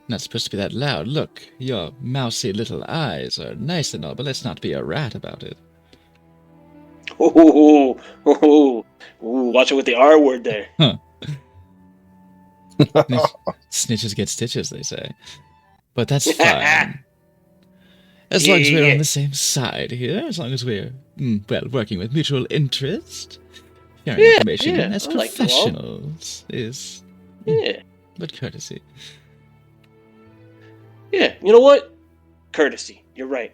not supposed to be that loud. Look, your mousy little eyes are nice and all, but let's not be a rat about it. Ooh, watch it with the R word there. Snitches get stitches, they say. But that's fine. As long as we're Yeah. on the same side here, as long as we're, working with mutual interest, sharing information yeah, as I like you all. professionals is Yeah. but courtesy. Yeah, you know what? Courtesy. You're right.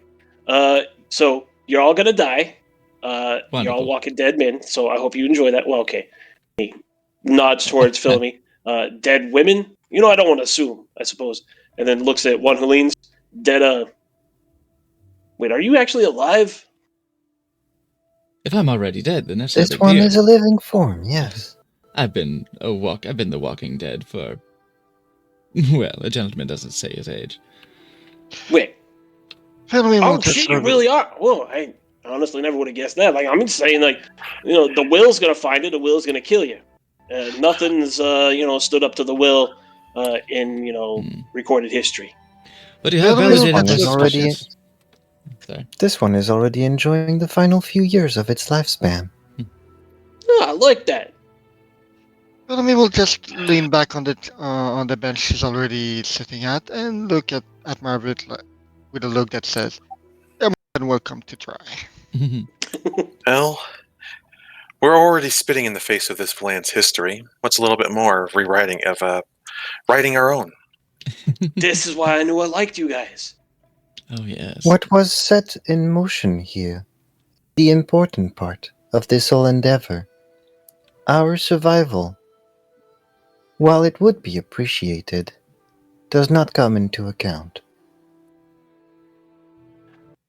So you're all gonna die. You're all Wonderful. walking dead men. So I hope you enjoy that. Well, okay. He nods towards Philomene. Dead women. I don't want to assume. I suppose. And then looks at one who leans. Dead. Wait, are you actually alive? If I'm already dead, then that's no This big one deal. is a living form, yes. I've been the Walking Dead for well, a gentleman doesn't say his age. Wait. Philomene will Oh just shit! sort You of- really are. Whoa! I honestly never would have guessed that. Like I'm just saying, the will's gonna find it. The will's gonna kill you. Nothing's stood up to the will in recorded history. But you have Well, validated one my is already- suspicions. Sorry. This one is already enjoying the final few years of its lifespan. Oh, I like that. Philomene will just lean back on the bench she's already sitting at and look at Marvit with a look that says, "You're more than welcome to try." Well, we're already spitting in the face of this land's history. What's a little bit more of writing our own? This is why I knew I liked you guys. Oh yes. What was set in motion here? The important part of this whole endeavor. Our survival, while it would be appreciated, does not come into account.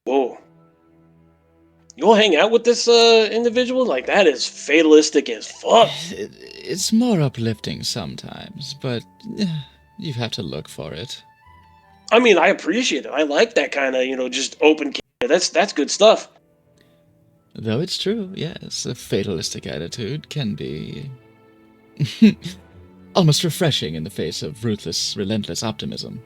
Whoa. You'll hang out with this individual? Like, that is fatalistic as fuck. It's more uplifting sometimes, but you have to look for it. I mean, I appreciate it. I like that kind of, just open. That's good stuff. Though it's true, yes, a fatalistic attitude can be almost refreshing in the face of ruthless, relentless optimism.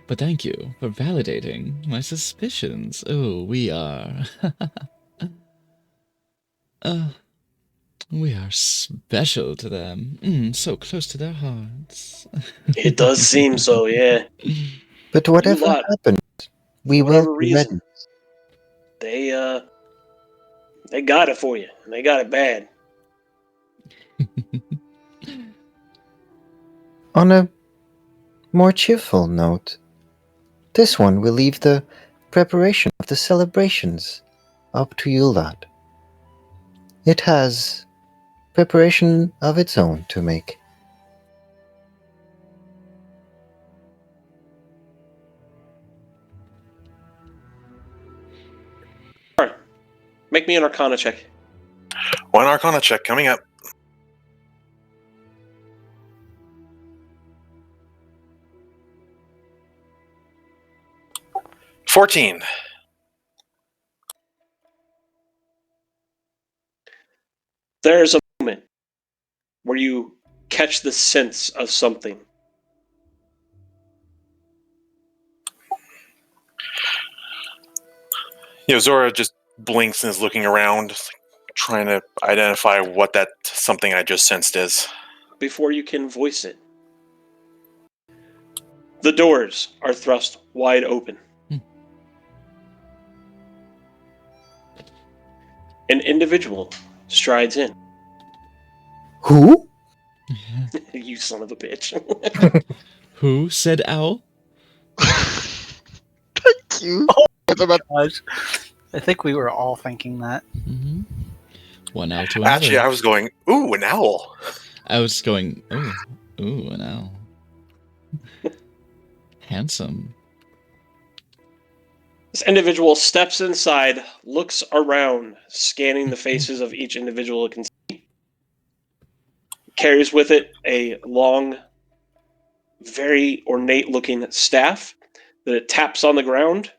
But thank you for validating my suspicions. Oh, we are... we are special to them. So close to their hearts. It does seem so, yeah. But whatever lot. happens, we For will whatever be reason. ready. They got it for you, and they got it bad. On a more cheerful note, this one will leave the preparation of the celebrations up to you lot. It has preparation of its own to make. Alright. Make me an Arcana check. One Arcana check coming up. $14. There's a moment where you catch the sense of something. Zora just blinks and is looking around, trying to identify what that something I just sensed is. Before you can voice it, the doors are thrust wide open. An individual strides in. Who? You son of a bitch. Who said owl? Thank you. Gosh. I think we were all thinking that. Mm-hmm. One owl to another. Actually, I was going, ooh, an owl. I was going, ooh, an owl. Handsome. This individual steps inside, looks around, scanning the faces of each individual it can see. Carries with it a long, very ornate-looking staff that it taps on the ground,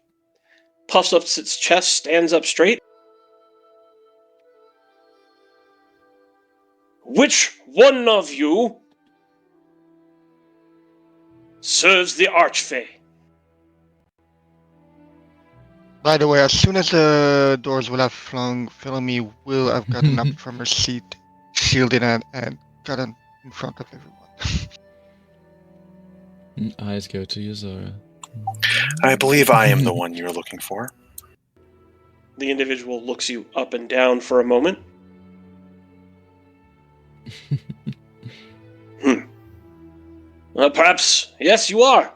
puffs up its chest, stands up straight. Which one of you serves the Archfey? By the way, as soon as the doors will have flung, Philomene will have gotten up from her seat, shielded and gotten in front of everyone. Eyes go to Yuzora. I believe I am the one you're looking for. The individual looks you up and down for a moment. Perhaps, yes, you are.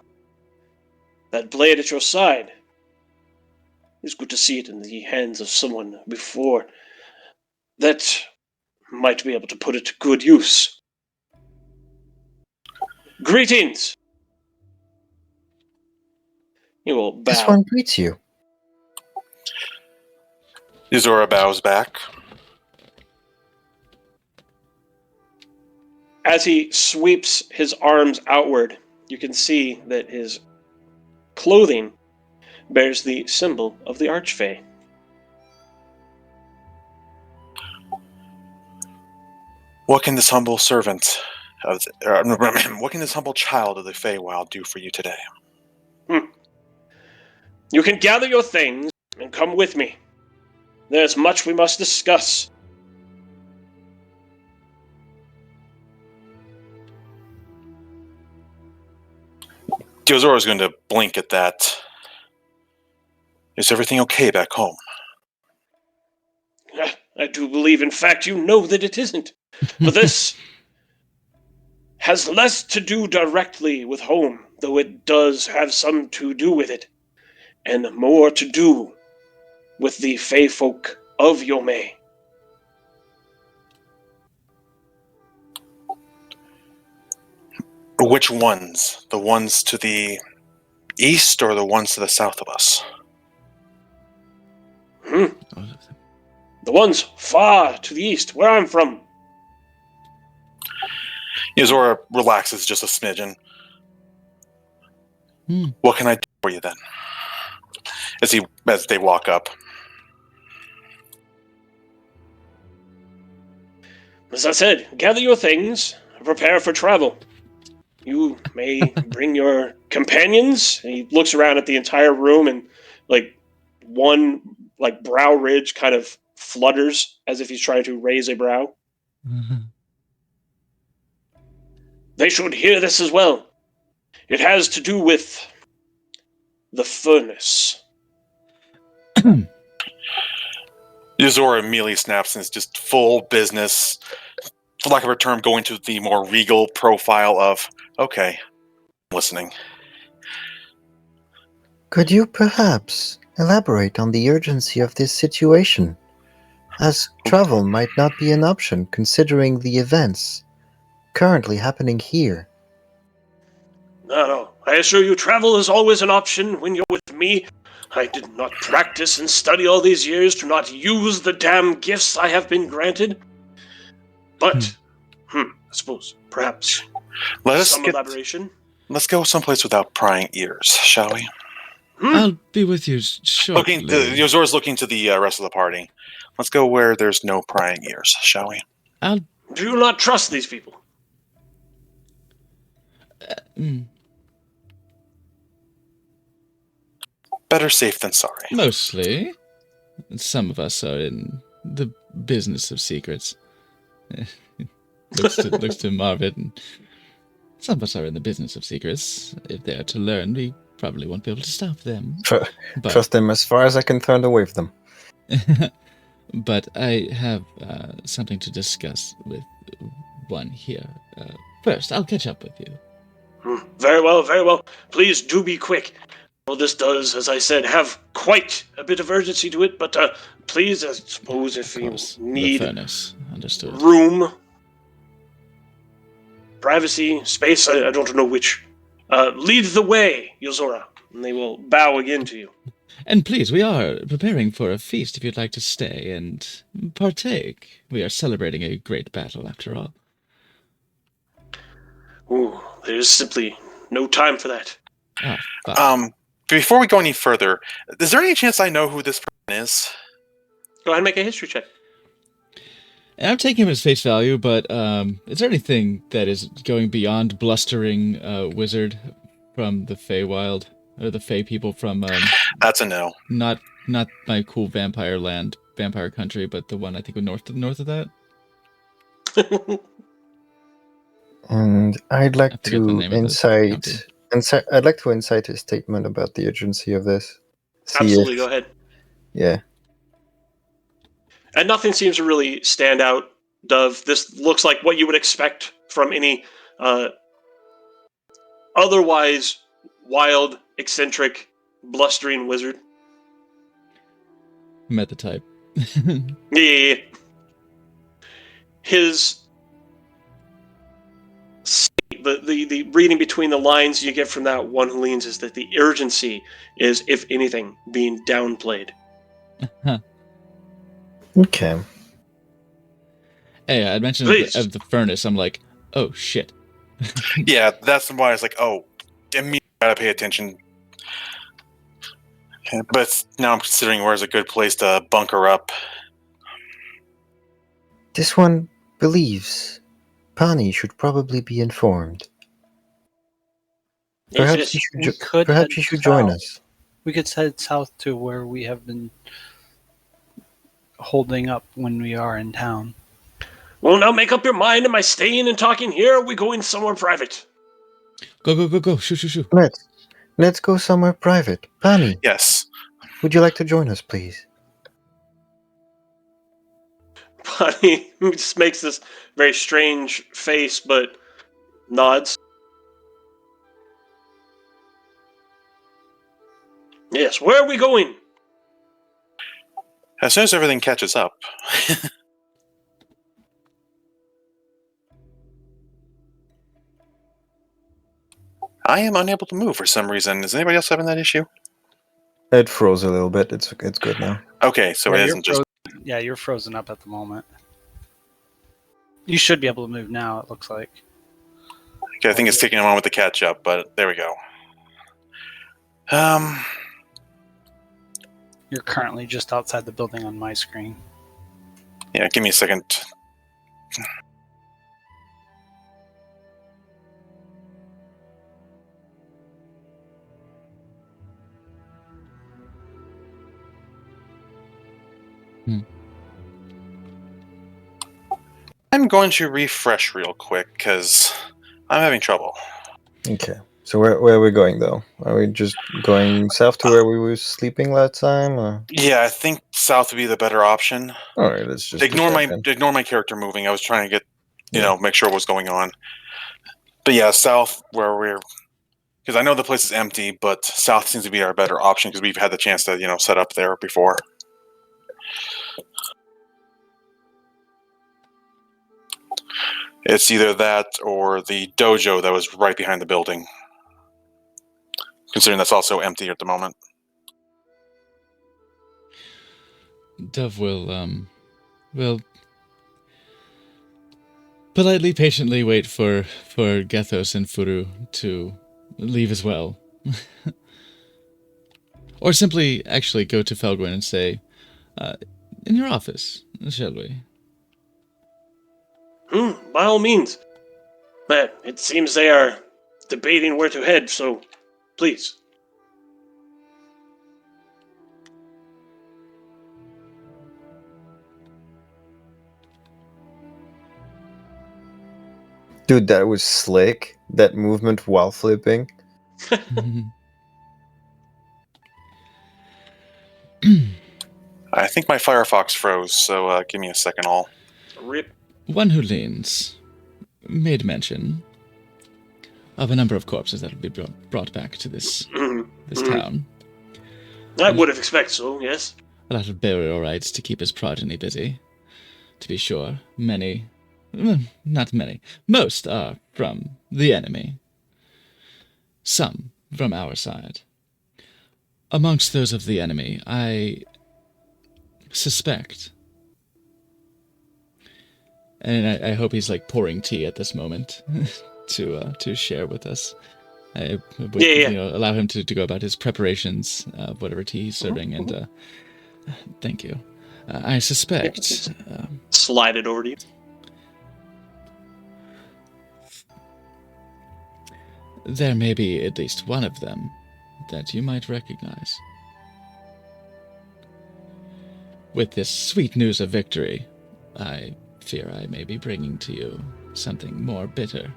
That blade at your side. It's good to see it in the hands of someone before that might be able to put it to good use. Greetings! You will bow. This one greets you. Zora bows back. As he sweeps his arms outward, you can see that his clothing bears the symbol of the Archfey. What can this humble servant, what can this humble child of the Feywild do for you today? You can gather your things and come with me. There's much we must discuss. Zora's going to blink at that. Is everything okay back home? I do believe, in fact, you know that it isn't. But this has less to do directly with home, though it does have some to do with it, and more to do with the Fey folk of Yome. Which ones? The ones to the east or the ones to the south of us? Hmm. The ones far to the east, where I'm from. Yozora relaxes just a smidgen. What can I do for you then? As they walk up. As I said, gather your things and prepare for travel. You may bring your companions. And he looks around at the entire room, and one brow ridge kind of flutters as if he's trying to raise a brow. They should hear this as well. It has to do with the furnace. Yozora immediately snaps and is just full business, for lack of a term, going to the more regal profile of, okay, I'm listening. Could you perhaps elaborate on the urgency of this situation, as travel might not be an option considering the events currently happening here? No. I assure you, travel is always an option when you're with me. I did not practice and study all these years to not use the damn gifts I have been granted. But, I suppose, perhaps, elaboration. Let's go someplace without prying ears, shall we? I'll be with you shortly. Yozora's looking to the rest of the party. Let's go where there's no prying ears, shall we? Do you not trust these people? Better safe than sorry. Mostly. Some of us are in the business of secrets. looks to Marvin. Some of us are in the business of secrets. If they are to learn, we probably won't be able to stop them. Trust them as far as I can turn away from them. But I have something to discuss with one here. First, I'll catch up with you. Very well. Please do be quick. Well, this does, as I said, have quite a bit of urgency to it, but please, I suppose, if you need the furnace. Understood. Room, privacy, space, I don't know which. Lead the way, Yozora, and they will bow again to you. And please, we are preparing for a feast if you'd like to stay and partake. We are celebrating a great battle, after all. Ooh, there's simply no time for that. Before we go any further, is there any chance I know who this person is? Go ahead and make a history check. And I'm taking him as face value, but is there anything that is going beyond blustering wizard from the Feywild? Or the Fey people from... That's a no. Not my cool vampire country, but the one I think north of that? And I'd like to incite a statement about the urgency of this. Absolutely, go ahead. Yeah. And nothing seems to really stand out, Dove. This looks like what you would expect from any otherwise wild, eccentric, blustering wizard. Met the type. Yeah. His... The reading between the lines you get from that one who leans is that the urgency is, if anything, being downplayed. Okay. Hey, I mentioned of the furnace. I'm like, oh shit. Yeah, that's why I was like, oh, immediately gotta pay attention. But now I'm considering where's a good place to bunker up. This one believes Pani should probably be informed. Perhaps she should join us. We could head south to where we have been holding up when we are in town. Well, now make up your mind. Am I staying and talking here, or are we going somewhere private? Go. Shoo. Let's go somewhere private. Pani. Yes. Would you like to join us, please? Pani just makes this very strange face, but nods. Yes, where are we going? As soon as everything catches up. I am unable to move for some reason. Is anybody else having that issue? It froze a little bit. It's good now. Okay, so Yeah, it you're isn't just. Yeah, you're frozen up at the moment. You should be able to move now, it looks like. Okay, I think it's taking a moment to catch up, but there we go. You're currently just outside the building on my screen. Yeah, give me a second. I'm going to refresh real quick because I'm having trouble. Okay. So where are we going though? Are we just going south to where we were sleeping last time? Or? Yeah, I think south would be the better option. All right, let's just Ignore do that then. my character moving. I was trying to get make sure what's going on. But yeah, south where we're because I know the place is empty, but south seems to be our better option because we've had the chance to set up there before. It's either that or the dojo that was right behind the building. Considering that's also empty at the moment. Dove will politely, patiently wait for Gethos and Furu to leave as well. Or simply actually go to Felgwyn and say, in your office, shall we? By all means. But it seems they are debating where to head, so please. Dude, that was slick. That movement while flipping. I think my Firefox froze, so give me a second. Rip. One who leans made mention of a number of corpses that will be brought back to this town. I would have expected so, yes. A lot of burial rites to keep his progeny busy. To be sure, not many, most are from the enemy. Some from our side. Amongst those of the enemy, I suspect, and I hope he's like pouring tea at this moment to share with us. I would, allow him to go about his preparations of whatever tea he's serving, and thank you. I suspect. Slide it over to you. There may be at least one of them that you might recognize. With this sweet news of victory, I fear I may be bringing to you something more bitter.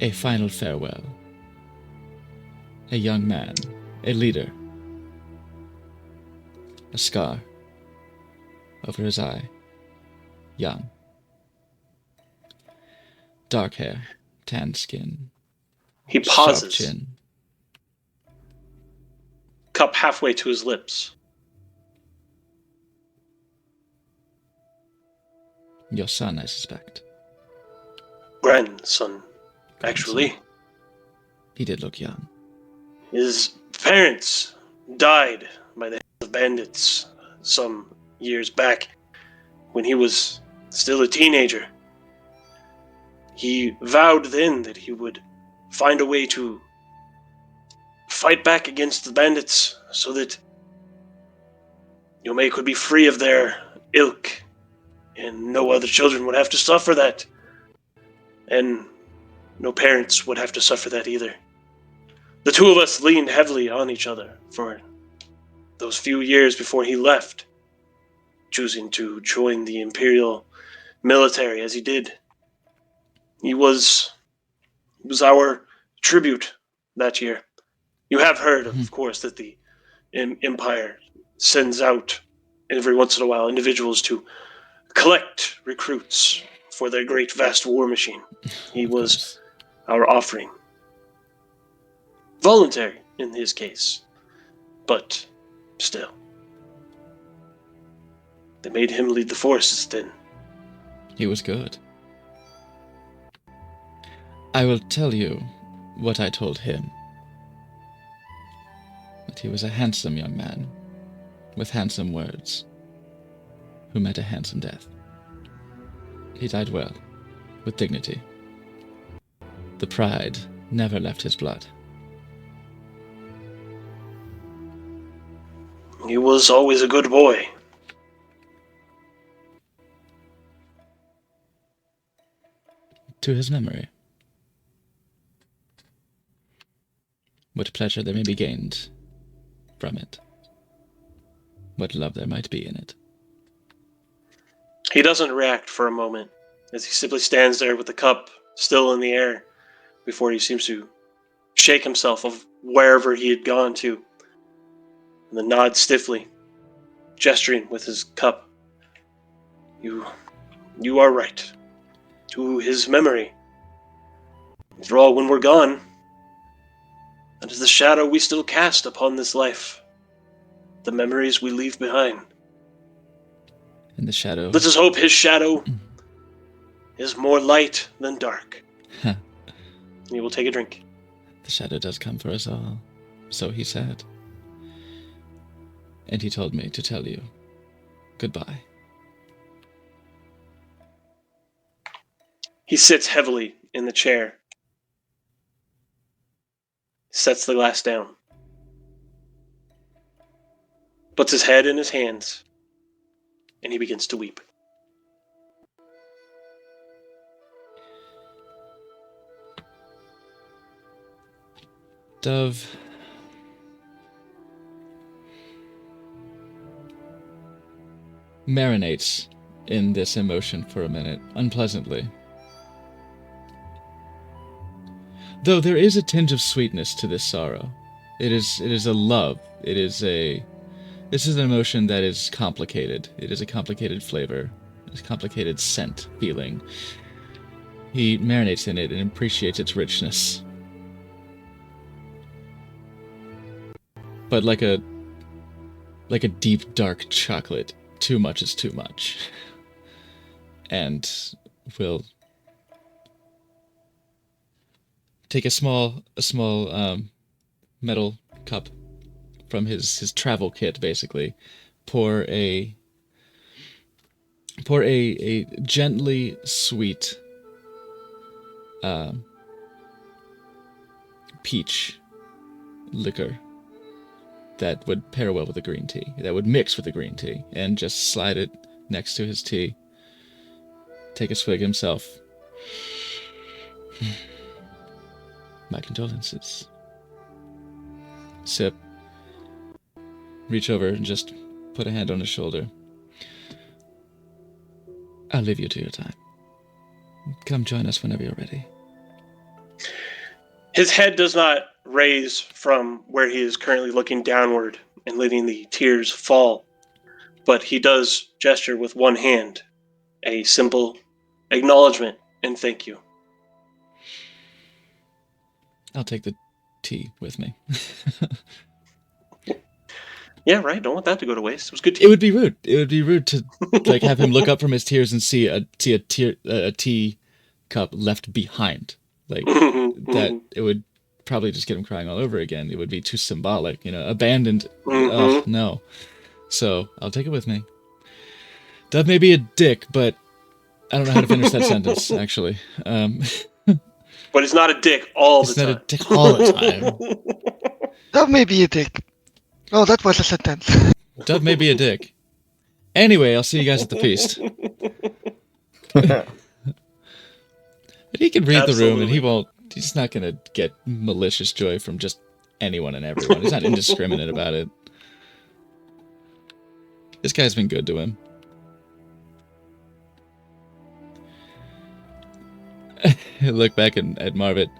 A final farewell. A young man, a leader. A scar over his eye. Young. Dark hair, tanned skin. He pauses. Sharp chin. Cup halfway to his lips. Your son, I suspect. Grandson, actually. He did look young. His parents died by the hands of bandits some years back when he was still a teenager. He vowed then that he would find a way to fight back against the bandits so that Yomei could be free of their ilk and no other children would have to suffer that. And no parents would have to suffer that either. The two of us leaned heavily on each other for those few years before he left, choosing to join the Imperial military as he did. He was our tribute that year. You have heard, of course, that the Empire sends out every once in a while individuals to collect recruits for their great vast war machine. He was our offering. Voluntary in his case, but still. They made him lead the forces then. He was good. I will tell you what I told him. That he was a handsome young man, with handsome words, who met a handsome death. He died well, with dignity. The pride never left his blood. He was always a good boy. To his memory. What pleasure there may be gained from it. What love there might be in it. He doesn't react for a moment, as he simply stands there with the cup still in the air, before he seems to shake himself of wherever he had gone to, and then nods stiffly, gesturing with his cup. You are right. To his memory. After all, when we're gone, that is the shadow we still cast upon this life. The memories we leave behind. In the shadow. Let us hope his shadow is more light than dark. Huh. And he will take a drink. The shadow does come for us all. So he said. And he told me to tell you goodbye. He sits heavily in the chair. Sets the glass down. Puts his head in his hands. And he begins to weep. Dove marinates in this emotion for a minute, unpleasantly. Though there is a tinge of sweetness to this sorrow. It is a love. This is an emotion that is complicated. It is a complicated flavor. It's a complicated scent, feeling. He marinates in it and appreciates its richness. But like a deep, dark chocolate, too much is too much. And will take a small metal cup from his travel kit, basically. Pour a gently sweet peach liquor that would pair well with the green tea, that would mix with the green tea, and just slide it next to his tea. Take a swig himself. My condolences. Sip. Reach over and just put a hand on his shoulder. I'll leave you to your time. Come join us whenever you're ready. His head does not raise from where he is currently looking downward and letting the tears fall, but he does gesture with one hand, a simple acknowledgement and thank you. I'll take the tea with me. Yeah, right. Don't want that to go to waste. It was good tea. It would be rude. It would be rude to like have him look up from his tears and see a tea cup left behind. Like that, it would probably just get him crying all over again. It would be too symbolic, abandoned. Oh, no. So I'll take it with me. Dove may be a dick, but I don't know how to finish that sentence, actually. But he's not a dick all the time. He's not a dick all the time. That may be a dick. Oh, that was a sentence. Dove may be a dick. Anyway, I'll see you guys at the feast. But he can read the room, and he's not going to get malicious joy from just anyone and everyone. He's not indiscriminate about it. This guy's been good to him. Look back at Marvin.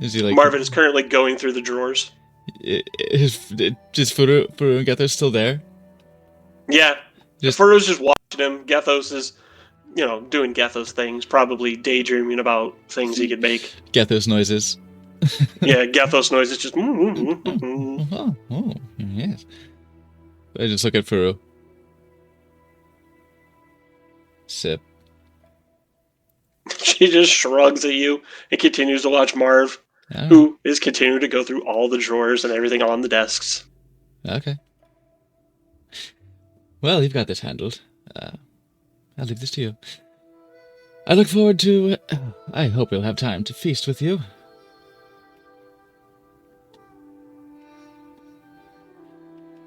Is he like... Marvin is currently going through the drawers. Is Furu and Gethos still there? Yeah. Furu's just watching him. Gethos is, doing Gethos things, probably daydreaming about things he could make. Gethos noises. Yeah, Gethos noises just... Oh, yes. I just look at Furu. Sip. She just shrugs at you and continues to watch Marv, All who is continuing to go through all the drawers and everything on the desks. right. Okay. Well, you've got this handled. I'll leave this to you. I look forward to... I hope we'll have time to feast with you.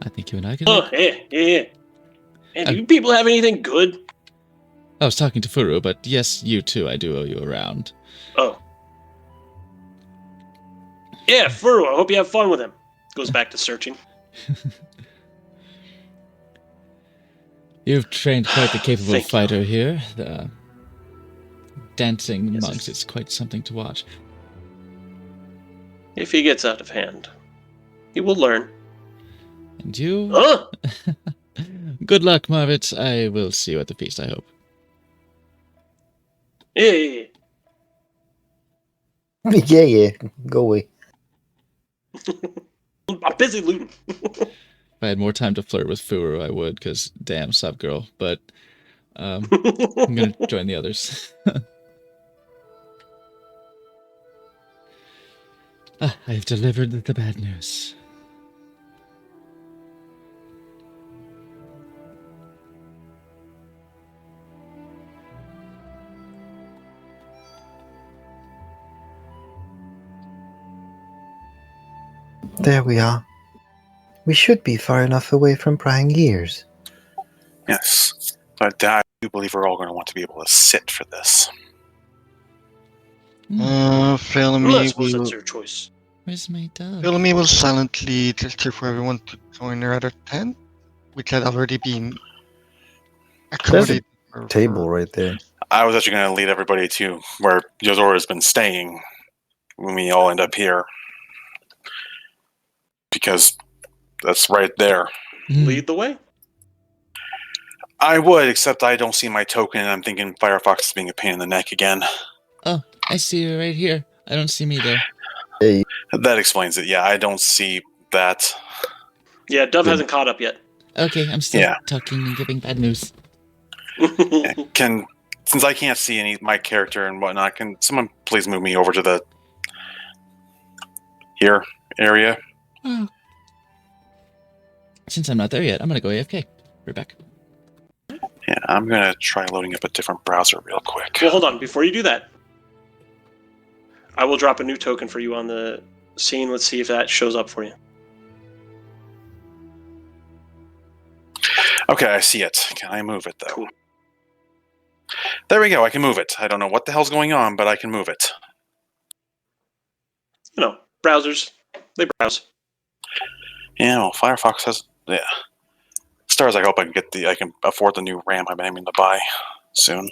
I think you and I can... Oh, yeah. And do you people have anything good? I was talking to Furu, but yes, you too, I do owe you a round. Oh. Yeah, Furu, I hope you have fun with him. Goes back to searching. You've trained quite the capable Thank you. fighter here. The dancing Yes, monks, it's quite something to watch. If he gets out of hand, he will learn. And you? Huh? Good luck, Marvit. I will see you at the feast, I hope. Yeah. Yeah. Go away. I'm busy looting. If I had more time to flirt with Furu, I would, because damn, sub girl. But I'm going to join the others. I've delivered the bad news. There we are. We should be far enough away from prying ears. Yes. But I do believe we're all going to want to be able to sit for this. Well, I Philomene suppose will, that's your choice. Where's my dog? Philomene will silently gesture for everyone to join her other tent, which had already been accommodated. for- Table right there. I was actually going to lead everybody to where Yozora has been staying when we all end up here. Because that's right there. Lead the way. I would, except I don't see my token, and I'm thinking Firefox is being a pain in the neck again. Oh, I see you right here. I don't see me there. Hey, That explains it. Yeah, I don't see that. Yeah, Dove hasn't caught up yet. Okay, I'm still Yeah. talking and giving bad news. Since I can't see any my character and whatnot, can someone please move me over to the here area? Oh. Since I'm not there yet, I'm gonna go AFK. Right back. Yeah, I'm gonna try loading up a different browser real quick. Well, hold on. Before you do that, I will drop a new token for you on the scene. Let's see if that shows up for you. Okay, I see it. Can I move it though? Cool. There we go. I can move it. I don't know what the hell's going on, but I can move it. You know, browsers, they browse. Yeah, well, Firefox has Stars. I hope I can afford the new RAM I'm aiming to buy soon.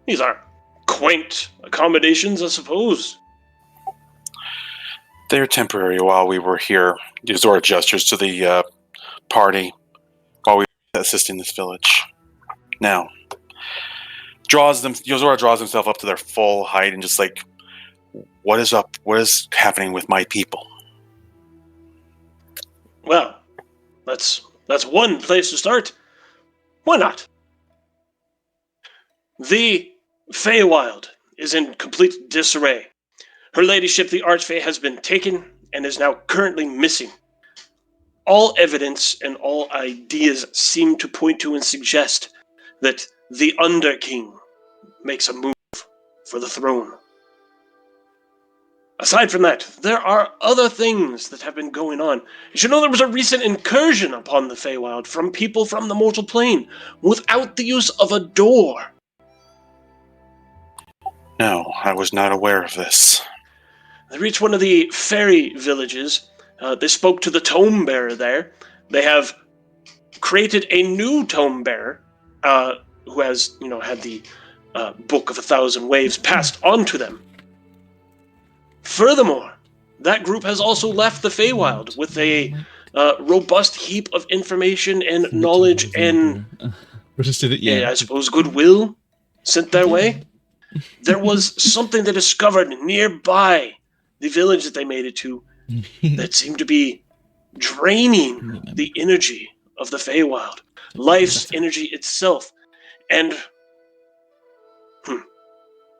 These are quaint accommodations, I suppose. They're temporary while we were here. Yozora gestures to the party while we were assisting this village. Now, Yozora draws himself up to their full height and just like, what is up? What is happening with my people? Well, that's one place to start. Why not? The Feywild is in complete disarray. Her ladyship, the Archfey, has been taken and is now currently missing. All evidence and all ideas seem to point to and suggest that the Underking makes a move for the throne. Aside from that, there are other things that have been going on. You should know there was a recent incursion upon the Feywild from people from the mortal plane without the use of a door. No, I was not aware of this. They reached one of the fairy villages. They spoke to the tome bearer there. They have created a new tome bearer who has, had the Book of 1,000 Waves passed on to them. Furthermore, that group has also left the Feywild with a robust heap of information and knowledge and, We'll just do that. I suppose, goodwill. sent their way. There was something they discovered nearby the village that they made it to that seemed to be draining the energy of the Feywild, life's energy itself. And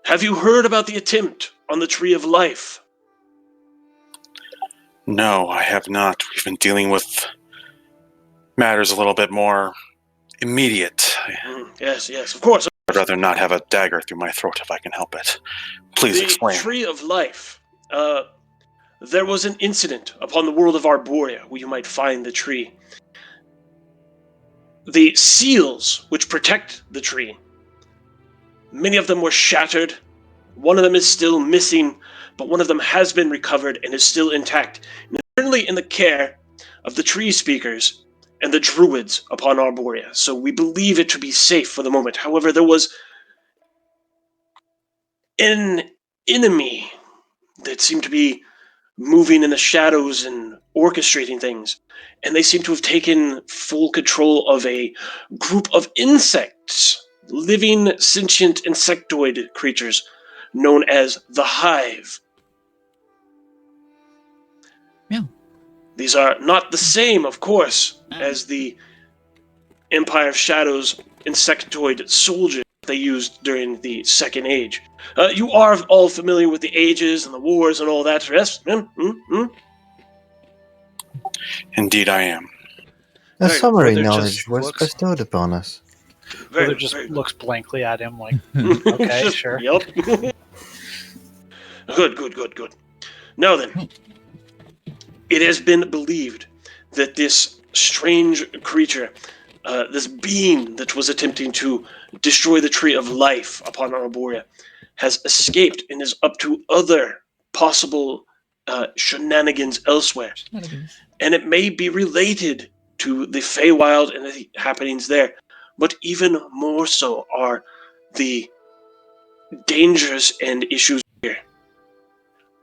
have you heard about the attempt on the Tree of Life? No, I have not. We've been dealing with matters a little bit more immediate. Yes, of course. I'd rather not have a dagger through my throat if I can help it. Please explain. The Tree of Life. There was an incident upon the world of Arborea where you might find the tree. The seals which protect the tree, many of them were shattered. One of them is still missing, but one of them has been recovered and is still intact, and is currently in the care of the tree speakers and the druids upon Arborea. So we believe it to be safe for the moment. However, there was an enemy that seemed to be moving in the shadows and orchestrating things, and they seem to have taken full control of a group of insects, living sentient insectoid creatures known as the Hive. Yeah. These are not the same, of course, as the Empire of Shadows insectoid soldiers they used during the Second Age. You are all familiar with the ages and the wars and all that, yes? Indeed, I am. A Very- summary Further knowledge just was looks- bestowed upon us. Brother just looks blankly at him like, okay, sure. Yep. Good. Now then, it has been believed that this strange creature, this being that was attempting to destroy the Tree of Life upon Arborea, has escaped and is up to other possible shenanigans elsewhere. And it may be related to the Feywild and the happenings there. But even more so are the dangers and issues here.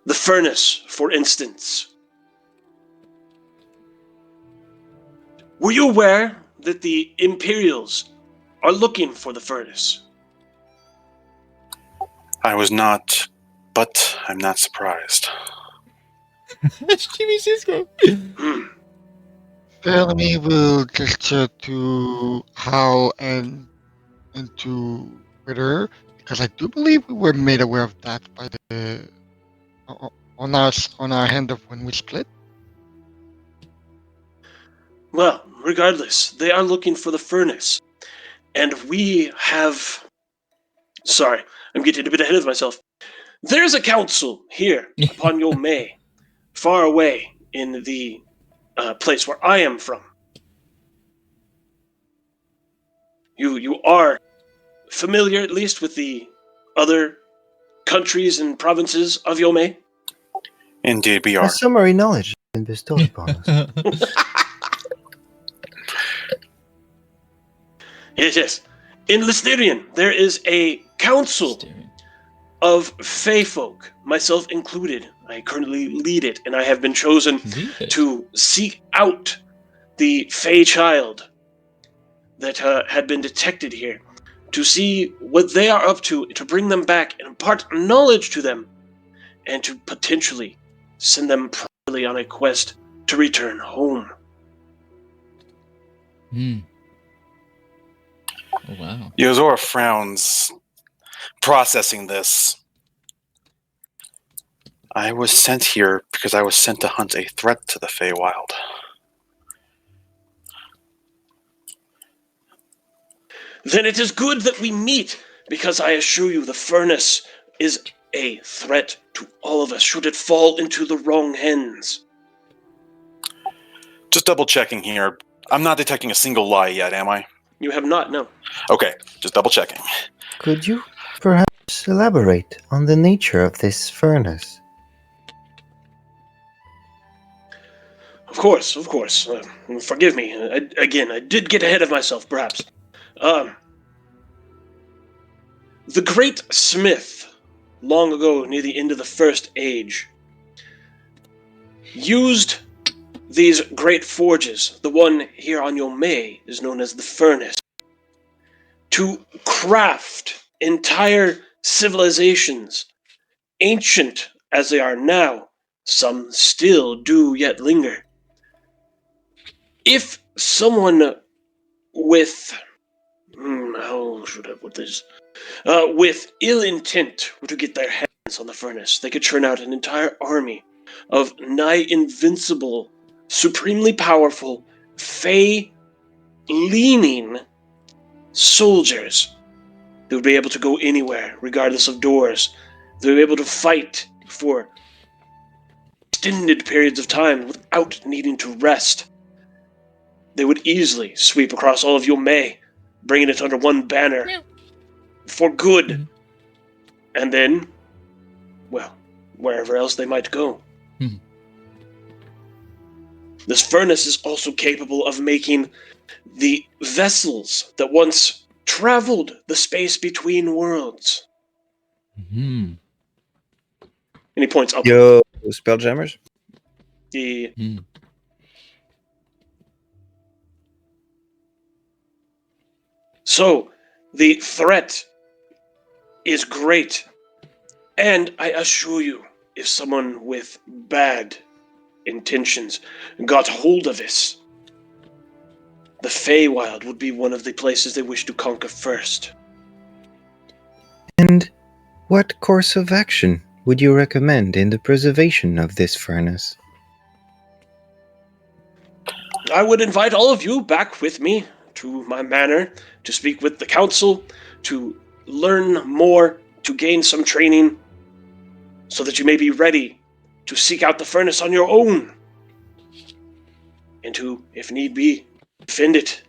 The furnace, for instance. Were you aware that the Imperials are looking for the furnace? I was not, but I'm not surprised. Jimmy Cisco. Bellamy will gesture to Hal and to Ritter, because I do believe we were made aware of that by the on our hand of when we split. Well, regardless, they are looking for the furnace. And we have... Sorry, I'm getting a bit ahead of myself. There's a council here upon your May, far away in the place where I am from. You are familiar, at least, with the other countries and provinces of Yomei? Indeed, we A are. summary knowledge has been bestowed upon us. Yes. In Lysterion, there is a council of Fey folk, myself included. I currently lead it, and I have been chosen to seek out the Fey child that had been detected here, to see what they are up to bring them back and impart knowledge to them, and to potentially send them properly on a quest to return home. Oh, wow. Yozora frowns, processing this. I was sent here because I was sent to hunt a threat to the Feywild. Then it is good that we meet, because I assure you the furnace is a threat to all of us should it fall into the wrong hands. Just double checking here. I'm not detecting a single lie yet, am I? You have not, no. Okay, just double checking. Could you perhaps elaborate on the nature of this furnace? Of course. Forgive me. I did get ahead of myself, perhaps. The Great Smith, long ago near the end of the First Age, used these great forges. The one here on Yomei is known as the Furnace, to craft entire civilizations, ancient as they are now, some still do yet linger. If someone with how should I put this? With ill intent were to get their hands on the furnace, they could churn out an entire army of nigh invincible, supremely powerful, fey-leaning soldiers. They would be able to go anywhere, regardless of doors. They would be able to fight for extended periods of time without needing to rest. They would easily sweep across all of Yomei, bringing it under one banner for good. And then, well, wherever else they might go. This furnace is also capable of making the vessels that once traveled the space between worlds. Mhm. And he points up. Yo, Spelljammers? The So, the threat is great. And I assure you, if someone with bad intentions got hold of this, the Feywild would be one of the places they wish to conquer first. And what course of action would you recommend in the preservation of this furnace? I would invite all of you back with me to my manor to speak with the council, to learn more, to gain some training, so that you may be ready to seek out the furnace on your own, and to, if need be, defend it.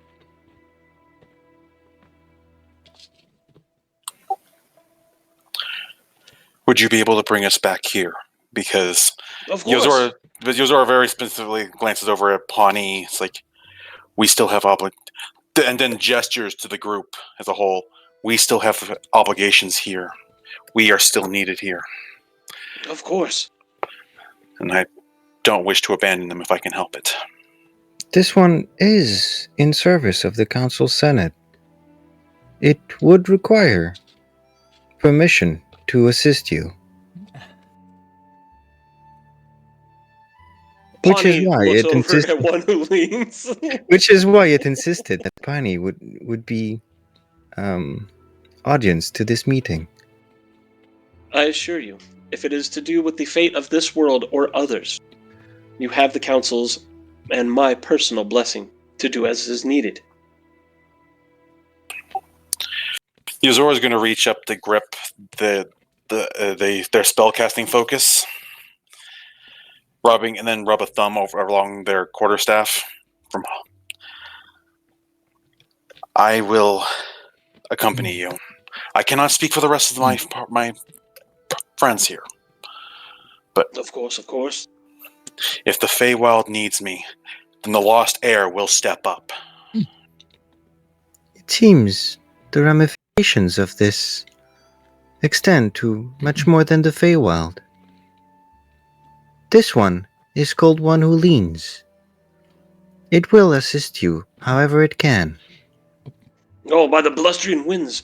Would you be able to bring us back here? Because Of course. Yozora very specifically glances over at Pawnee. It's like, we still have and then gestures to the group as a whole. We still have obligations here. We are still needed here. Of course. And I don't wish to abandon them if I can help it. This one is in service of the Council Senate. It would require permission to assist you. Which is Pawnee why looks it over insisted. at one who leans. Which is why it insisted that Pani would be audience to this meeting. I assure you, if it is to do with the fate of this world or others, you have the council's and my personal blessing to do as is needed. Yozora is going to reach up to grip their spellcasting focus, and then rub a thumb along their quarterstaff. I will accompany you. I cannot speak for the rest of my friends here, but Of course. if the Feywild needs me, then the Lost Heir will step up. It seems the ramifications of this extend to much more than the Feywild. This one is called One Who Leans. It will assist you however it can. Oh, by the blustering winds.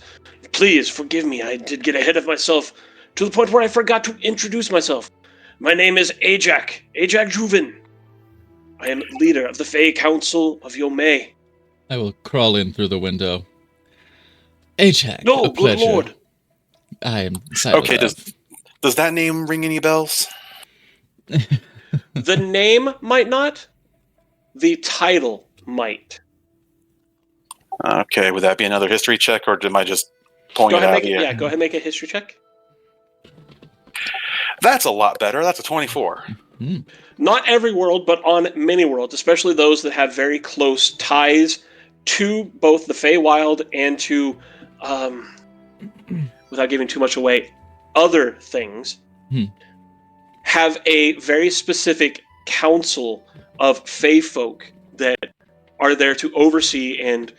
Please forgive me, I did get ahead of myself to the point where I forgot to introduce myself. My name is Ajak Juven. I am leader of the Fey Council of Yomei. I will crawl in through the window. Ajak, No, a good pleasure. lord. I am silent. Okay, does that name ring any bells? The name might not. The title might. Okay, would that be another history check, or am I just pulling it out of the air? Go ahead and make a history check. That's a lot better. That's a 24. Not every world, but on many worlds, especially those that have very close ties to both the Feywild and to, without giving too much away, other things, have a very specific council of Fey folk that are there to oversee and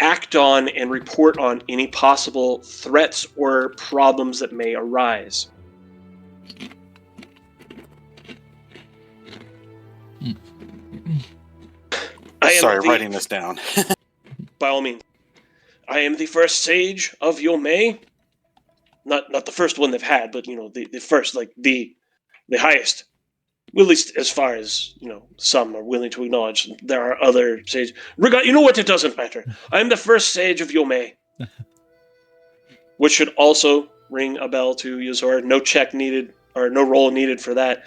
act on and report on any possible threats or problems that may arise. Sorry, writing this down. By all means. I am the first sage of Yomei, not the first one they've had, but the first, like the highest. Well, at least as far as some are willing to acknowledge. There are other sages. You know what? It doesn't matter. I am the first sage of Yomei, which should also ring a bell to Yozora. No check needed or no roll needed for that.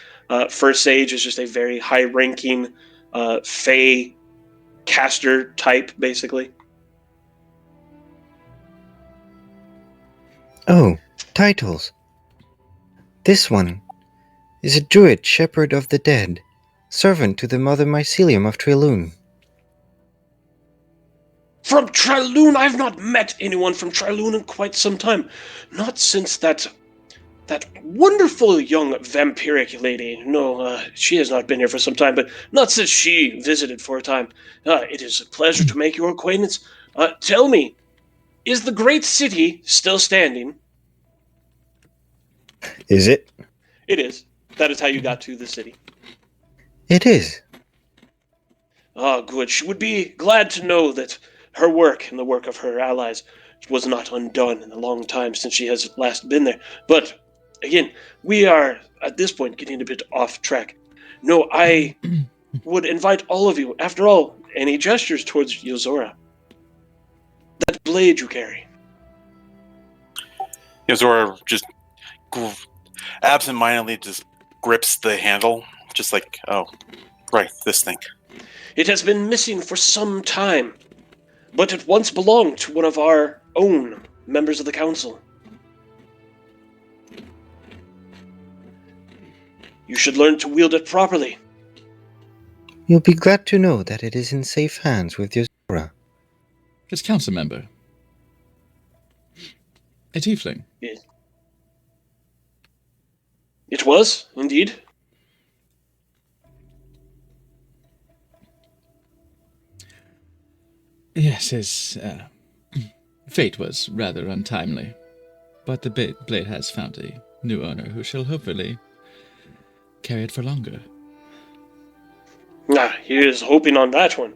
First sage is just a very high-ranking Fey caster type, basically. Oh, titles. This one is a druid shepherd of the dead, servant to the Mother Mycelium of Trilune. From Trilune? I've not met anyone from Trilune in quite some time. Not since that wonderful young vampiric lady. No, she has not been here for some time, but not since she visited for a time. It is a pleasure to make your acquaintance. Tell me, is the great city still standing? Is it? It is. That is how you got to the city. It is. Ah, good. She would be glad to know that her work and the work of her allies was not undone in the long time since she has last been there. But, again, we are, at this point, getting a bit off track. No, I would invite all of you, after all, and he gestures towards Yozora. That blade you carry. Yozora just absentmindedly just grips the handle, just like, oh, right, this thing. It has been missing for some time, but it once belonged to one of our own members of the council. You should learn to wield it properly. You'll be glad to know that it is in safe hands with Yozora. His council member. A tiefling. It was, indeed. Yes, his fate was rather untimely, but the blade has found a new owner who shall hopefully carry it for longer. He is hoping on that one.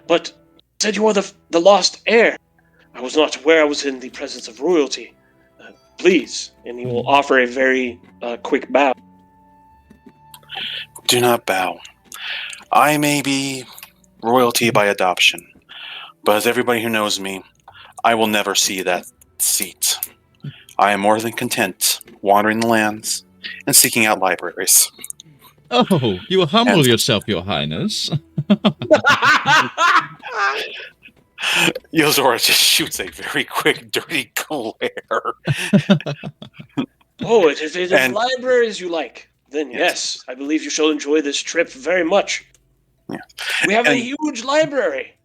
But said you are the lost heir. I was not aware I was in the presence of royalty. Please, and he will offer a very quick bow. Do not bow. I may be royalty by adoption, but as everybody who knows me, I will never see that seat. I am more than content wandering the lands and seeking out libraries. Oh, you humble yourself, Your Highness. Yozora just shoots a very quick, dirty glare. Oh, it is libraries you like. Then yes, I believe you shall enjoy this trip very much. Yeah. We have a huge library.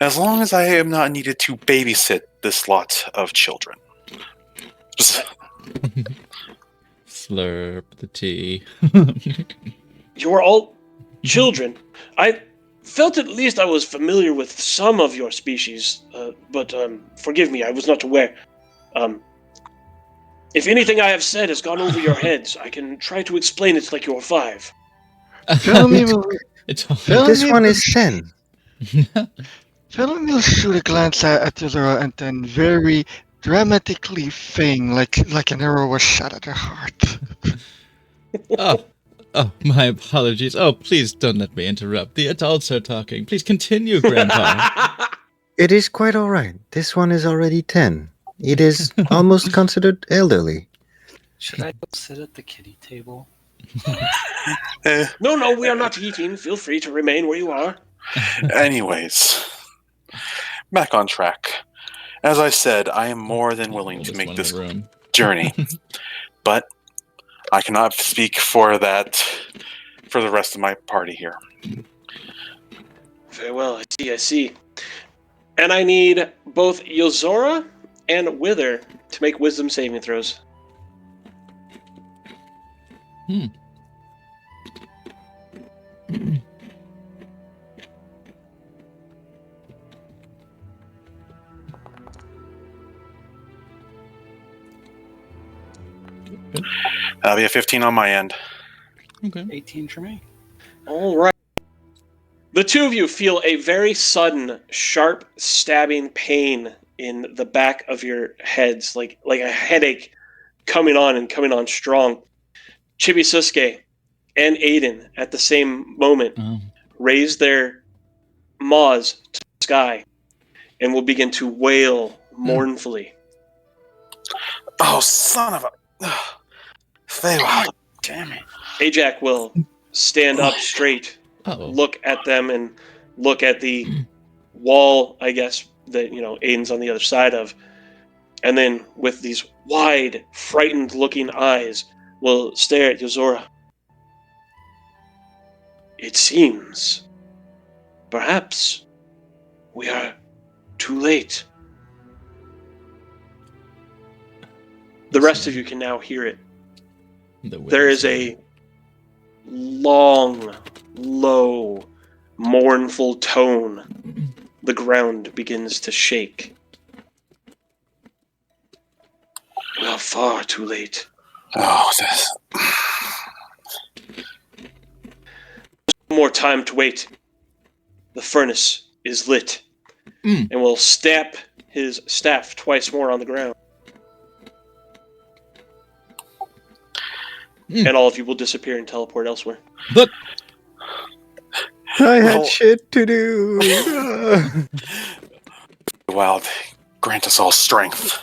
As long as I am not needed to babysit this lot of children. Slurp the tea. You are all children. I felt at least I was familiar with some of your species, but forgive me, I was not aware. If anything I have said has gone over your heads, I can try to explain it like you're 5. This one is 10. Philip will shoot a glance at Yozora and then very dramatically feign like an arrow was shot at her heart. Oh, my apologies. Oh, please don't let me interrupt. The adults are talking. Please continue, Grandpa. It is quite all right. This one is already 10. It is almost considered elderly. Should I go sit at the kiddie table? No, we are not eating. Feel free to remain where you are. Anyways, back on track. As I said, I am more than willing to make this journey, but I cannot speak for the rest of my party here. Very well, I see. And I need both Yozora and Wither to make wisdom saving throws. That'll be a 15 on my end. Okay. 18 for me. All right. The two of you feel a very sudden, sharp, stabbing pain in the back of your heads, like a headache coming on strong. Chibisuke and Aiden at the same moment Oh. raise their maws to the sky and will begin to wail mournfully. Oh, son of a... Feywild. Damn it. Ajax will stand up straight, Oh. look at them, and look at the wall, I guess, that, Aiden's on the other side of. And then, with these wide, frightened-looking eyes, will stare at Yozora. It seems, perhaps, we are too late. The rest of you can now hear it. There is a long, low, mournful tone. The ground begins to shake. We are far too late. Oh, this... No more time to wait. The furnace is lit. Mm. And will stamp his staff twice more on the ground. And all of you will disappear and teleport elsewhere. Look. I had Well- shit to do. Wild, grant us all strength.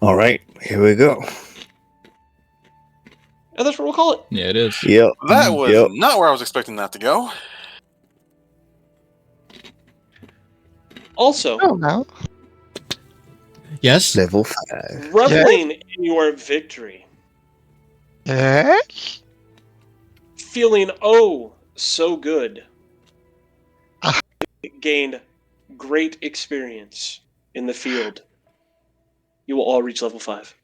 All right, here we go. And that's what we'll call it. Yeah, it is. Yep. That was Yep. not where I was expecting that to go. Also, Oh, no. Yes. Level 5. reveling in your victory, Yes? feeling oh so good, Ah. gained great experience in the field. You will all reach level 5.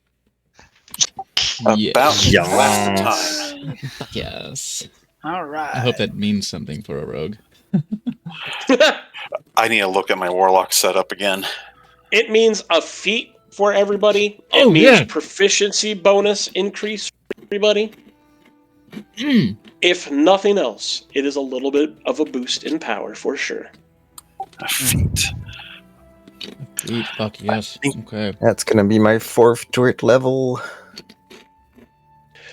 About Yes. last time. Yes. All right. I hope that means something for a rogue. I need to look at my warlock setup again. It means a feat for everybody. It Oh, means yeah. proficiency bonus increase for everybody. Mm. If nothing else, it is a little bit of a boost in power for sure. A feat. Sweet. Fuck yes. Okay. That's gonna be my 4th druid level.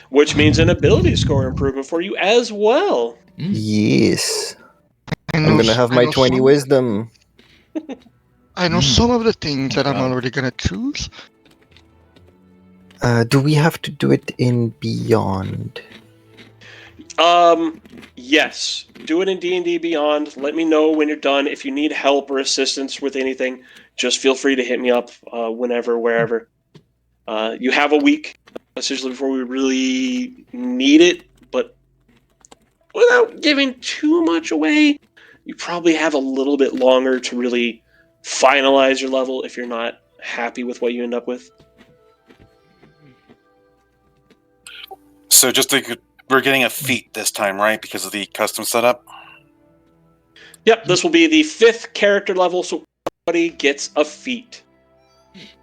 Which means an ability score improvement for you as well. Yes. I'm know gonna s- have I my know 20 some- wisdom. I know Mm. some of the things that I'm Wow. already gonna choose. Do we have to do it in Beyond? Yes. Do it in D&D Beyond. Let me know when you're done. If you need help or assistance with anything, just feel free to hit me up whenever, wherever. You have a week, essentially, before we really need it, but without giving too much away, you probably have a little bit longer to really finalize your level if you're not happy with what you end up with. So we're getting a feat this time, right? Because of the custom setup? Yep, this will be the 5th character level, so everybody gets a feat.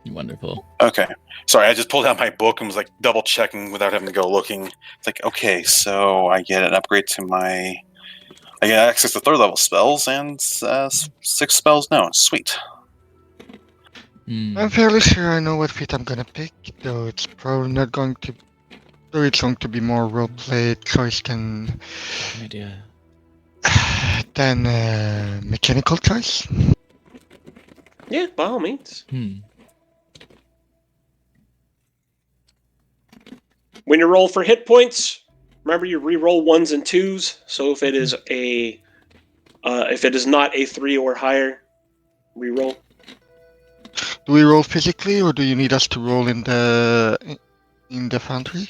Wonderful. Okay. Sorry, I just pulled out my book and was like double checking without having to go looking. It's like, okay, so I get an upgrade to I get access to 3rd level spells and 6 spells now. Sweet. Mm. I'm fairly sure I know what feat I'm gonna pick, though it's probably not going to. Though it's going to be more roleplay choice than Idea. mechanical choice. Yeah, by all means. When you roll for hit points, remember you re-roll 1s and 2s. So if it is if it is not a 3 or higher, re-roll. Do we roll physically, or do you need us to roll in the foundry?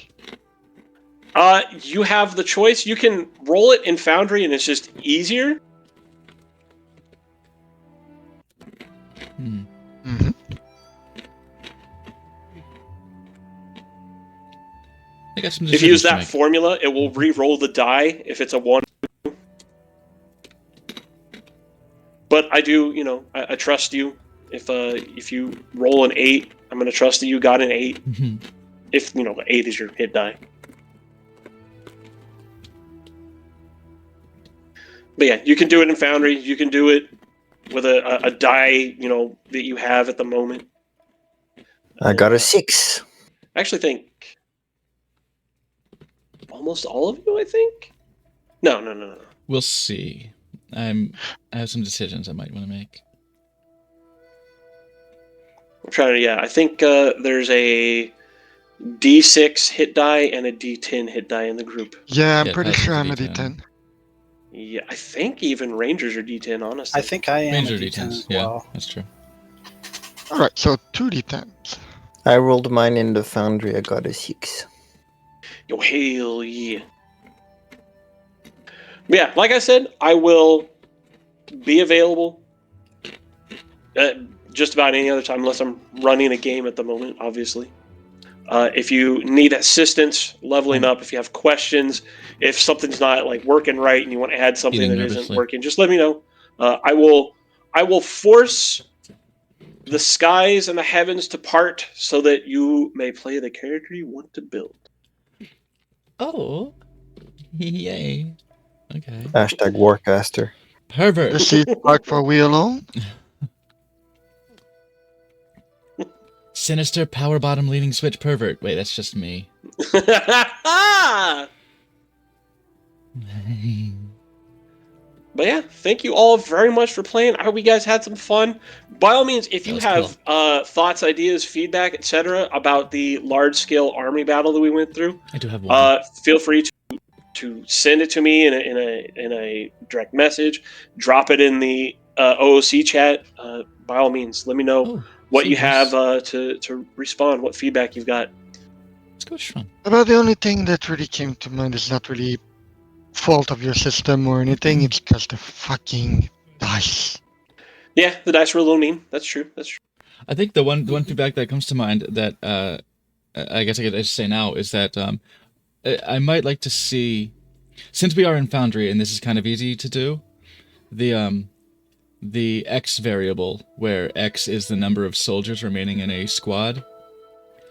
You have the choice. You can roll it in Foundry, and it's just easier. Hmm. Mm-hmm. I got some If you use decisions to that make. formula, it will re-roll the die if it's a 1. But I do, I trust you. If you roll an 8, I'm going to trust that you got an 8. Mhm. If 8 is your hit die. But yeah, you can do it in Foundry. You can do it with a die, that you have at the moment. I got a 6. I actually think almost all of you. I think. No. We'll see. I have some decisions I might want to make. I'm trying to. Yeah, I think there's a D6 hit die and a D10 hit die in the group. Yeah, I'm Yeah, pretty pass sure the I'm a D10. D10. Yeah, I think even Rangers are D10. Honestly, I think I am Ranger a D10 D10s. as Yeah, well. that's true. All right, so 2 D10s. I rolled mine in the foundry. I got a 6. Yo, hell yeah. Yeah, like I said, I will be available just about any other time unless I'm running a game at the moment, obviously. If you need assistance leveling up, if you have questions, if something's not like working right and you want to add something Eating that isn't nervously. working, just let me know. I will force the skies and the heavens to part so that you may play the character you want to build. Oh, yay! Okay. Hashtag Warcaster. Pervert. The seat part for we alone. Sinister power bottom leaning switch pervert. Wait, that's just me. But yeah, thank you all very much for playing. I hope you guys had some fun. By all means, if That you was have thoughts, ideas, feedback, etc., about the large-scale army battle that we went through, I do have one. feel free to send it to me in a direct message. Drop it in the OOC chat. By all means, let me know Oh, what you Seegers. have to respond. What feedback you've got. Let's go Shrum. About the only thing that really came to mind is not really fault of your system or anything. It's just the fucking dice. Yeah, the dice were a little mean. That's true. I think the one feedback that comes to mind that I guess I could just say now is that I might like to see, since we are in Foundry and this is kind of easy to do, the X variable where X is the number of soldiers remaining in a squad.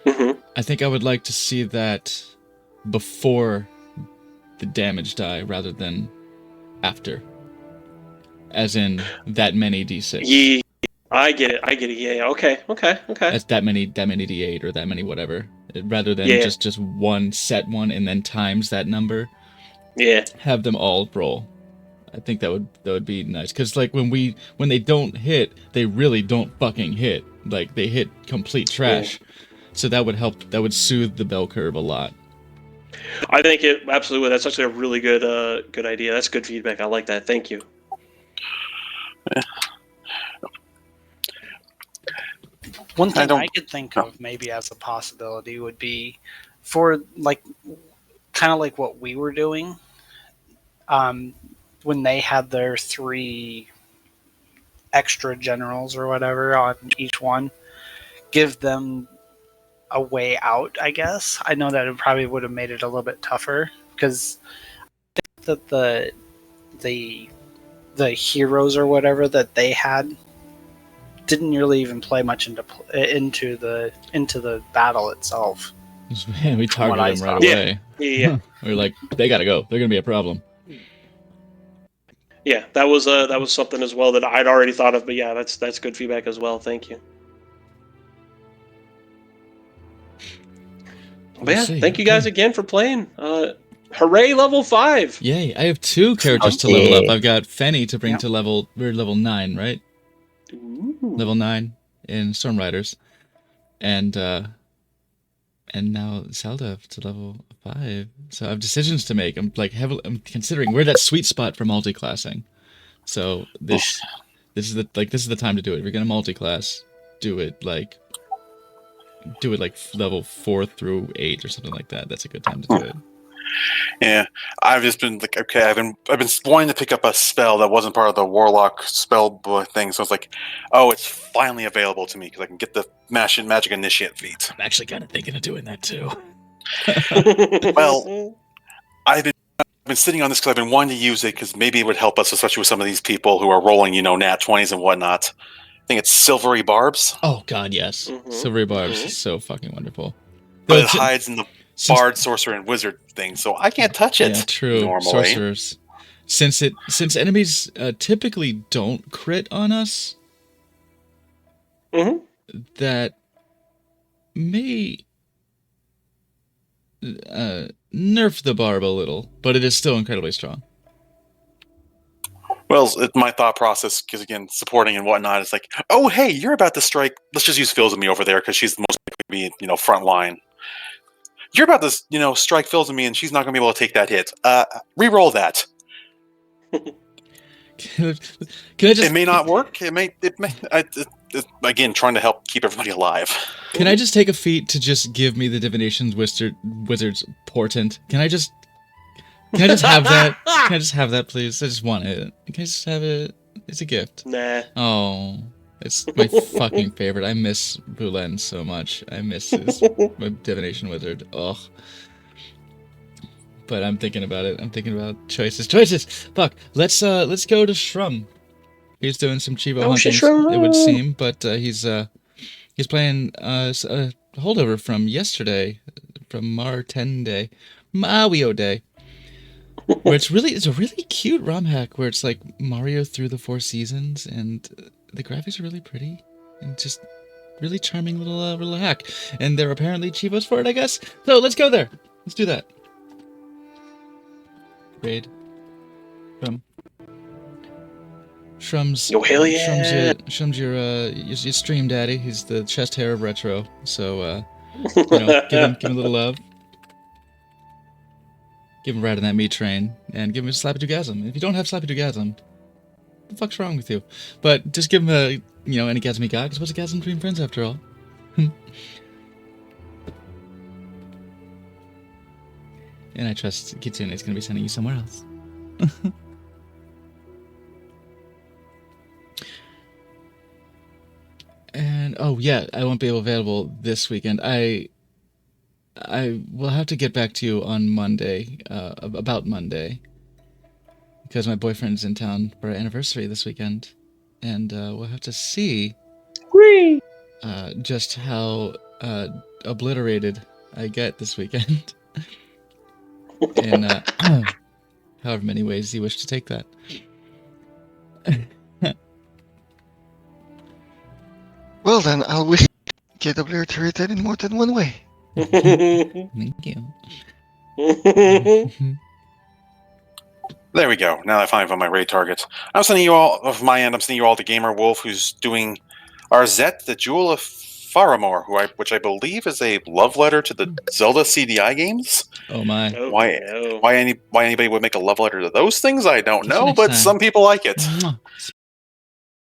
Mm-hmm. I think I would like to see that before the damage die rather than after. As in that many D6. Yeah, I get it. Yeah. Okay. As that many D8 or that many whatever. Rather than Yeah. just one set one and then times that number. Yeah. Have them all roll. I think that would be nice. Cause like when they don't hit, they really don't fucking hit. Like they hit complete trash. So that would help. That would soothe the bell curve a lot. I think it absolutely would. That's actually a really good idea. That's good feedback. I like that. Thank you. One thing don't- I could think of maybe as a possibility would be for like kind of like what we were doing when they had their 3 extra generals or whatever on each one, give them a way out, I guess. I know that it probably would have made it a little bit tougher because I think that the heroes or whatever that they had didn't really even play much into the battle itself. Man, we From what I targeted them right saw. away. Yeah. We were like, they gotta go. They're gonna be a problem. Yeah. That was something as well that I'd already thought of. But yeah, that's good feedback as well. Thank you. But yeah, see. thank you guys Okay. again for playing. Hooray, level 5. Yay! I have 2 characters to level up. I've got Fenny to bring to level. We're level 9, right? Ooh. Level 9 in Storm Riders, and now Zelda to level 5. So I have decisions to make. I'm I'm considering we're that sweet spot for multi-classing. So this is the time to do it. If you're gonna multi-class, do it like level 4 through 8 or something like that. That's a good time to do it. Yeah, I've just been like, okay, I've been wanting to pick up a spell that wasn't part of the Warlock spell book thing, so it's like, oh, it's finally available to me because I can get the Magic Initiate feat. I'm actually kind of thinking of doing that too. Well, I've been sitting on this because I've been wanting to use it because maybe it would help us, especially with some of these people who are rolling, nat 20s and whatnot. I think it's Silvery Barbs, Oh God, yes. Mhm. Silvery Barbs Mhm. is so fucking wonderful. but Though it it's- hides in the since- Bard, Sorcerer, and Wizard thing, so I can't touch it Yeah, true. normally. Sorcerers. since enemies typically don't crit on us, Mhm. that may nerf the barb a little, but it is still incredibly strong. Well, my thought process, because again, supporting and whatnot, is like, oh, hey, you're about to strike. Let's just use Filzamy over there because she's the most likely to be, front line. You're about to, strike Filzamy, and she's not going to be able to take that hit. Reroll that. Can I just? It may not work. It may. Again, trying to help keep everybody alive. Can I just take a feat to just give me the Divination's Wizard's Portent? Can I just have that? Can I just have that, please? I just want it. Can I just have it? It's a gift. Nah. Oh, it's my fucking favorite. I miss Boulen so much. I miss my Divination Wizard. Ugh. But I'm thinking about it. I'm thinking about choices. Fuck. Let's go to Shrum. He's doing some Chivo hunting, it would seem, but he's playing a holdover from yesterday, from Martende Day, Mario Day, where it's a really cute ROM hack where it's like Mario through the 4 seasons, and the graphics are really pretty and just really charming little hack. And there are apparently Chivos for it, I guess. So let's go there. Let's do that. Raid from Shrum's. Oh, hell yeah. Shrum's your stream daddy. He's the chest hair of retro. So give him a little love. Give him a ride on that meat train, and give him a slappy-doogasm. If you don't have slappy-doogasm, what the fuck's wrong with you? But just give him a any gasm he got, because what's a gasm between friends after all? And I trust Kitsune is going to be sending you somewhere else. And oh yeah, I won't be available this weekend. I will have to get back to you on Monday, about Monday, because my boyfriend's in town for our anniversary this weekend, and we'll have to see just how obliterated I get this weekend. In however many ways you wish to take that. Well then, I'll wish you get obliterated in more than one way. Thank you. There we go. Now I finally found my raid targets. I'm sending you all, of my end, I'm sending you all to Gamer Wolf, who's doing Arzette, the Jewel of Faramore, which I believe is a love letter to the Zelda CDI games. Oh my. Oh, Why no. why anybody would make a love letter to those things, I don't Catch you know, next but time. some people like it. Mwah.